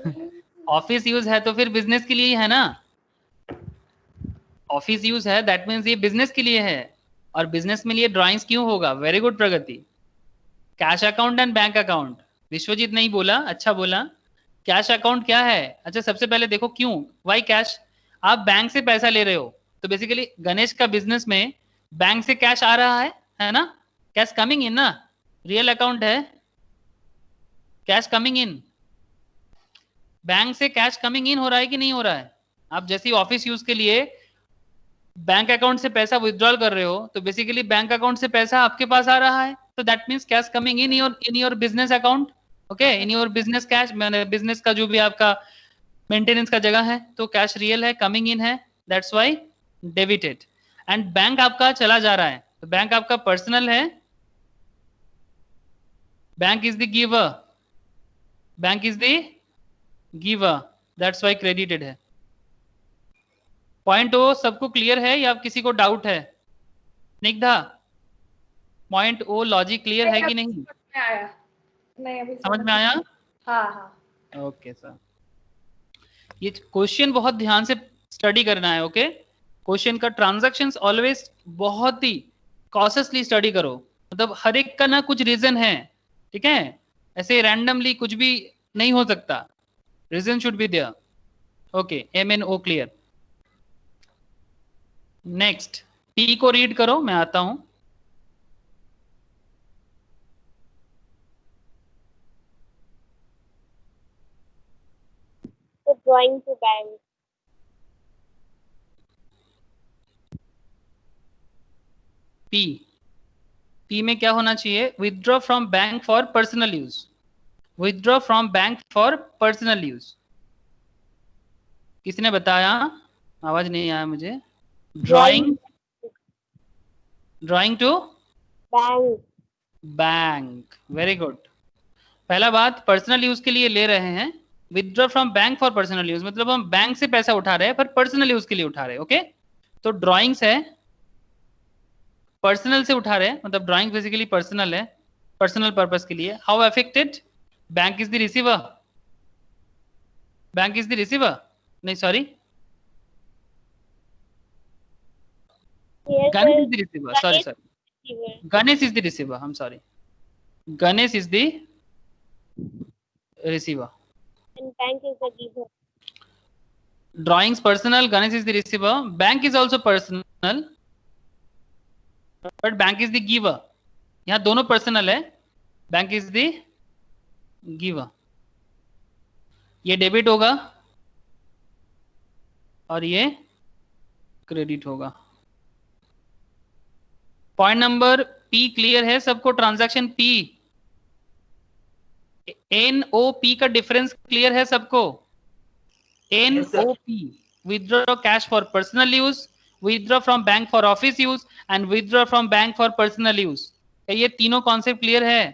ऑफिस यूज है तो फिर बिजनेस के लिए ही है ना। ऑफिस यूज है, दैट मीन्स ये बिजनेस के लिए है, और बिजनेस में लिए ड्राइंग्स क्यों होगा? Very good Pragati. Cash account and bank account, Vishwajeet नहीं बोला, अच्छा बोला। कैश अकाउंट क्या है? अच्छा सबसे पहले देखो क्यों, वाई कैश। आप बैंक से पैसा ले रहे हो, तो बेसिकली गणेश का बिजनेस में बैंक से कैश आ रहा है ना, कैश कमिंग इन ना, रियल अकाउंट है, कैश कमिंग इन। बैंक से कैश कमिंग इन हो रहा है कि नहीं हो रहा है? आप जैसे ऑफिस यूज के लिए बैंक अकाउंट से पैसा विथड्रॉल कर रहे हो, तो बेसिकली बैंक अकाउंट से पैसा आपके पास आ रहा है, तो that means cash coming in your business account, okay, in your business cash, मैंने बिजनेस का जो भी आपका मेंटेनेंस का जगह है, तो कैश रियल है, कमिंग इन है, that's why debited. And bank आपका चला जा रहा है, तो बैंक आपका पर्सनल है, bank is the giver, bank is the giver, that's why credited है। पॉइंट ओ सबको क्लियर है या किसी को डाउट है? Snigdha, point O logic clear है कि नहीं? में आया नहीं, अभी समझ में आया? हाँ हाँ। ओके सर, ये क्वेश्चन बहुत ध्यान से स्टडी करना है। ओके, क्वेश्चन का ट्रांजैक्शंस ऑलवेज बहुत ही कॉशियसली स्टडी करो, मतलब हर एक का ना कुछ रीजन है, ठीक है? ऐसे रैंडमली कुछ भी नहीं हो सकता, reason should be there. Okay, M N O clear. Next P को रीड करो, मैं आता हूं। Drawing to bank. पी में क्या होना चाहिए? Withdraw from bank for personal use. Withdraw from bank for personal use. किसने बताया? आवाज नहीं आया मुझे। Drawing to Bank. Bank, very good. पहला बात, पर्सनल यूज के लिए ले रहे हैं। Withdraw from bank for personal use मतलब हम बैंक से पैसा उठा रहे हैं पर पर्सनल यूज के लिए उठा रहे हैं। ओके, तो ड्राइंग्स है, पर्सनल से उठा रहे हैं, मतलब ड्राइंग बेसिकली पर्सनल है, पर्सनल पर्पस के लिए। How affected? Bank is the receiver. Bank is the receiver, नहीं sorry, Yes, Ganesh sir. is the receiver. Sorry. Receiver. Ganesh is the receiver. I'm sorry. Ganesh is the receiver. And bank is the giver. Drawings personal. Ganesh is the receiver. Bank is also personal, but bank is the giver. यहाँ दोनों personal है. Bank is the giver. ये debit होगा और ये credit होगा। Point number P clear है सबको? Transaction P, N O P का डिफरेंस क्लियर है सबको? N O P, withdraw cash for personal use, withdraw from bank for office use and withdraw from bank for personal use. ये तीनों concept clear है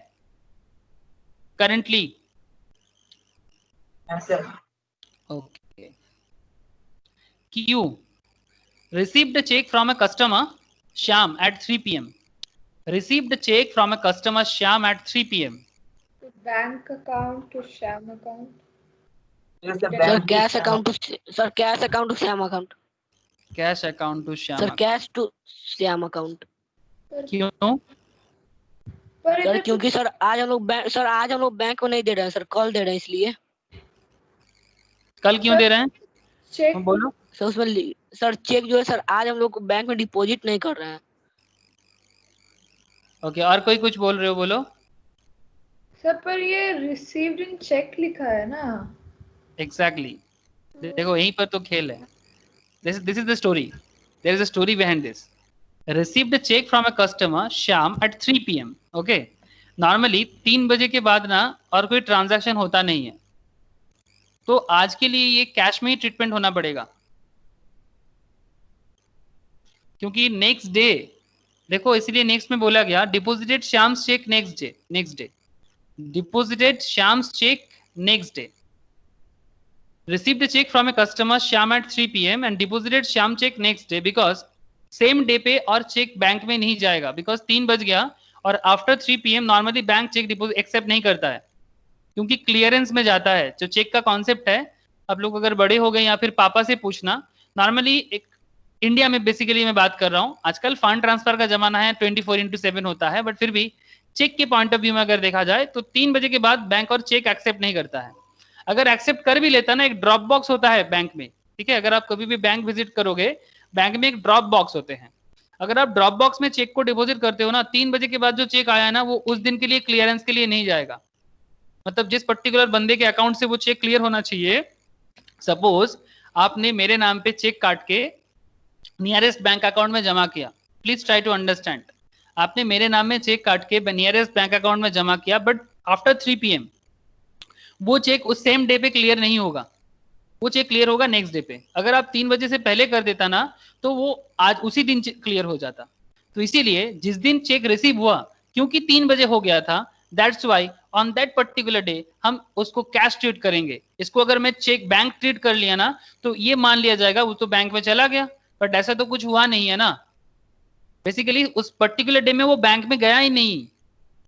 currently? Okay. Q, received a check from a customer Shyam at 3 p.m. Received a check from a customer Shyam at 3 p.m. Bank account to Shyam account. Yes, the Sir, bank cash is account to cash account to Shyam account. Cash account to Shyam. Sir, cash to Shyam account. क्यों? पर sir क्योंकि sir आज हम लोग bank में नहीं दे रहे हैं सर, कल दे रहे हैं इसलिए। कल क्यों दे रहे हैं? चेक बोलो। सर उसमें सर चेक जो है सर आज हम लोग बैंक में डिपॉजिट नहीं कर रहे हैं। ओके, और कोई कुछ बोल रहे हो? बोलो। सर पर ये रिसीव्ड इन चेक लिखा है ना। एग्जैक्टली, देखो यहीं पर तो खेल है। This is the story, there is a story behind this. Received a cheque from a customer Shyam at 3 p.m. Okay, normally 3 बजे के बाद ना और कोई ट्रांजैक्शन होता नहीं है, तो आज के लिए ये कैश में ही ट्रीटमेंट होना पड़ेगा, क्योंकि नेक्स्ट डे देखो, इसलिए नेक्स्ट में बोला गया deposited Shyam's cheque next day, deposited Shyam's cheque next day, received a check from a customer Shyam at 3 p.m. and deposited Shyam check next day because same day पे और चेक बैंक में नहीं जाएगा, बिकॉज 3 बज गया और after 3 PM normally bank cheque deposit accept नहीं करता है, क्योंकि क्लियरेंस में जाता है। जो चेक का कॉन्सेप्ट है, आप लोग अगर बड़े हो गए या फिर पापा से पूछना, नॉर्मली एक इंडिया में बेसिकली मैं बात कर रहा हूँ, आजकल फंड ट्रांसफर का जमाना है, 24/7 होता है, बट फिर भी चेक के पॉइंट ऑफ व्यू में अगर देखा जाए तो 3 बजे के बाद बैंक और चेक एक्सेप्ट नहीं करता है। अगर एक्सेप्ट कर भी लेता ना, एक ड्रॉप बॉक्स होता है बैंक में, ठीक है, अगर आप कभी भी बैंक विजिट करोगे, बैंक में एक ड्रॉप बॉक्स होते हैं, अगर आप ड्रॉप बॉक्स में चेक को डिपॉजिट करते हो ना, 3 बजे के बाद जो चेक आया ना, वो उस दिन के लिए क्लियरेंस के लिए नहीं जाएगा। मतलब जिस पर्टिकुलर बंदे के अकाउंट से वो चेक क्लियर होना चाहिए, सपोज आपने मेरे नाम पे चेक काट के नियरेस्ट बैंक अकाउंट में जमा किया, प्लीज ट्राई टू अंडरस्टैंड, आपने मेरे नाम में चेक काट के नियरेस्ट बैंक अकाउंट में जमा किया, बट आफ्टर 3 PM वो चेक उस सेम डे पे क्लियर नहीं होगा, वो चेक क्लियर होगा नेक्स्ट डे पे। अगर आप 3 बजे से पहले कर देता ना, तो वो आज उसी दिन क्लियर हो जाता। तो इसीलिए जिस दिन चेक रिसीव हुआ, क्योंकि 3 बजे हो गया था, that's why on that particular day हम उसको कैश ट्रीट करेंगे, इसको अगर मैं चेक बैंक ट्रीट कर लिया ना तो ये मान लिया जाएगा वो तो बैंक में चला गया, बट ऐसा तो कुछ हुआ नहीं है ना। बेसिकली उस पर्टिकुलर डे में वो बैंक में गया ही नहीं,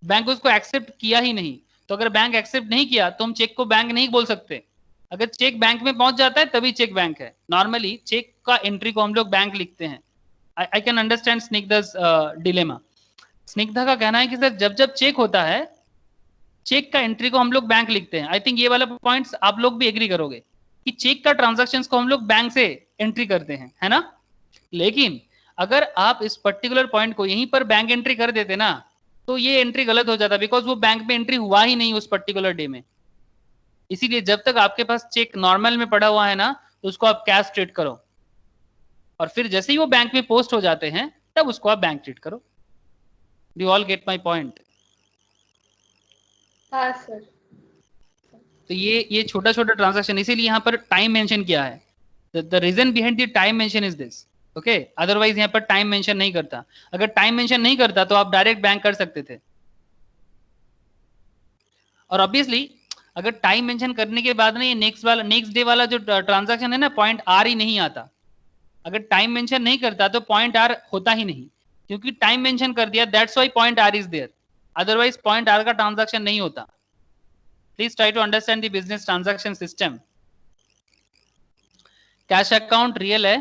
बैंक उसको एक्सेप्ट किया ही नहीं। तो अगर बैंक एक्सेप्ट नहीं किया तो हम चेक को बैंक नहीं बोल सकते। अगर चेक बैंक में पहुंच जाता है तभी चेक बैंक है। नॉर्मली चेक का एंट्री को हम लोग बैंक लिखते हैं। I can understand Snigdha's dilemma. Snigdha का कहना है कि सर जब जब चेक होता है चेक का एंट्री को हम लोग बैंक लिखते हैं। आई थिंक ये वाला पॉइंट्स आप लोग भी एग्री करोगे कि चेक का ट्रांजैक्शंस को हम लोग बैंक से एंट्री करते हैं, है ना। लेकिन अगर आप इस पर्टिकुलर पॉइंट को यहीं पर बैंक एंट्री कर देते ना तो ये एंट्री गलत हो जाता, बिकॉज वो बैंक में एंट्री हुआ ही नहीं उस पर्टिकुलर डे में। इसीलिए जब तक आपके पास चेक नॉर्मल में पड़ा हुआ है ना तो उसको आप कैश ट्रीट करो, और फिर जैसे ही वो बैंक में पोस्ट हो जाते हैं तब उसको आप बैंक ट्रीट करो। Do all get my point? हाँ सर। तो ये छोटा छोटा ट्रांजैक्शन, इसीलिए यहाँ पर टाइम मेंशन किया है। The reason behind the time mention is this, okay. Otherwise यहाँ पर टाइम मेंशन नहीं करता। अगर टाइम मेंशन नहीं करता तो आप डायरेक्ट बैंक कर सकते थे। और ऑब्वियसली अगर टाइम मेंशन करने के बाद ना ये नेक्स्ट डे वाला जो ट्रांजैक्शन है ना पॉइंट आर ही नहीं आता। अगर टाइम मेंशन नहीं करता तो पॉइंट आर होता ही नहीं, क्योंकि टाइम मेंशन कर दिया, that's why point R is there. Otherwise point R का ट्रांजैक्शन नहीं होता। Please try to understand the business transaction system. Cash account real है,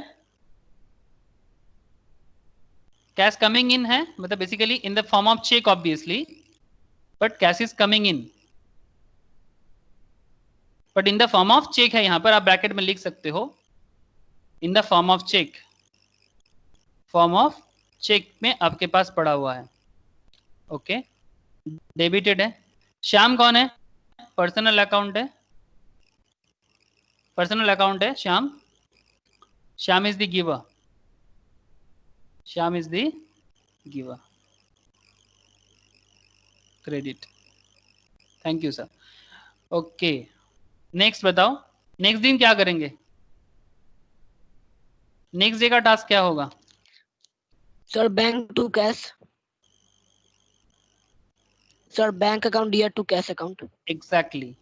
कैश कमिंग इन है, मतलब basically in the form of cheque obviously, but cash is coming in, but in the form of cheque है। यहां पर आप bracket में लिख सकते हो in the form of cheque, form of cheque में आपके पास पड़ा हुआ है, ओके। डेबिटेड है। श्याम कौन है? पर्सनल अकाउंट है, पर्सनल अकाउंट है Shyam. Shyam is the giver, Shyam is the giver. Credit, thank you sir, okay. Next बताओ, नेक्स्ट दिन क्या करेंगे? नेक्स्ट डे का टास्क क्या होगा? Sir bank to cash, sir bank account dear to cash account. Exactly.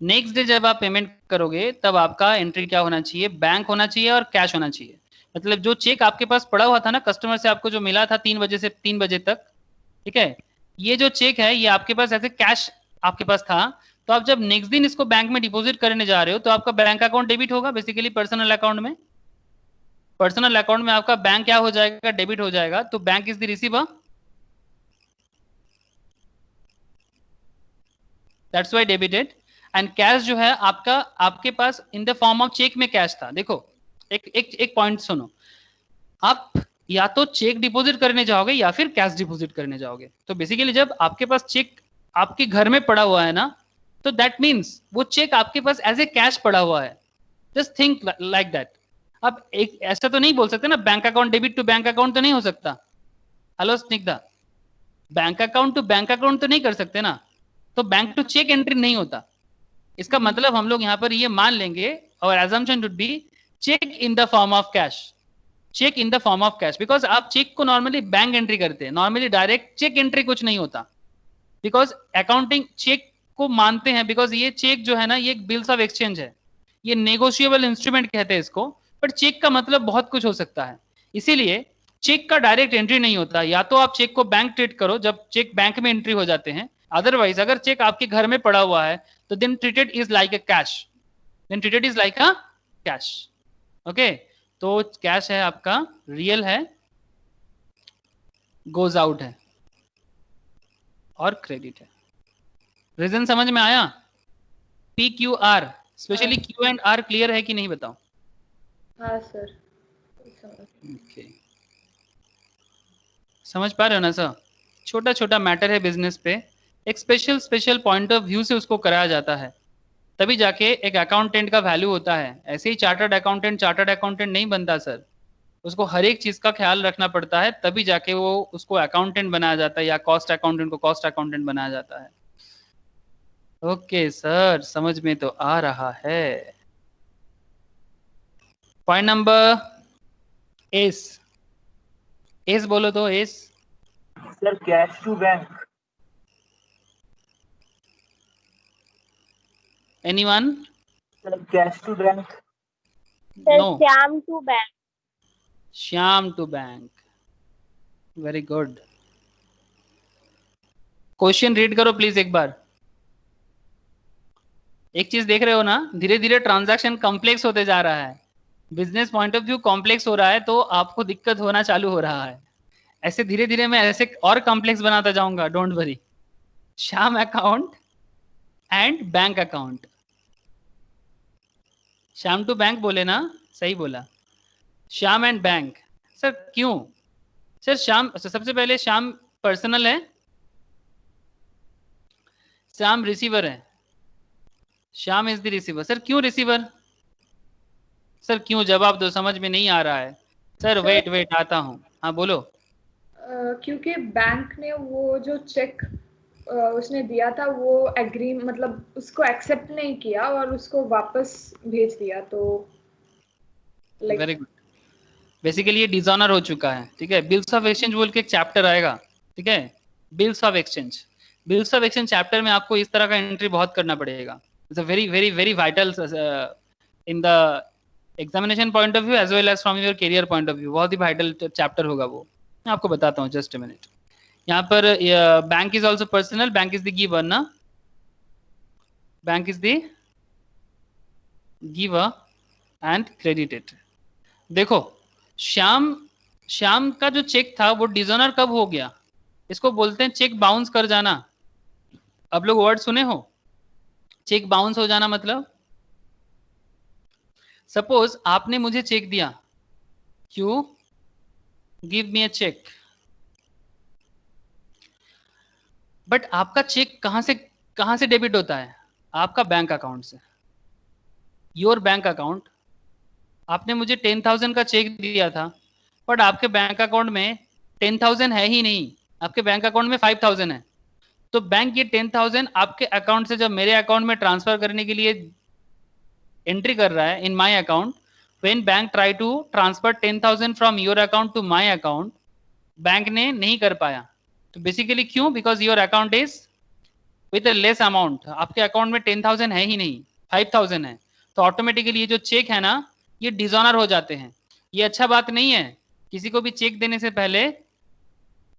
Next day जब आप पेमेंट करोगे तब आपका एंट्री क्या होना चाहिए? बैंक होना चाहिए और कैश होना चाहिए। मतलब जो चेक आपके पास पड़ा हुआ था ना कस्टमर से, आपको जो मिला था 3 बजे से 3 बजे तक, ठीक है, ये जो चेक है ये आपके पास ऐसे कैश आपके पास था। तो आप जब नेक्स्ट दिन इसको बैंक में डिपॉजिट करने जा रहे हो तो आपका बैंक अकाउंट डेबिट होगा बेसिकली पर्सनल अकाउंट में। पर्सनल अकाउंट में आपका बैंक क्या हो जाएगा? डेबिट हो जाएगा। तो bank is the receiver, that's why debited. And cash जो है आपका आपके पास in the form of cheque में कैश था। देखो एक पॉइंट सुनो, आप या तो चेक डिपॉजिट करने जाओगे या फिर कैश डिपॉजिट करने जाओगे। तो बेसिकली जब आपके पास चेक आपके घर में पड़ा हुआ है ना तो दैट मीन्स वो चेक आपके पास एज ए कैश पड़ा हुआ है। Just think like that. अब एक ऐसा तो नहीं बोल सकते ना bank account debit to bank account तो नहीं हो सकता। Hello Snigdha, bank account to bank account तो नहीं कर सकते ना, तो बैंक टू चेक एंट्री नहीं होता। इसका मतलब हम लोग यहाँ पर ये मान लेंगे और assumption would be check in the form of cash, check in the form of cash, because आप चेक को नॉर्मली बैंक एंट्री करते हैं, नॉर्मली डायरेक्ट चेक एंट्री कुछ नहीं होता, बिकॉज अकाउंटिंग चेक को मानते हैं, बिकॉज ये चेक जो है ना ये एक बिल्स ऑफ एक्सचेंज है, ये नेगोशिएबल इंस्ट्रूमेंट कहते हैं इसको, बट चेक का मतलब बहुत कुछ हो सकता है। इसीलिए चेक का डायरेक्ट एंट्री नहीं होता। या तो आप चेक को बैंक ट्रीट करो जब चेक बैंक में एंट्री हो जाते हैं, अदरवाइज अगर चेक आपके घर में पड़ा हुआ है तो then treated is like a cash, then treated is like a cash, okay. तो कैश है आपका, रियल है, गोज आउट है और क्रेडिट है। रीजन समझ में आया? P Q R, especially Q and R clear है कि नहीं बताओ? हाँ सर। ओके, समझ पा रहे हो ना सर? छोटा छोटा मैटर है बिजनेस पे, एक स्पेशल पॉइंट ऑफ व्यू से उसको कराया जाता है, तभी जाके एक अकाउंटेंट का वैल्यू होता है। ऐसे ही चार्टर्ड अकाउंटेंट नहीं बनता सर, उसको हर एक चीज का ख्याल रखना पड़ता है, तभी जाके वो उसको अकाउंटेंट बनाया जाता है, या कॉस्ट अकाउंटेंट को कॉस्ट अकाउंटेंट बनाया जाता है। ओके सर, समझ में तो आ रहा है। पॉइंट नंबर एस, एस बोलो तो S. Sir cash to bank. Anyone? Sir, cash to bank. Sir, No. Shyam to bank. Shyam to bank. Very good. Question read करो प्लीज एक बार. एक चीज देख रहे हो ना, धीरे धीरे ट्रांजैक्शन कॉम्प्लेक्स होते जा रहा है. Business point of view complex हो रहा है तो आपको दिक्कत होना चालू हो रहा है. ऐसे धीरे धीरे मैं ऐसे और कॉम्प्लेक्स बनाता जाऊंगा, don't worry. Shyam account and bank account. Shyam to bank बोले ना, सही बोला. Shyam and bank. सर क्यों? सर श्याम, सबसे पहले श्याम पर्सनल है, श्याम रिसीवर है. Shyam is the receiver. Sir क्यों रिसीवर? सर क्यों, जवाब दो, समझ में नहीं आ रहा है. सर वेट आता हूँ. हाँ बोलो. क्योंकि बैंक ने वो जो चेक उसने दिया था वो एग्री मतलब उसको एक्सेप्ट नहीं किया और उसको वापस भेज दिया, तो वेरी गुड. बेसिकली ये डिसऑनर हो चुका है. ठीक है, बिल्स ऑफ एक्सचेंज बोल के एक चैप्टर आएगा. ठीक है, bills of exchange. Bills of exchange chapter में आपको इस तरह का एंट्री बहुत करना पड़ेगा. It's a very very very vital in the examination point of view as well as from your career point of view. बहुत ही वाइटल चैप्टर होगा वो. मैं आपको बताता हूँ, जस्ट अ मिनट. यहाँ पर bank is also personal, bank is the giver ना, bank is the giver and credited. देखो श्याम का जो चेक था वो डिसऑनर कब हो गया? इसको बोलते हैं चेक बाउंस कर जाना. अब लोग वर्ड सुने हो, चेक बाउंस हो जाना मतलब, सपोज आपने मुझे चेक दिया, you give me a cheque, but आपका चेक कहां से डेबिट होता है? आपका बैंक अकाउंट से, योर बैंक अकाउंट. आपने मुझे 10,000 का चेक दिया था, बट आपके बैंक अकाउंट में 10,000 है ही नहीं, आपके बैंक अकाउंट में 5,000 है. तो बैंक ये 10,000 आपके अकाउंट से जब मेरे अकाउंट में ट्रांसफर करने के लिए एंट्री कर रहा है in my account, when bank try to transfer 10,000 from your account to my account, bank ने नहीं कर पाया. तो बेसिकली क्यों? Because your account is with a less amount. आपके अकाउंट में 10,000 है ही नहीं, 5,000 है. तो ऑटोमेटिकली ये जो चेक है ना, ये डिसऑनर हो जाते हैं. ये अच्छा बात नहीं है. किसी को भी चेक देने से पहले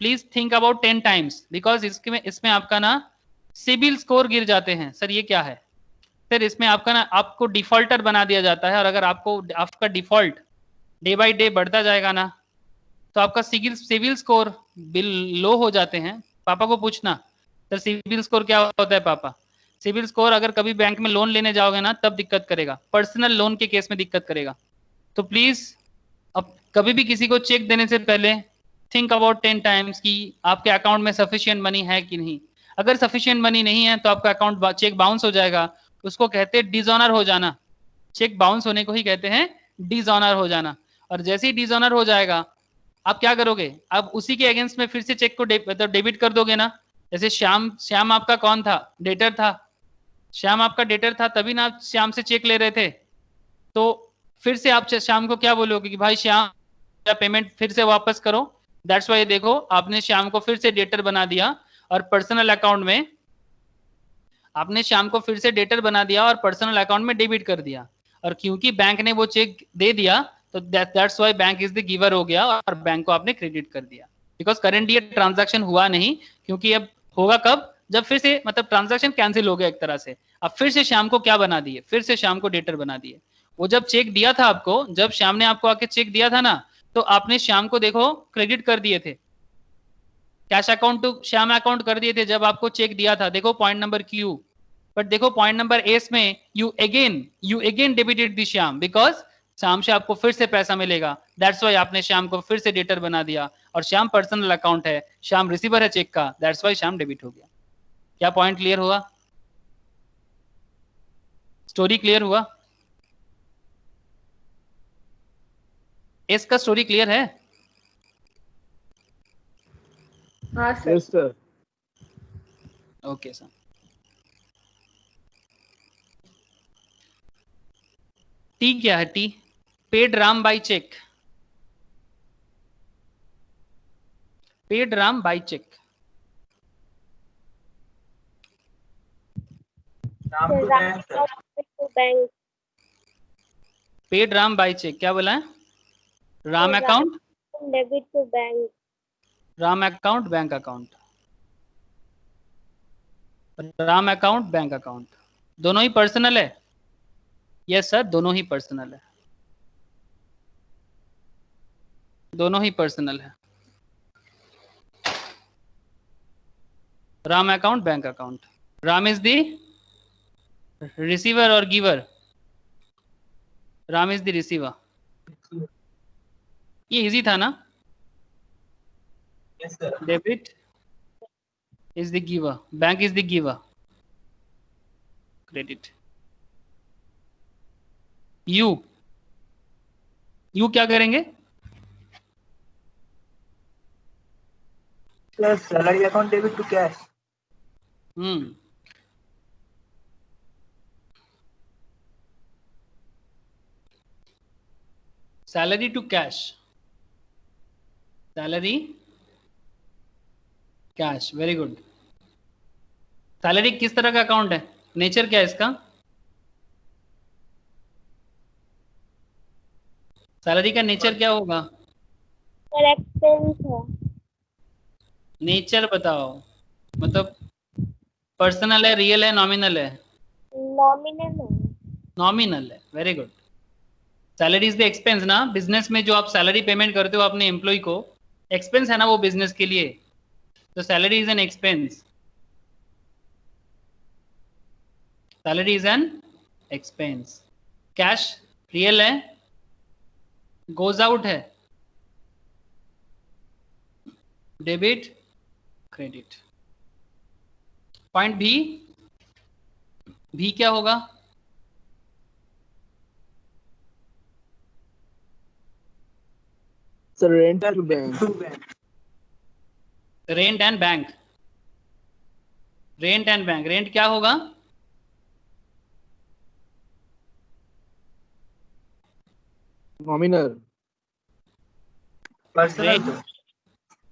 please think about 10 times, because इसमें आपका ना सिबिल स्कोर गिर जाते हैं. सर ये क्या है? सर इसमें आपका ना आपको डिफॉल्टर बना दिया जाता है, और अगर आपका डिफॉल्ट डे बाय डे बढ़ता जाएगा ना, तो आपका सिबिल स्कोर लो हो जाते हैं. पापा को पूछना, सर सिबिल स्कोर क्या होता है पापा? सिबिल स्कोर अगर कभी बैंक में लोन लेने जाओगे ना तब दिक्कत करेगा, पर्सनल लोन के केस में दिक्कत करेगा. तो प्लीज अब कभी भी किसी को चेक देने से पहले थिंक अबाउट 10 टाइम्स कि आपके अकाउंट में सफिशिएंट मनी है कि नहीं. अगर सफिशिएंट मनी नहीं है तो आपका अकाउंट चेक बाउंस हो जाएगा. उसको कहते हैं डिसऑनर हो जाना. चेक बाउंस होने को ही कहते हैं डिसऑनर हो जाना. और जैसे ही डिसऑनर हो जाएगा, आप क्या करोगे? आप उसी के अगेंस्ट में फिर से चेक को मतलब डेबिट कर दोगे ना. जैसे श्याम आपका कौन था? डेटर था. श्याम आपका डेटर था, तभी ना आप श्याम से चेक ले रहे थे. तो फिर से आप श्याम को क्या बोलोगे कि भाई श्याम पेमेंट फिर से वापस करो. दैट्स वाई देखो आपने श्याम को फिर से डेटर बना दिया और पर्सनल अकाउंट में आपने श्याम को फिर से डेटर बना दिया और पर्सनल अकाउंट में डेबिट कर दिया. और क्योंकि बैंक ने वो चेक दे दिया तो that's why bank is the giver हो गया और बैंक को आपने क्रेडिट कर दिया. बिकॉज करंट ये ट्रांजैक्शन हुआ नहीं, क्योंकि अब होगा कब? जब फिर से मतलब ट्रांजैक्शन कैंसिल हो गया एक तरह से. अब फिर से श्याम को क्या बना दिए? फिर से श्याम को डेटर बना दिए. वो जब चेक दिया था आपको, जब श्याम ने आपको आके चेक दिया था ना, तो आपने श्याम को देखो क्रेडिट कर दिए थे, cash account to Shyam account कर दिए थे जब आपको चेक दिया था. देखो पॉइंट नंबर क्यू. बट देखो पॉइंट नंबर एस में you again debited the Shyam, because Shyam से आपको फिर से पैसा मिलेगा. दैट्स वाई आपने श्याम को फिर से डेटर बना दिया. और श्याम पर्सनल अकाउंट है, श्याम रिसीवर है चेक का, दैट्स वाई श्याम डेबिट हो गया. क्या पॉइंट क्लियर हुआ? स्टोरी क्लियर हुआ? एस का स्टोरी क्लियर है? हाँ सर. Yes sir. Okay sir. T क्या है? T paid Ram by cheque. Paid Ram by cheque. Ram to bank, sir. To bank. Paid Ram by cheque, क्या बोला है? Ram account, debit to bank. Ram account bank account, Ram account bank account, दोनों ही personal है? Yes sir, दोनों ही पर्सनल है, दोनों ही पर्सनल है। Ram account bank account, Ram is the receiver और giver, Ram is the receiver. ये इजी था ना? Yes sir. Debit is the giver, bank is the giver, credit. You क्या करेंगे? Sir salary account debit to cash. Salary to cash, salary cash, very good. Salary किस तरह का account है? Nature क्या है इसका? सैलरी का नेचर क्या होगा? सर एक्सपेंस है। नेचर बताओ, मतलब पर्सनल है, रियल है, नॉमिनल है? नॉमिनल है। नॉमिनल है, very good. Salary is the expense ना, बिजनेस में जो आप सैलरी पेमेंट करते हो अपने एम्प्लॉय को, एक्सपेंस है ना वो बिजनेस के लिए, तो salary is an expense, salary is an expense. Cash real है, गोज आउट है, डेबिट क्रेडिट। पॉइंट भी क्या होगा? Sir rent to bank. Rent and bank, rent and bank, rent क्या होगा? Nominal. Personal.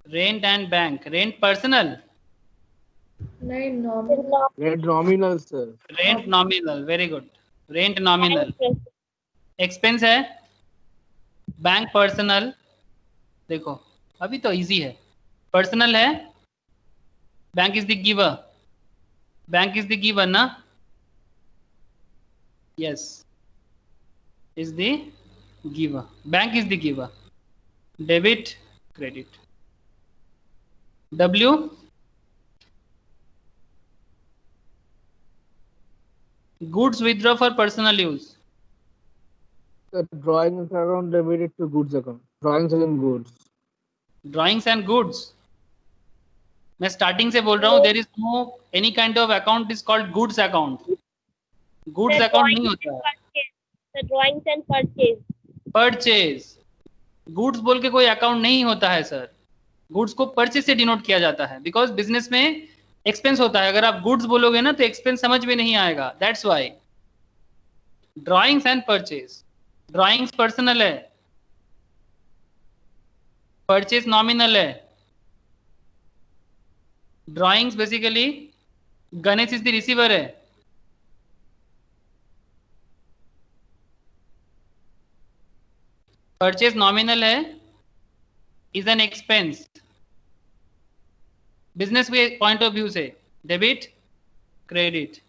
Rent and bank, rent personal, नहीं nominal. Rent nominal sir. Rent nominal, very good, rent nominal. Expense है, bank personal. देखो अभी तो easy है, personal है, bank is the giver, bank is the giver ना, yes is the giver, bank is the giver, debit credit. W goods withdraw for personal use, Sir, drawings account debited to goods account. Drawings and goods. Drawings and goods. मैं starting से बोल रहा हूँ, there is no any kind of account is called goods account, goods account नहीं होता है। The drawings and purchase. Purchase, goods बोल के कोई अकाउंट नहीं होता है सर, गुड्स को परचेज से डिनोट किया जाता है, बिकॉज बिजनेस में एक्सपेंस होता है, अगर आप गुड्स बोलोगे ना तो एक्सपेंस समझ में नहीं आएगा, that's why. Drawings and purchase, drawings personal है, परचेज नॉमिनल है। Drawings basically Ganesh is the receiver है, परचेज नॉमिनल है, इज एन एक्सपेंस बिजनेस के पॉइंट ऑफ व्यू से, डेबिट क्रेडिट।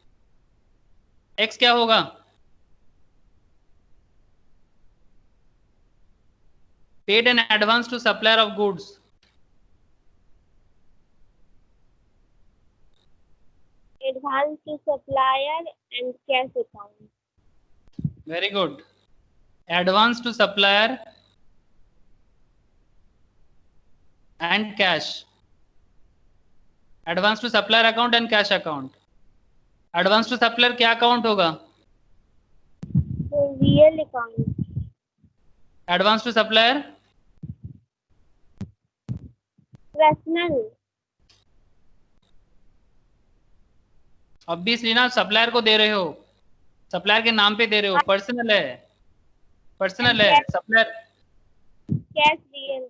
एक्स क्या होगा? Paid an advance to supplier of goods, Advance to supplier and cash account. Very good, advance to supplier and cash, advance to supplier account and cash account. Advance to supplier क्या account होगा? So real account. Advance to supplier Personal. Obviously ना, supplier को दे रहे हो, supplier के नाम पे दे रहे हो, पर्सनल है, पर्सनल है supplier. Cash real.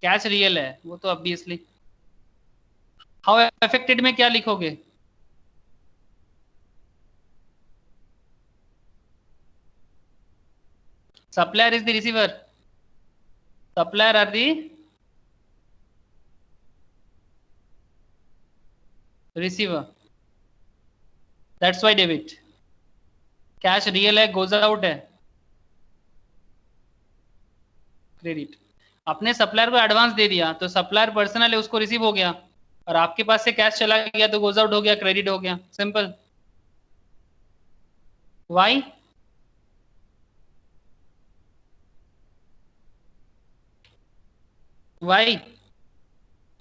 Cash real है, वो तो ऑब्वियसली। हाउ अफेक्टेड में क्या लिखोगे? Supplier is the receiver. Supplier are the receiver. That's why debit. Cash real है, गोज आउट है, क्रेडिट. अपने सप्लायर को एडवांस दे दिया तो सप्लायर पर्सनल है, उसको रिसीव हो गया, और आपके पास से कैश चला गया तो गोज आउट हो गया, क्रेडिट हो गया. Simple. Why? Why?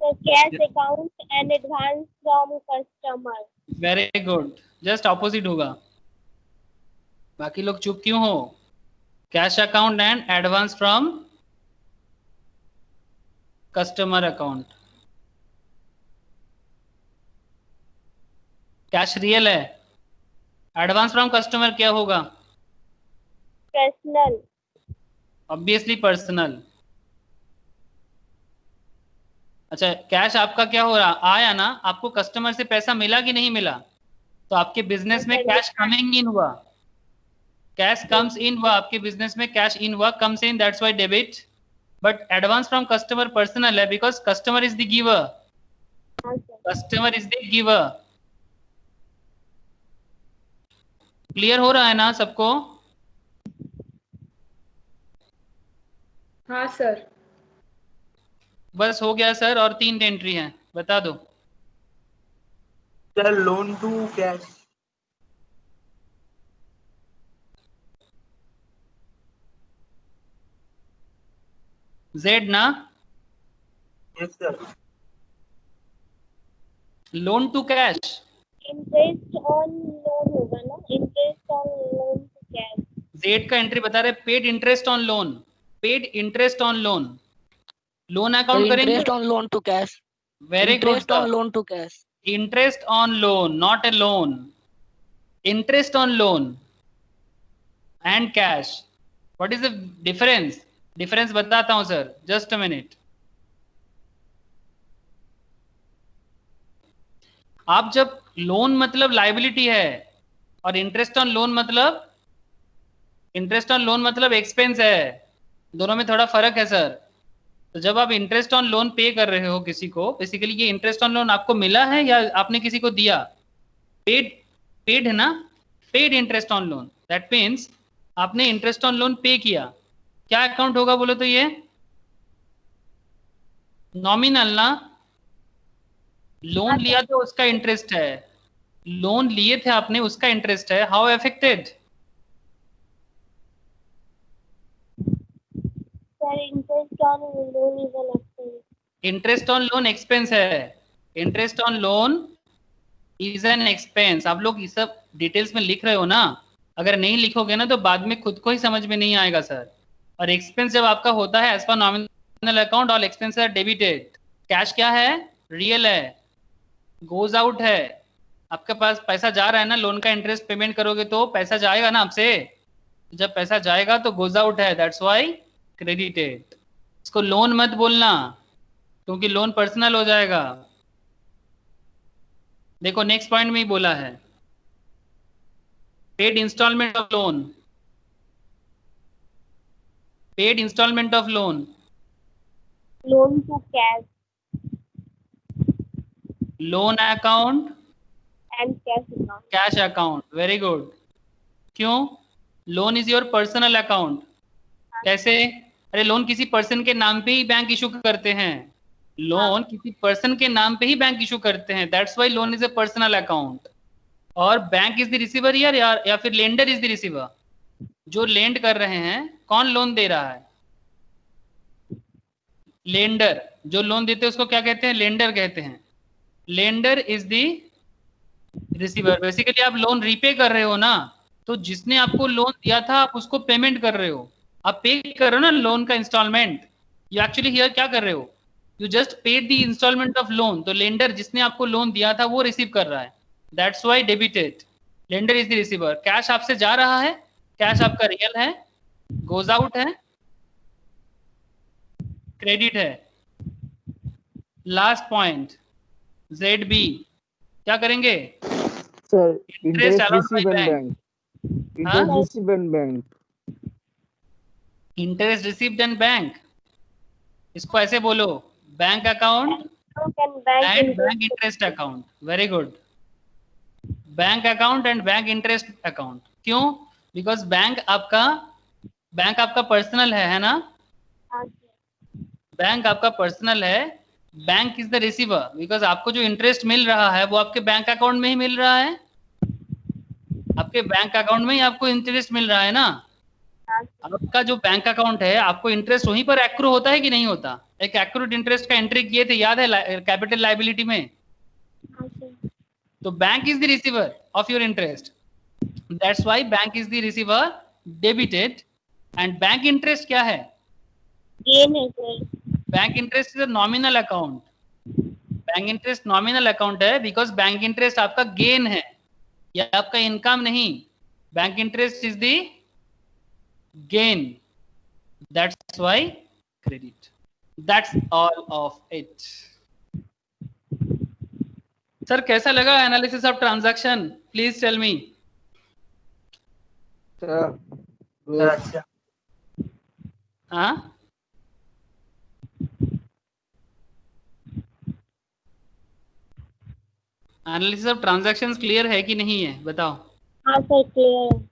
So cash account and advance from customer. Very good. Just opposite होगा. बाकी लोग चुप क्यों हो? Cash account and advance from customer account. Cash real है, एडवांस फ्रॉम कस्टमर क्या होगा? Personal. Obviously personal. अच्छा, कैश आपका क्या हो रहा, आया ना, आपको कस्टमर से पैसा मिला कि नहीं मिला, तो आपके बिजनेस में कैश कमिंग इन हुआ, कैश कम्स इन हुआ, आपके बिजनेस में कैश इन हुआ, comes in, that's why debit. But advance from customer personal है because customer is the giver. Customer is the giver. Clear हो रहा है ना सबको? हाँ सर. बस हो गया सर. और 3 एंट्री हैं, बता दो. Sir loan to cash. जेड ना? Yes sir. Loan to cash. Interest on loan होगा ना? Interest on loan to cash. Z का एंट्री बता रहे paid interest on loan. Paid interest on loan. Loan account करेंगे. Interest on loan to cash. Very good. Interest on loan to cash. Interest on loan, not a loan. Interest on loan and cash. What is the difference? Difference बताता हूं sir, just a minute. आप जब loan मतलब liability है और interest on loan मतलब expense है, दोनों में थोड़ा फर्क है सर. तो जब आप इंटरेस्ट ऑन लोन पे कर रहे हो किसी को, बेसिकली ये इंटरेस्ट ऑन लोन आपको मिला है या आपने किसी को दिया? पेड है ना? Paid interest on loan, that means आपने इंटरेस्ट ऑन लोन पे किया. क्या अकाउंट होगा बोलो तो? ये नॉमिनल ना? लोन लिया तो उसका इंटरेस्ट है, लोन लिए थे आपने, उसका इंटरेस्ट है. How affected? Sir, interest on loan is an expense. Interest on loan expense है. Interest on loan is an expense. आप लोग ये सब डिटेल्स में लिख रहे हो ना? अगर नहीं लिखोगे ना तो बाद में खुद को ही समझ में नहीं आएगा सर. और एक्सपेंस जब आपका होता है एज पर nominal account, all expenses are debited. Cash क्या है? रियल है, गोज आउट है. आपके पास पैसा जा रहा है ना, लोन का इंटरेस्ट पेमेंट करोगे तो पैसा जाएगा ना आपसे. जब पैसा जाएगा तो गोज आउट है, दैट्स व्हाई क्रेडिटेड. इसको लोन मत बोलना क्योंकि लोन पर्सनल हो जाएगा. देखो नेक्स्ट पॉइंट में ही बोला है, paid instalment of loan. Paid instalment of loan. Loan to cash loan account, and cash account. Cash account. Very good. क्यों? Loan is your personal account. कैसे? अरे लोन किसी पर्सन के नाम पे ही बैंक इशू करते हैं. लोन किसी पर्सन के नाम पे ही बैंक इशू करते हैं, that's why loan is a personal account. और बैंक इज द रिसीवर या फिर लेंडर इज द रिसीवर. जो लेंड कर रहे हैं, कौन लोन दे रहा है? लेंडर. जो लोन देते हैं उसको क्या कहते हैं? लेंडर कहते हैं. Lender is the receiver. Basically आप लोन रीपे कर रहे हो ना, तो जिसने आपको लोन दिया था आप उसको पेमेंट कर रहे हो, आप पे कर रहे हो ना लोन का इंस्टॉलमेंट. यू एक्चुअली हियर क्या कर रहे हो? You just paid the installment of loan. तो लेंडर जिसने आपको लोन दिया था वो रिसीव कर रहा है, that's why debited. Lender is the receiver. Cash आपसे जा रहा है, कैश आपका रियल है, गोज आउट है, क्रेडिट है. Last point Z B. क्या करेंगे? Sir, Interest interest allowed by received bank. bank. Interest received bank. Interest received in bank, इसको ऐसे बोलो, bank account and bank and interest. Bank interest account. Very good, bank account and bank interest account. क्यों? Because bank आपका personal है ना, हाँ जी। Bank आपका personal है, bank is the receiver, because आपको जो इंटरेस्ट मिल रहा है वो आपके बैंक अकाउंट में ही मिल रहा है, आपके बैंक अकाउंट में ही आपको इंटरेस्ट मिल रहा है ना। हाँ जी। आपका जो बैंक अकाउंट है, आपको इंटरेस्ट वहीं पर एक्रू होता है कि नहीं होता? एक एक्रूड इंटरेस्ट का एंट्री किए थे, याद है कैपिटल लायबिलिटी में? हाँ जी। तो bank is the receiver of your interest, that's why bank is the receiver debited. And bank interest क्या है? गेन है sir. Bank interest is a nominal account, bank interest nominal account है, because bank interest आपका gain है, या आपका income नहीं। Bank interest is the gain, that's why credit. That's all of it. Sir कैसा लगा analysis of transaction? Please tell me. अच्छा, हाँ, एनालिसिस ऑफ ट्रांजैक्शंस क्लियर है कि नहीं है, बताओ। हाँ सर क्लियर है।